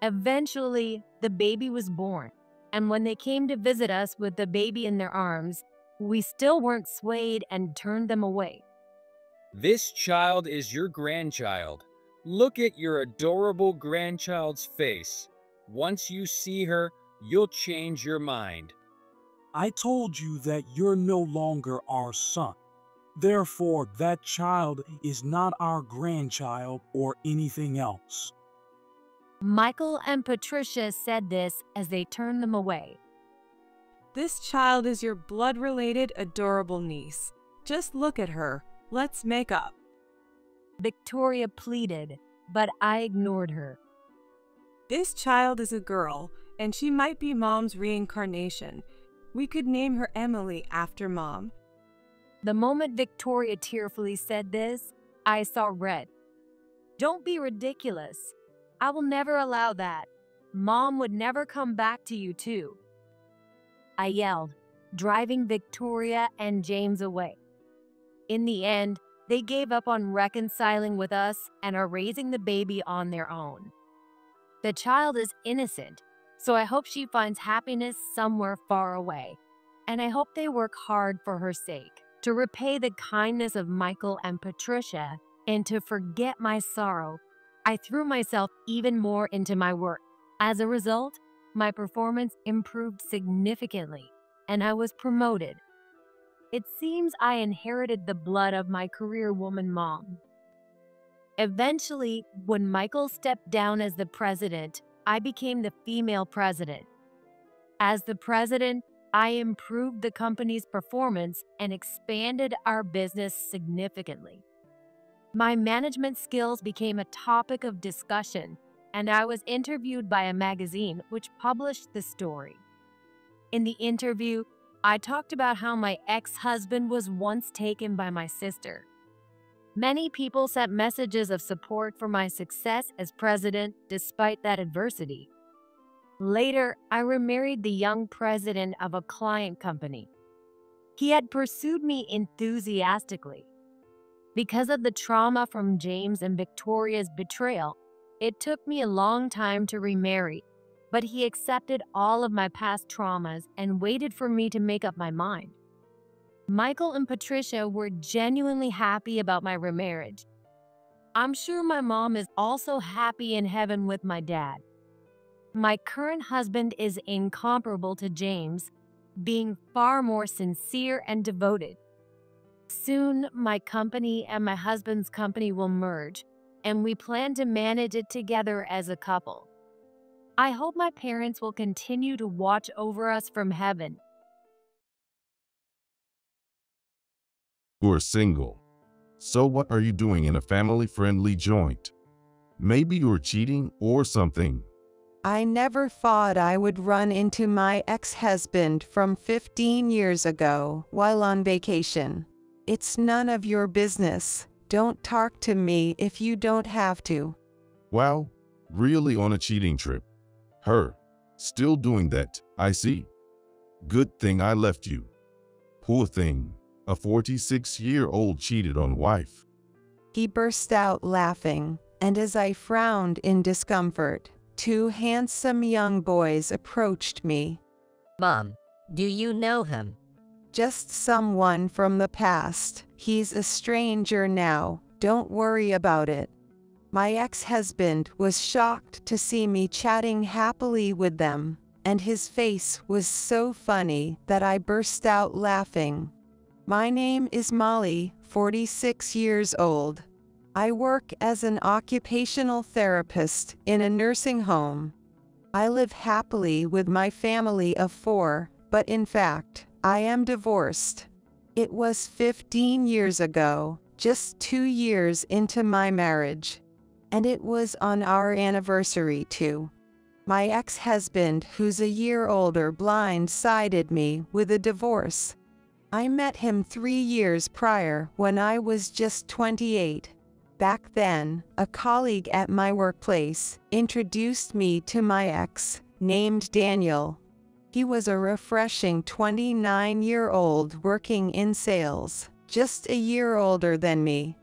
Eventually, the baby was born, and when they came to visit us with the baby in their arms, we still weren't swayed and turned them away. This child is your grandchild. Look at your adorable grandchild's face. Once you see her, you'll change your mind. I told you that you're no longer our son. Therefore, that child is not our grandchild or anything else. Michael and Patricia said this as they turned them away. This child is your blood-related, adorable niece. Just look at her. Let's make up. Victoria pleaded, but I ignored her. This child is a girl, and she might be Mom's reincarnation. We could name her Emily after Mom. The moment Victoria tearfully said this, I saw red. Don't be ridiculous. I will never allow that. Mom would never come back to you too. I yelled, driving Victoria and James away. In the end, they gave up on reconciling with us and are raising the baby on their own. The child is innocent, so I hope she finds happiness somewhere far away. And I hope they work hard for her sake, to repay the kindness of Michael and Patricia, and to forget my sorrow I threw myself even more into my work. As a result, my performance improved significantly, and I was promoted. It seems I inherited the blood of my career woman mom. Eventually, when Michael stepped down as the president, I became the female president. As the president, I improved the company's performance and expanded our business significantly. My management skills became a topic of discussion, and I was interviewed by a magazine which published the story. In the interview, I talked about how my ex-husband was once taken by my sister. Many people sent messages of support for my success as president despite that adversity. Later, I remarried the young president of a client company. He had pursued me enthusiastically. Because of the trauma from James and Victoria's betrayal, it took me a long time to remarry, but he accepted all of my past traumas and waited for me to make up my mind. Michael and Patricia were genuinely happy about my remarriage. I'm sure my mom is also happy in heaven with my dad. My current husband is incomparable to James, being far more sincere and devoted. Soon, my company and my husband's company will merge, and we plan to manage it together as a couple. I hope my parents will continue to watch over us from heaven. You're single. So what are you doing in a family-friendly joint? Maybe you're cheating or something. I never thought I would run into my ex-husband from 15 years ago while on vacation. It's none of your business. Don't talk to me if you don't have to. Wow, really on a cheating trip? Her. Still doing that, I see. Good thing I left you. Poor thing. A 46-year-old cheated on wife. He burst out laughing, and as I frowned in discomfort, two handsome young boys approached me. Mom, do you know him? Just someone from the past. He's a stranger now. Don't worry about it. My ex-husband was shocked to see me chatting happily with them, and his face was so funny that I burst out laughing. My name is Molly, 46 years old. I work as an occupational therapist in a nursing home. I live happily with my family of 4, but in fact, I am divorced. It was 15 years ago, just 2 years into my marriage. And it was on our anniversary too. My ex-husband, who's a year older, blindsided me with a divorce. I met him 3 years prior when I was just 28. Back then, a colleague at my workplace introduced me to my ex, named Daniel. He was a refreshing 29-year-old working in sales, just a year older than me.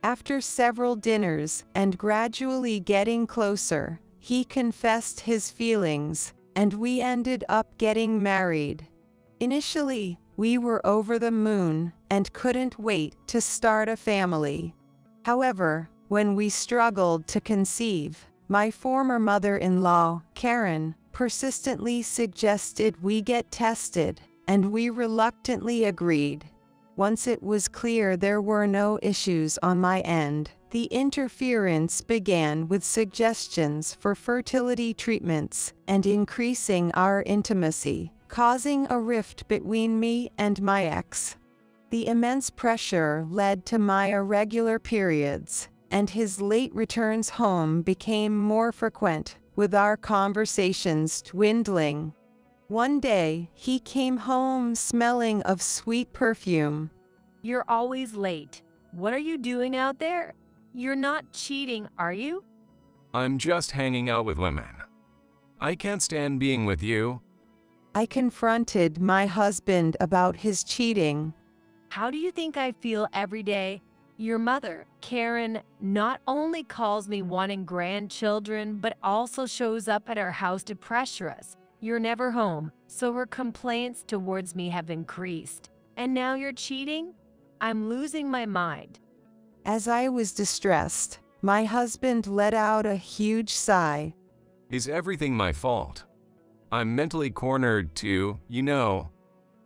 After several dinners and gradually getting closer, he confessed his feelings, and we ended up getting married. Initially, we were over the moon and couldn't wait to start a family. However, when we struggled to conceive, my former mother-in-law, Karen, persistently suggested we get tested, and we reluctantly agreed. Once it was clear there were no issues on my end, the interference began with suggestions for fertility treatments and increasing our intimacy, causing a rift between me and my ex. The immense pressure led to my irregular periods, and his late returns home became more frequent, with our conversations dwindling. One day, he came home smelling of sweet perfume. You're always late. What are you doing out there? You're not cheating, are you? I'm just hanging out with women. I can't stand being with you. I confronted my husband about his cheating. How do you think I feel every day? Your mother, Karen, not only calls me wanting grandchildren, but also shows up at our house to pressure us. You're never home, so her complaints towards me have increased. And now you're cheating? I'm losing my mind. As I was distressed, My husband let out a huge sigh. Is everything my fault? I'm mentally cornered too, you know.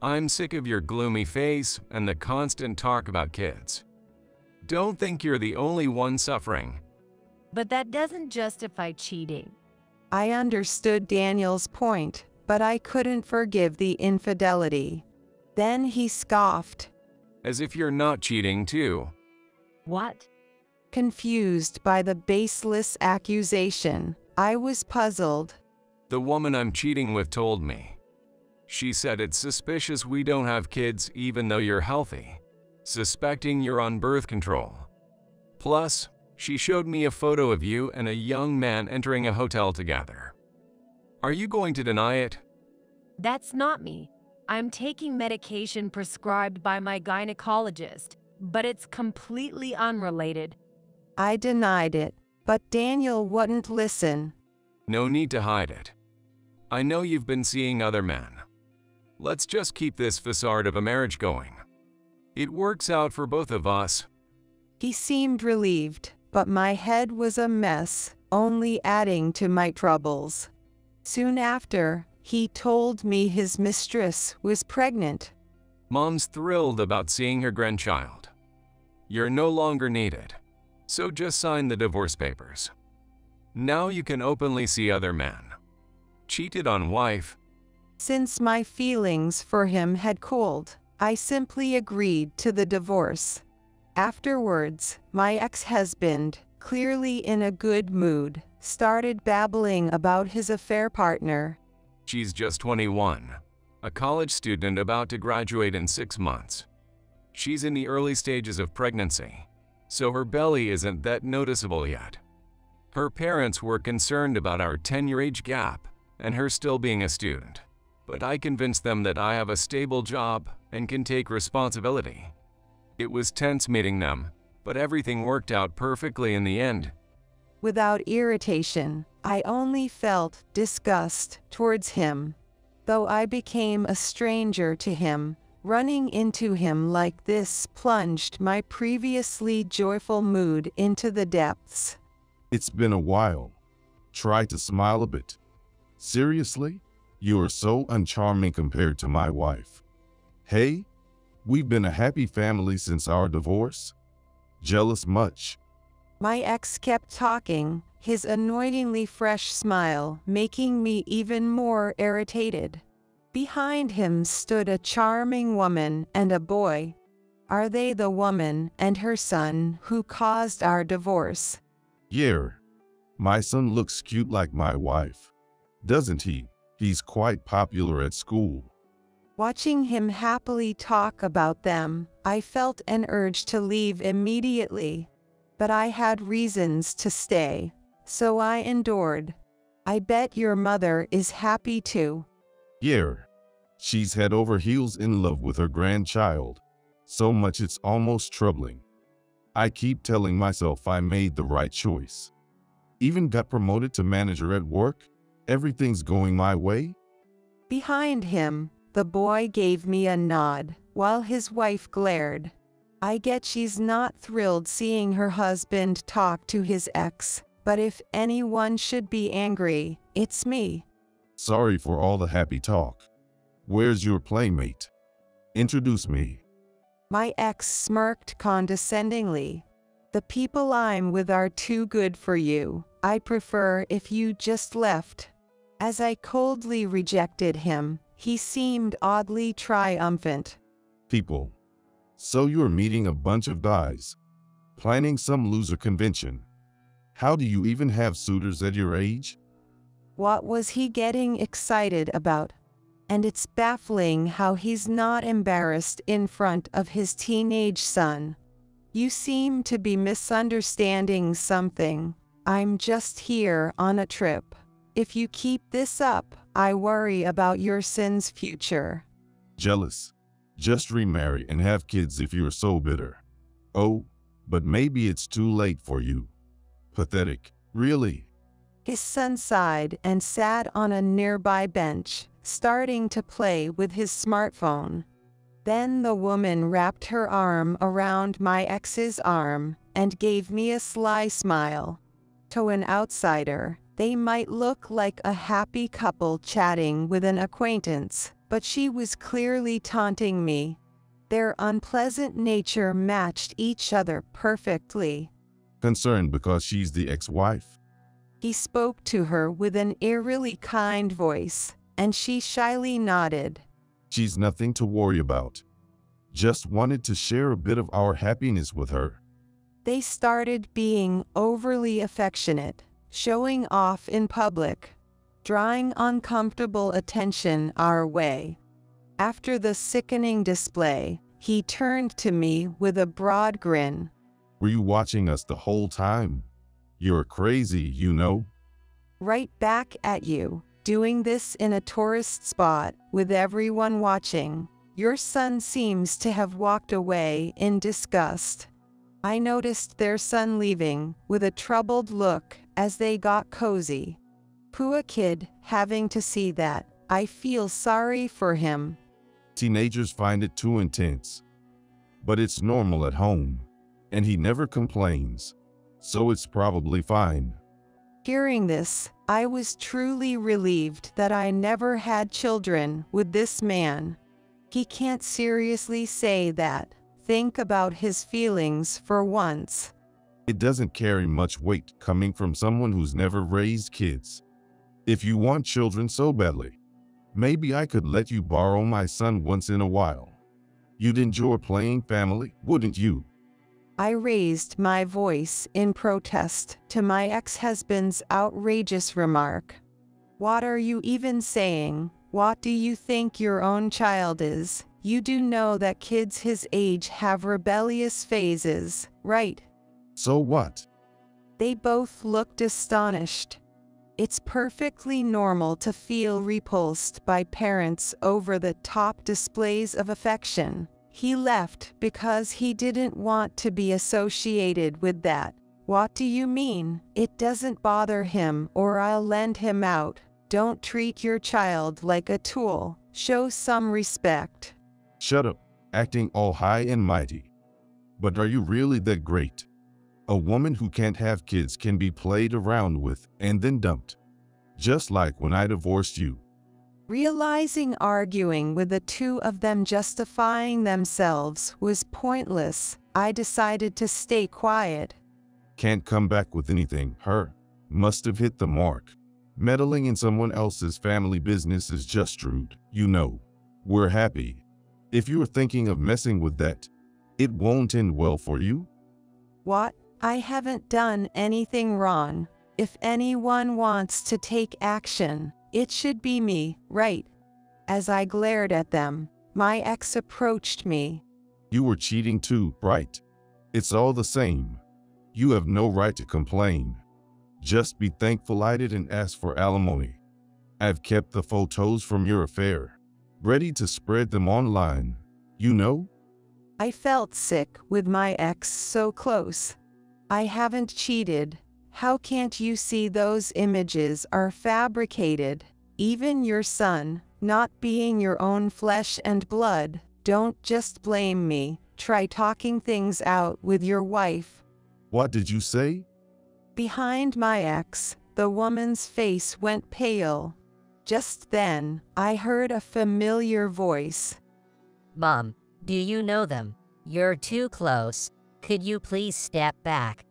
I'm sick of your gloomy face and the constant talk about kids. Don't think you're the only one suffering. But that doesn't justify cheating. I understood Daniel's point, but I couldn't forgive the infidelity. Then he scoffed. As if you're not cheating too. What? Confused by the baseless accusation, I was puzzled. The woman I'm cheating with told me. She said it's suspicious we don't have kids even though you're healthy, suspecting you're on birth control. Plus, she showed me a photo of you and a young man entering a hotel together. Are you going to deny it? That's not me. I'm taking medication prescribed by my gynecologist, but it's completely unrelated. I denied it, but Daniel wouldn't listen. No need to hide it. I know you've been seeing other men. Let's just keep this facade of a marriage going. It works out for both of us. He seemed relieved, but my head was a mess, only adding to my troubles. Soon after, he told me his mistress was pregnant. Mom's thrilled about seeing her grandchild. You're no longer needed, so just sign the divorce papers. Now you can openly see other men. Cheated on wife. Since my feelings for him had cooled, I simply agreed to the divorce. Afterwards, my ex-husband, clearly in a good mood, started babbling about his affair partner. She's just 21, a college student about to graduate in 6 months. She's in the early stages of pregnancy, so her belly isn't that noticeable yet. Her parents were concerned about our 10-year age gap and her still being a student, but I convinced them that I have a stable job and can take responsibility. It was tense meeting them, but everything worked out perfectly in the end. Without irritation, I only felt disgust towards him. Though I became a stranger to him, running into him like this plunged my previously joyful mood into the depths. It's been a while. Try to smile a bit. Seriously? You are so uncharming compared to my wife. Hey, we've been a happy family since our divorce. Jealous much? My ex kept talking, his annoyingly fresh smile making me even more irritated. Behind him stood a charming woman and a boy. Are they the woman and her son who caused our divorce? Yeah. My son looks cute like my wife. Doesn't he? He's quite popular at school. Watching him happily talk about them, I felt an urge to leave immediately. But I had reasons to stay, so I endured. I bet your mother is happy too. Yeah. She's head over heels in love with her grandchild. So much it's almost troubling. I keep telling myself I made the right choice. Even got promoted to manager at work. Everything's going my way. Behind him, the boy gave me a nod, while his wife glared. I get she's not thrilled seeing her husband talk to his ex, but if anyone should be angry, it's me. Sorry for all the happy talk. Where's your playmate? Introduce me. My ex smirked condescendingly. The people I'm with are too good for you. I prefer if you just left. As I coldly rejected him, he seemed oddly triumphant. People. So you're meeting a bunch of guys. Planning some loser convention. How do you even have suitors at your age? What was he getting excited about? And it's baffling how he's not embarrassed in front of his teenage son. You seem to be misunderstanding something. I'm just here on a trip. If you keep this up, I worry about your son's future. Jealous. Just remarry and have kids if you're so bitter. Oh, but maybe it's too late for you. Pathetic, really. His son sighed and sat on a nearby bench, starting to play with his smartphone. Then the woman wrapped her arm around my ex's arm, and gave me a sly smile. To an outsider, they might look like a happy couple chatting with an acquaintance, but she was clearly taunting me. Their unpleasant nature matched each other perfectly. Concerned because she's the ex-wife? He spoke to her with an eerily kind voice, and she shyly nodded. She's nothing to worry about. Just wanted to share a bit of our happiness with her. They started being overly affectionate, showing off in public, drawing uncomfortable attention our way. After the sickening display, he turned to me with a broad grin. Were you watching us the whole time? You're crazy, you know. Right back at you, doing this in a tourist spot with everyone watching. Your son seems to have walked away in disgust. I noticed their son leaving with a troubled look as they got cozy. Poor kid having to see that. I feel sorry for him. Teenagers find it too intense. But it's normal at home, and he never complains, so it's probably fine. Hearing this, I was truly relieved that I never had children with this man. He can't seriously say that. Think about his feelings for once. It doesn't carry much weight coming from someone who's never raised kids. If you want children so badly, maybe I could let you borrow my son once in a while. You'd enjoy playing family, wouldn't you? I raised my voice in protest to my ex-husband's outrageous remark. What are you even saying? What do you think your own child is? You do know that kids his age have rebellious phases, right? So what? They both looked astonished. It's perfectly normal to feel repulsed by parents' over-the-top displays of affection. He left because he didn't want to be associated with that. What do you mean? It doesn't bother him, or I'll lend him out. Don't treat your child like a tool. Show some respect. Shut up, acting all high and mighty. But are you really that great? A woman who can't have kids can be played around with and then dumped. Just like when I divorced you. Realizing arguing with the two of them justifying themselves was pointless, I decided to stay quiet. Can't come back with anything. Her must have hit the mark. Meddling in someone else's family business is just rude. You know, we're happy. If you're thinking of messing with that, it won't end well for you. What? I haven't done anything wrong. If anyone wants to take action, it should be me, right? As I glared at them, my ex approached me. You were cheating too, right? It's all the same. You have no right to complain. Just be thankful I didn't ask for alimony. I've kept the photos from your affair, ready to spread them online, you know? I felt sick with my ex so close. I haven't cheated. How can't you see those images are fabricated? Even your son, not being your own flesh and blood. Don't just blame me. Try talking things out with your wife. What did you say? Behind my ex, the woman's face went pale. Just then, I heard a familiar voice. Mom, do you know them? You're too close. Could you please step back?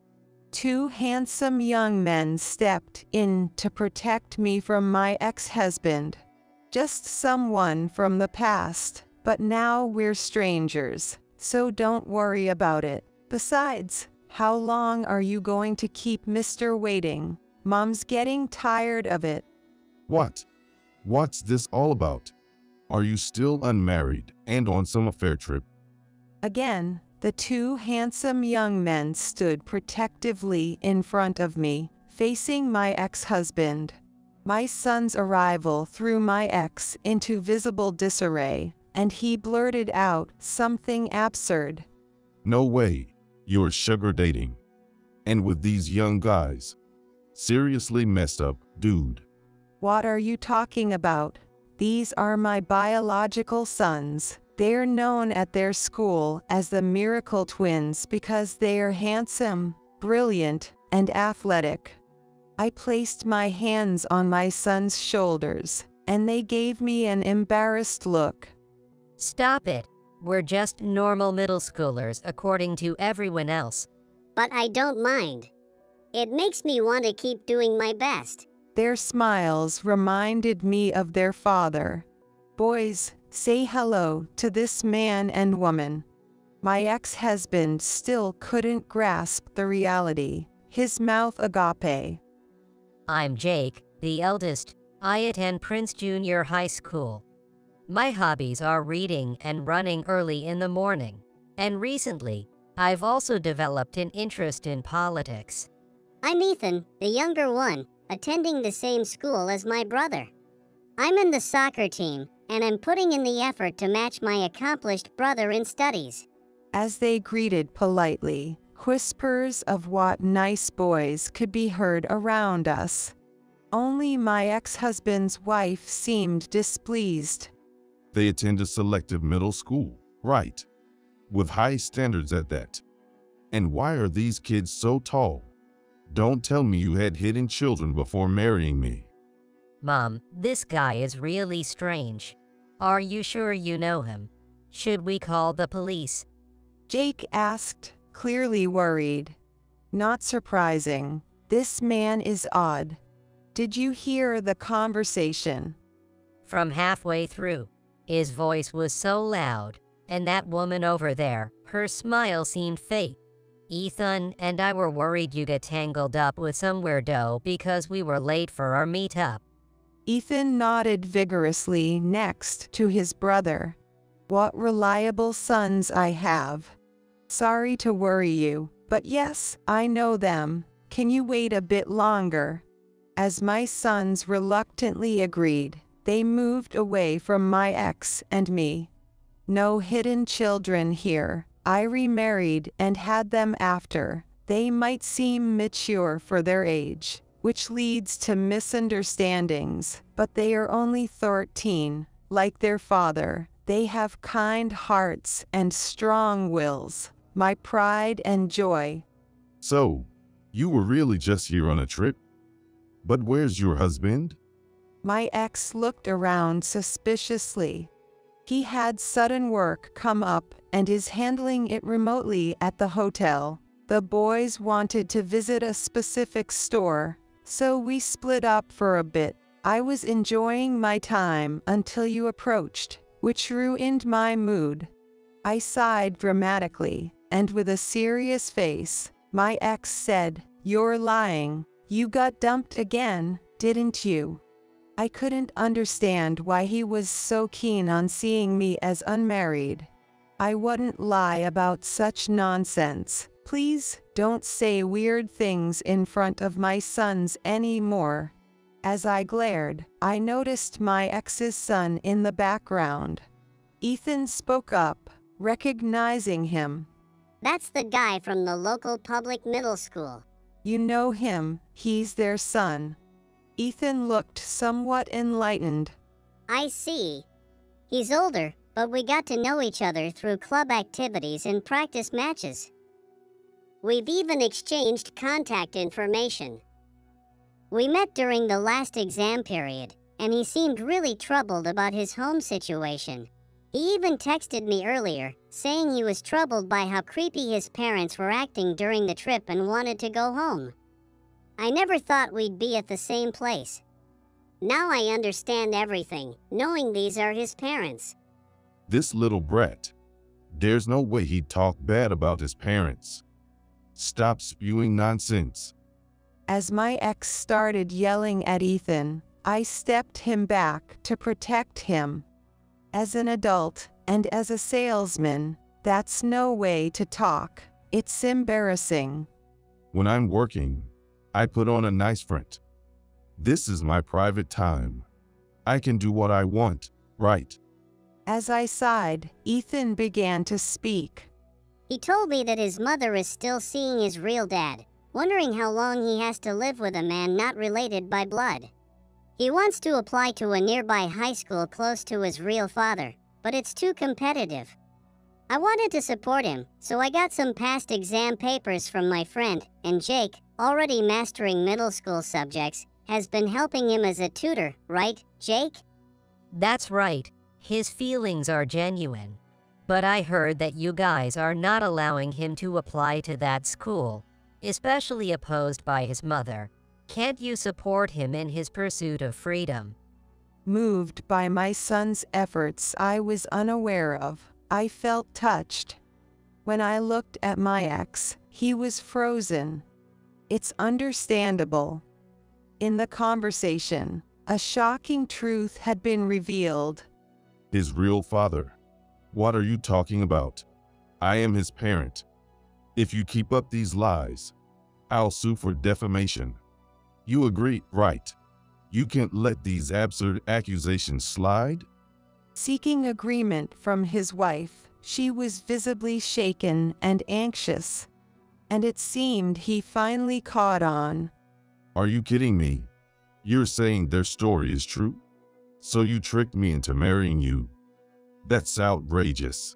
Two handsome young men stepped in to protect me from my ex-husband. Just someone from the past, but now we're strangers, so don't worry about it. Besides, how long are you going to keep Mr. waiting? Mom's getting tired of it. What? What's this all about? Are you still unmarried and on some affair trip? Again, the two handsome young men stood protectively in front of me, facing my ex-husband. My son's arrival threw my ex into visible disarray, and he blurted out something absurd. No way. You're sugar dating. And with these young guys. Seriously messed up, dude. What are you talking about? These are my biological sons. They're known at their school as the Miracle Twins because they are handsome, brilliant, and athletic. I placed my hands on my son's shoulders, and they gave me an embarrassed look. Stop it. We're just normal middle schoolers according to everyone else. But I don't mind. It makes me want to keep doing my best. Their smiles reminded me of their father. Boys, say hello to this man and woman. My ex-husband still couldn't grasp the reality. His mouth agape. I'm Jake, the eldest. I attend Prince Junior High School. My hobbies are reading and running early in the morning. And recently, I've also developed an interest in politics. I'm Ethan, the younger one, attending the same school as my brother. I'm in the soccer team, and I'm putting in the effort to match my accomplished brother in studies. As they greeted politely, whispers of what nice boys could be heard around us. Only my ex-husband's wife seemed displeased. They attend a selective middle school, right? With high standards at that. And why are these kids so tall? Don't tell me you had hidden children before marrying me. Mom, this guy is really strange. Are you sure you know him? Should we call the police? Jake asked, clearly worried. Not surprising. This man is odd. Did you hear the conversation? From halfway through, his voice was so loud, and that woman over there, her smile seemed fake. Ethan and I were worried you get tangled up with some weirdo because we were late for our meetup. Ethan nodded vigorously next to his brother. What reliable sons I have. Sorry to worry you, but yes, I know them. Can you wait a bit longer? As my sons reluctantly agreed, they moved away from my ex and me. No hidden children here. I remarried and had them after. They might seem mature for their age, which leads to misunderstandings, but they are only 13, like their father. They have kind hearts and strong wills, my pride and joy. So, you were really just here on a trip? But where's your husband? My ex looked around suspiciously. He had sudden work come up and is handling it remotely at the hotel. The boys wanted to visit a specific store, so we split up for a bit. I was enjoying my time until you approached, which ruined my mood. I sighed dramatically, and with a serious face, my ex said, "You're lying. You got dumped again, didn't you?" I couldn't understand why he was so keen on seeing me as unmarried. I wouldn't lie about such nonsense. Please don't say weird things in front of my sons anymore. As I glared, I noticed my ex's son in the background. Ethan spoke up, recognizing him. That's the guy from the local public middle school. You know him, he's their son. Ethan looked somewhat enlightened. I see. He's older, but we got to know each other through club activities and practice matches. We've even exchanged contact information. We met during the last exam period, and he seemed really troubled about his home situation. He even texted me earlier, saying he was troubled by how creepy his parents were acting during the trip and wanted to go home. I never thought we'd be at the same place. Now I understand everything, knowing these are his parents. This little brat. There's no way he'd talk bad about his parents. Stop spewing nonsense. As my ex started yelling at Ethan, I stepped him back to protect him. As an adult, and as a salesman, that's no way to talk. It's embarrassing. When I'm working, I put on a nice front. This is my private time. I can do what I want, right? As I sighed, Ethan began to speak. He told me that his mother is still seeing his real dad, wondering how long he has to live with a man not related by blood. He wants to apply to a nearby high school close to his real father, but it's too competitive. I wanted to support him, so I got some past exam papers from my friend, and Jake, already mastering middle school subjects, has been helping him as a tutor, right, Jake? That's right. His feelings are genuine. But I heard that you guys are not allowing him to apply to that school, especially opposed by his mother. Can't you support him in his pursuit of freedom? Moved by my son's efforts I was unaware of, I felt touched. When I looked at my ex, he was frozen. It's understandable. In the conversation, a shocking truth had been revealed. His real father. What are you talking about? I am his parent. If you keep up these lies, I'll sue for defamation. You agree, right? You can't let these absurd accusations slide? Seeking agreement from his wife, she was visibly shaken and anxious. And it seemed he finally caught on. Are you kidding me? You're saying their story is true? So you tricked me into marrying you? That's outrageous.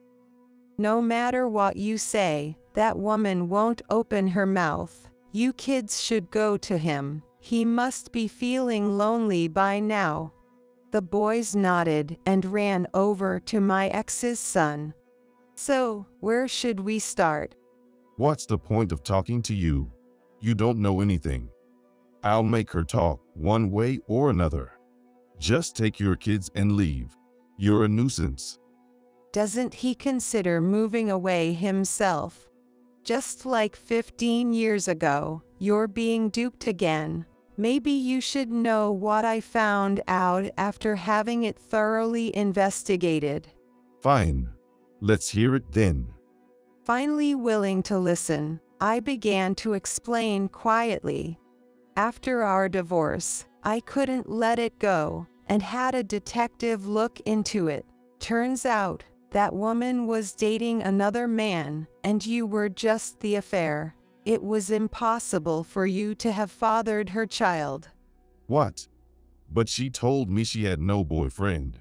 No matter what you say, that woman won't open her mouth. You kids should go to him. He must be feeling lonely by now. The boys nodded and ran over to my ex's son. So, where should we start? What's the point of talking to you? You don't know anything. I'll make her talk one way or another. Just take your kids and leave. You're a nuisance. Doesn't he consider moving away himself? Just like 15 years ago, you're being duped again. Maybe you should know what I found out after having it thoroughly investigated. Fine. Let's hear it then. Finally willing to listen, I began to explain quietly. After our divorce, I couldn't let it go and had a detective look into it. Turns out, that woman was dating another man and you were just the affair. It was impossible for you to have fathered her child. What? But she told me she had no boyfriend.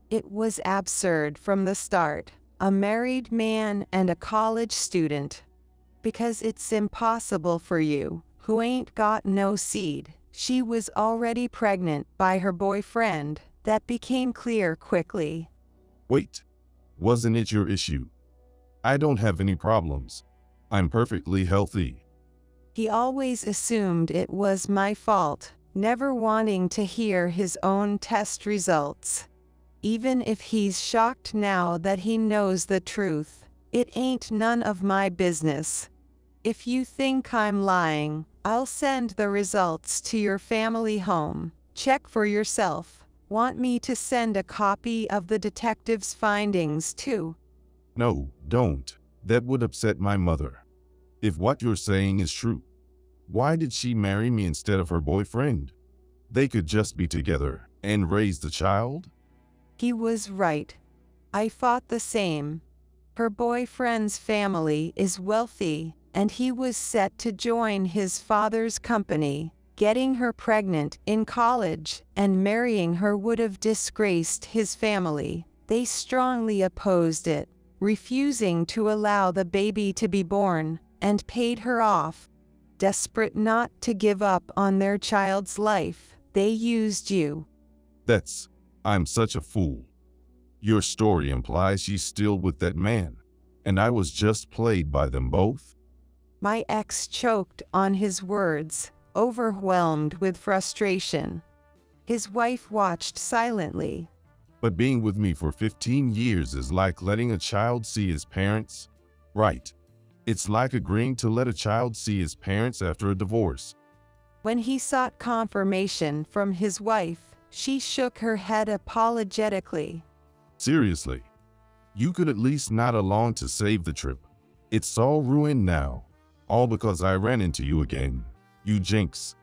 It was absurd from the start. A married man and a college student. Because it's impossible for you, who ain't got no seed. She was already pregnant by her boyfriend. That became clear quickly. Wait, wasn't it your issue? I don't have any problems. I'm perfectly healthy. He always assumed it was my fault, never wanting to hear his own test results. Even if he's shocked now that he knows the truth, it ain't none of my business. If you think I'm lying, I'll send the results to your family home. Check for yourself. Want me to send a copy of the detective's findings too? No, don't. That would upset my mother. If what you're saying is true, why did she marry me instead of her boyfriend? They could just be together and raise the child? He was right. I thought the same. Her boyfriend's family is wealthy, and he was set to join his father's company. Getting her pregnant in college and marrying her would have disgraced his family. They strongly opposed it, refusing to allow the baby to be born, and paid her off. Desperate not to give up on their child's life, they used you. I'm such a fool. Your story implies she's still with that man, and I was just played by them both? My ex choked on his words, overwhelmed with frustration. His wife watched silently. But being with me for 15 years is like letting a child see his parents? Right. It's like agreeing to let a child see his parents after a divorce. When he sought confirmation from his wife, she shook her head apologetically. Seriously, you could at least nod along to save the trip. It's all ruined now, all because I ran into you again. You jinx.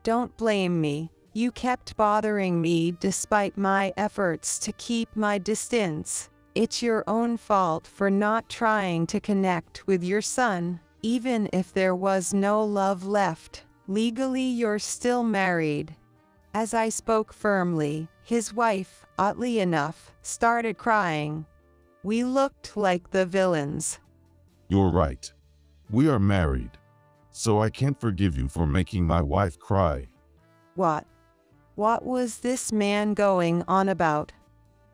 Don't blame me. You kept bothering me despite my efforts to keep my distance. It's your own fault for not trying to connect with your son, even if there was no love left. Legally, you're still married. As I spoke firmly, his wife, oddly enough, started crying. We looked like the villains. You're right. We are married. So I can't forgive you for making my wife cry. What? What was this man going on about?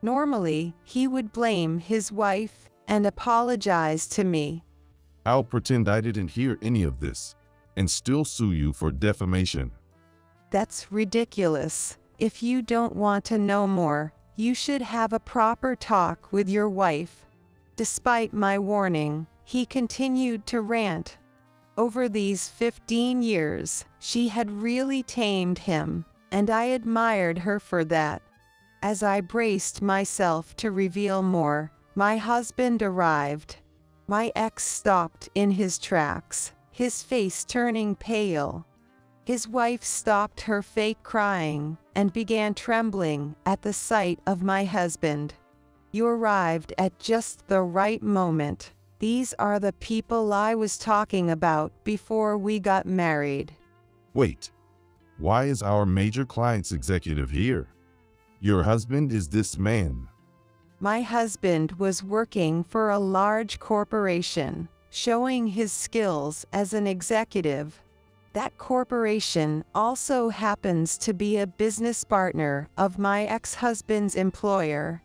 Normally, he would blame his wife and apologize to me. I'll pretend I didn't hear any of this and still sue you for defamation. That's ridiculous. If you don't want to know more, you should have a proper talk with your wife. Despite my warning, he continued to rant. Over these 15 years, she had really tamed him, and I admired her for that. As I braced myself to reveal more, my husband arrived. My ex stopped in his tracks, his face turning pale. His wife stopped her fake crying and began trembling at the sight of my husband. You arrived at just the right moment. These are the people I was talking about before we got married. Wait, why is our major client's executive here? Your husband is this man. My husband was working for a large corporation, showing his skills as an executive. That corporation also happens to be a business partner of my ex-husband's employer.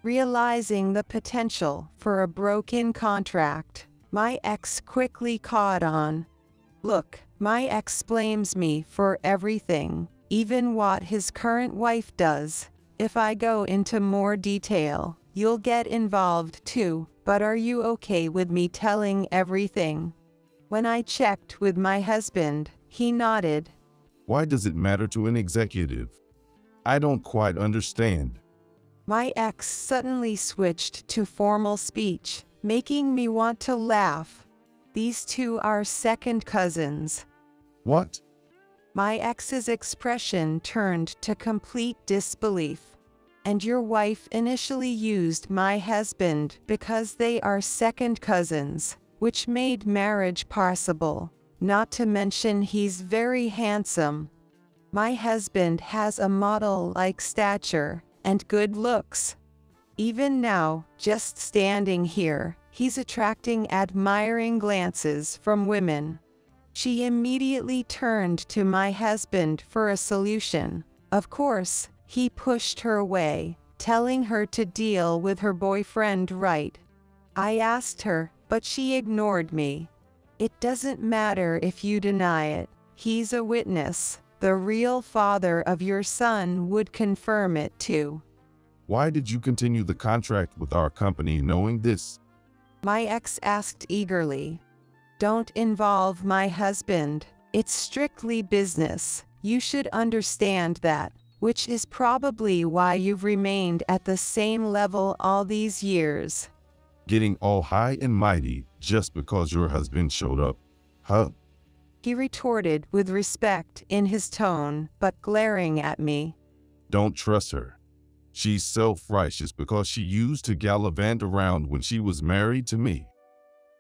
Realizing the potential for a broken contract, my ex quickly caught on. Look, my ex blames me for everything, even what his current wife does. If I go into more detail, you'll get involved too, but are you okay with me telling everything? When I checked with my husband, he nodded. Why does it matter to an executive? I don't quite understand. My ex suddenly switched to formal speech, making me want to laugh. These two are second cousins. What? My ex's expression turned to complete disbelief. And your wife initially used my husband because they are second cousins, which made marriage possible. Not to mention he's very handsome. My husband has a model-like stature and good looks. Even now, just standing here, he's attracting admiring glances from women. She immediately turned to my husband for a solution. Of course, he pushed her away, telling her to deal with her boyfriend right. I asked her, but she ignored me. It doesn't matter if you deny it. He's a witness. The real father of your son would confirm it too. Why did you continue the contract with our company knowing this? My ex asked eagerly. Don't involve my husband. It's strictly business. You should understand that, which is probably why you've remained at the same level all these years. Getting all high and mighty just because your husband showed up, huh? He retorted with respect in his tone, but glaring at me. Don't trust her. She's self-righteous because she used to gallivant around when she was married to me.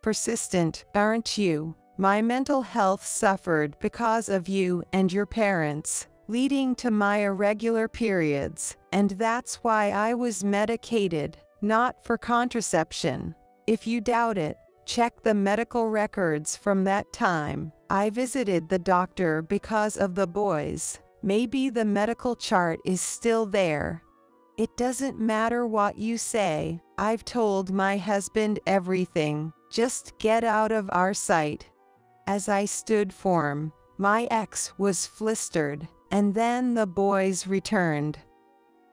Persistent, aren't you? My mental health suffered because of you and your parents, leading to my irregular periods, and that's why I was medicated, not for contraception. If you doubt it, check the medical records from that time. I visited the doctor because of the boys. Maybe the medical chart is still there. It doesn't matter what you say. I've told my husband everything. Just get out of our sight. As I stood firm, my ex was flustered, and then the boys returned.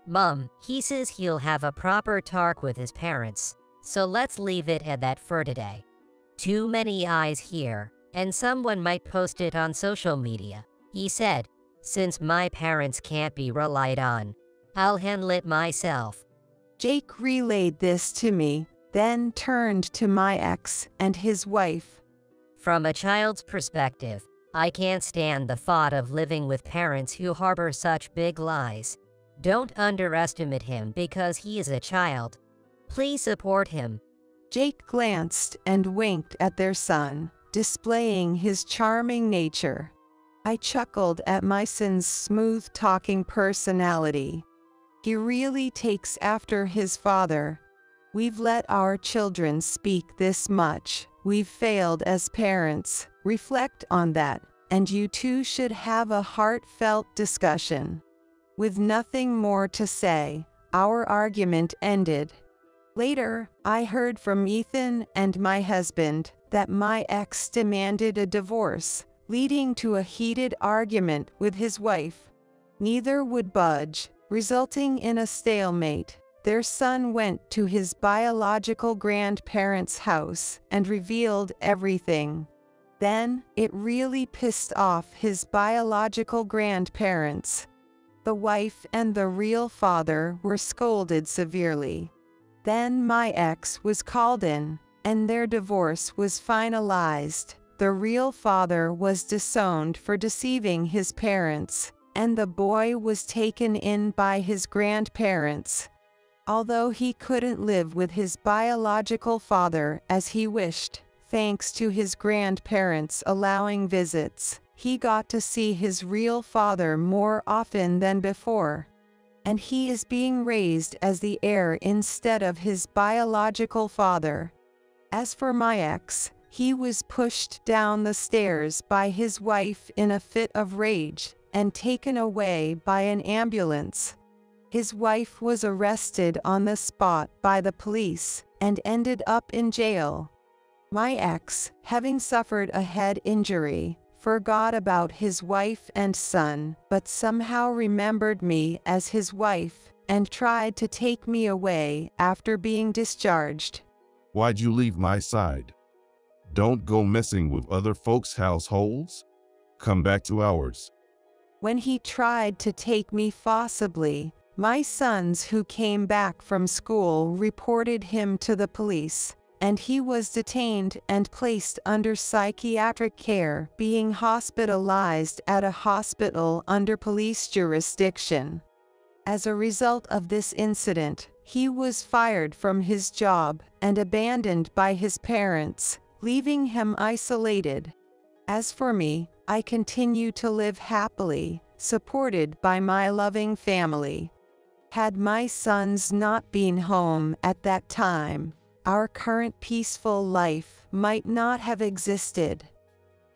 Mom, he says he'll have a proper talk with his parents, so let's leave it at that for today. Too many eyes here, and someone might post it on social media. He said, since my parents can't be relied on, I'll handle it myself. Jake relayed this to me, then turned to my ex and his wife. From a child's perspective, I can't stand the thought of living with parents who harbor such big lies. Don't underestimate him because he is a child. Please support him. Jake glanced and winked at their son, displaying his charming nature. I chuckled at my son's smooth-talking personality. He really takes after his father. We've let our children speak this much. We've failed as parents. Reflect on that, and you two should have a heartfelt discussion. With nothing more to say, our argument ended. Later, I heard from Ethan and my husband that my ex demanded a divorce, leading to a heated argument with his wife. Neither would budge, resulting in a stalemate. Their son went to his biological grandparents' house and revealed everything. Then, it really pissed off his biological grandparents. The wife and the real father were scolded severely. Then my ex was called in, and their divorce was finalized. The real father was disowned for deceiving his parents, and the boy was taken in by his grandparents. Although he couldn't live with his biological father as he wished, thanks to his grandparents allowing visits, he got to see his real father more often than before. And he is being raised as the heir instead of his biological father. As for my ex, he was pushed down the stairs by his wife in a fit of rage and taken away by an ambulance. His wife was arrested on the spot by the police and ended up in jail. My ex, having suffered a head injury, forgot about his wife and son, but somehow remembered me as his wife and tried to take me away after being discharged. Why'd you leave my side? Don't go messing with other folks' households. Come back to ours. When he tried to take me forcibly, my sons who came back from school reported him to the police, and he was detained and placed under psychiatric care, being hospitalized at a hospital under police jurisdiction. As a result of this incident, he was fired from his job and abandoned by his parents, leaving him isolated. As for me, I continue to live happily, supported by my loving family. Had my sons not been home at that time, our current peaceful life might not have existed.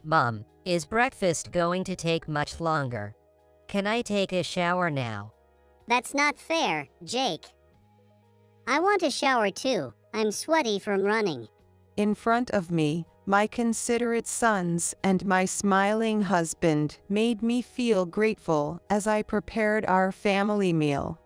Mom, is breakfast going to take much longer? Can I take a shower now? That's not fair, Jake. I want a shower too. I'm sweaty from running. In front of me, my considerate sons and my smiling husband made me feel grateful as I prepared our family meal.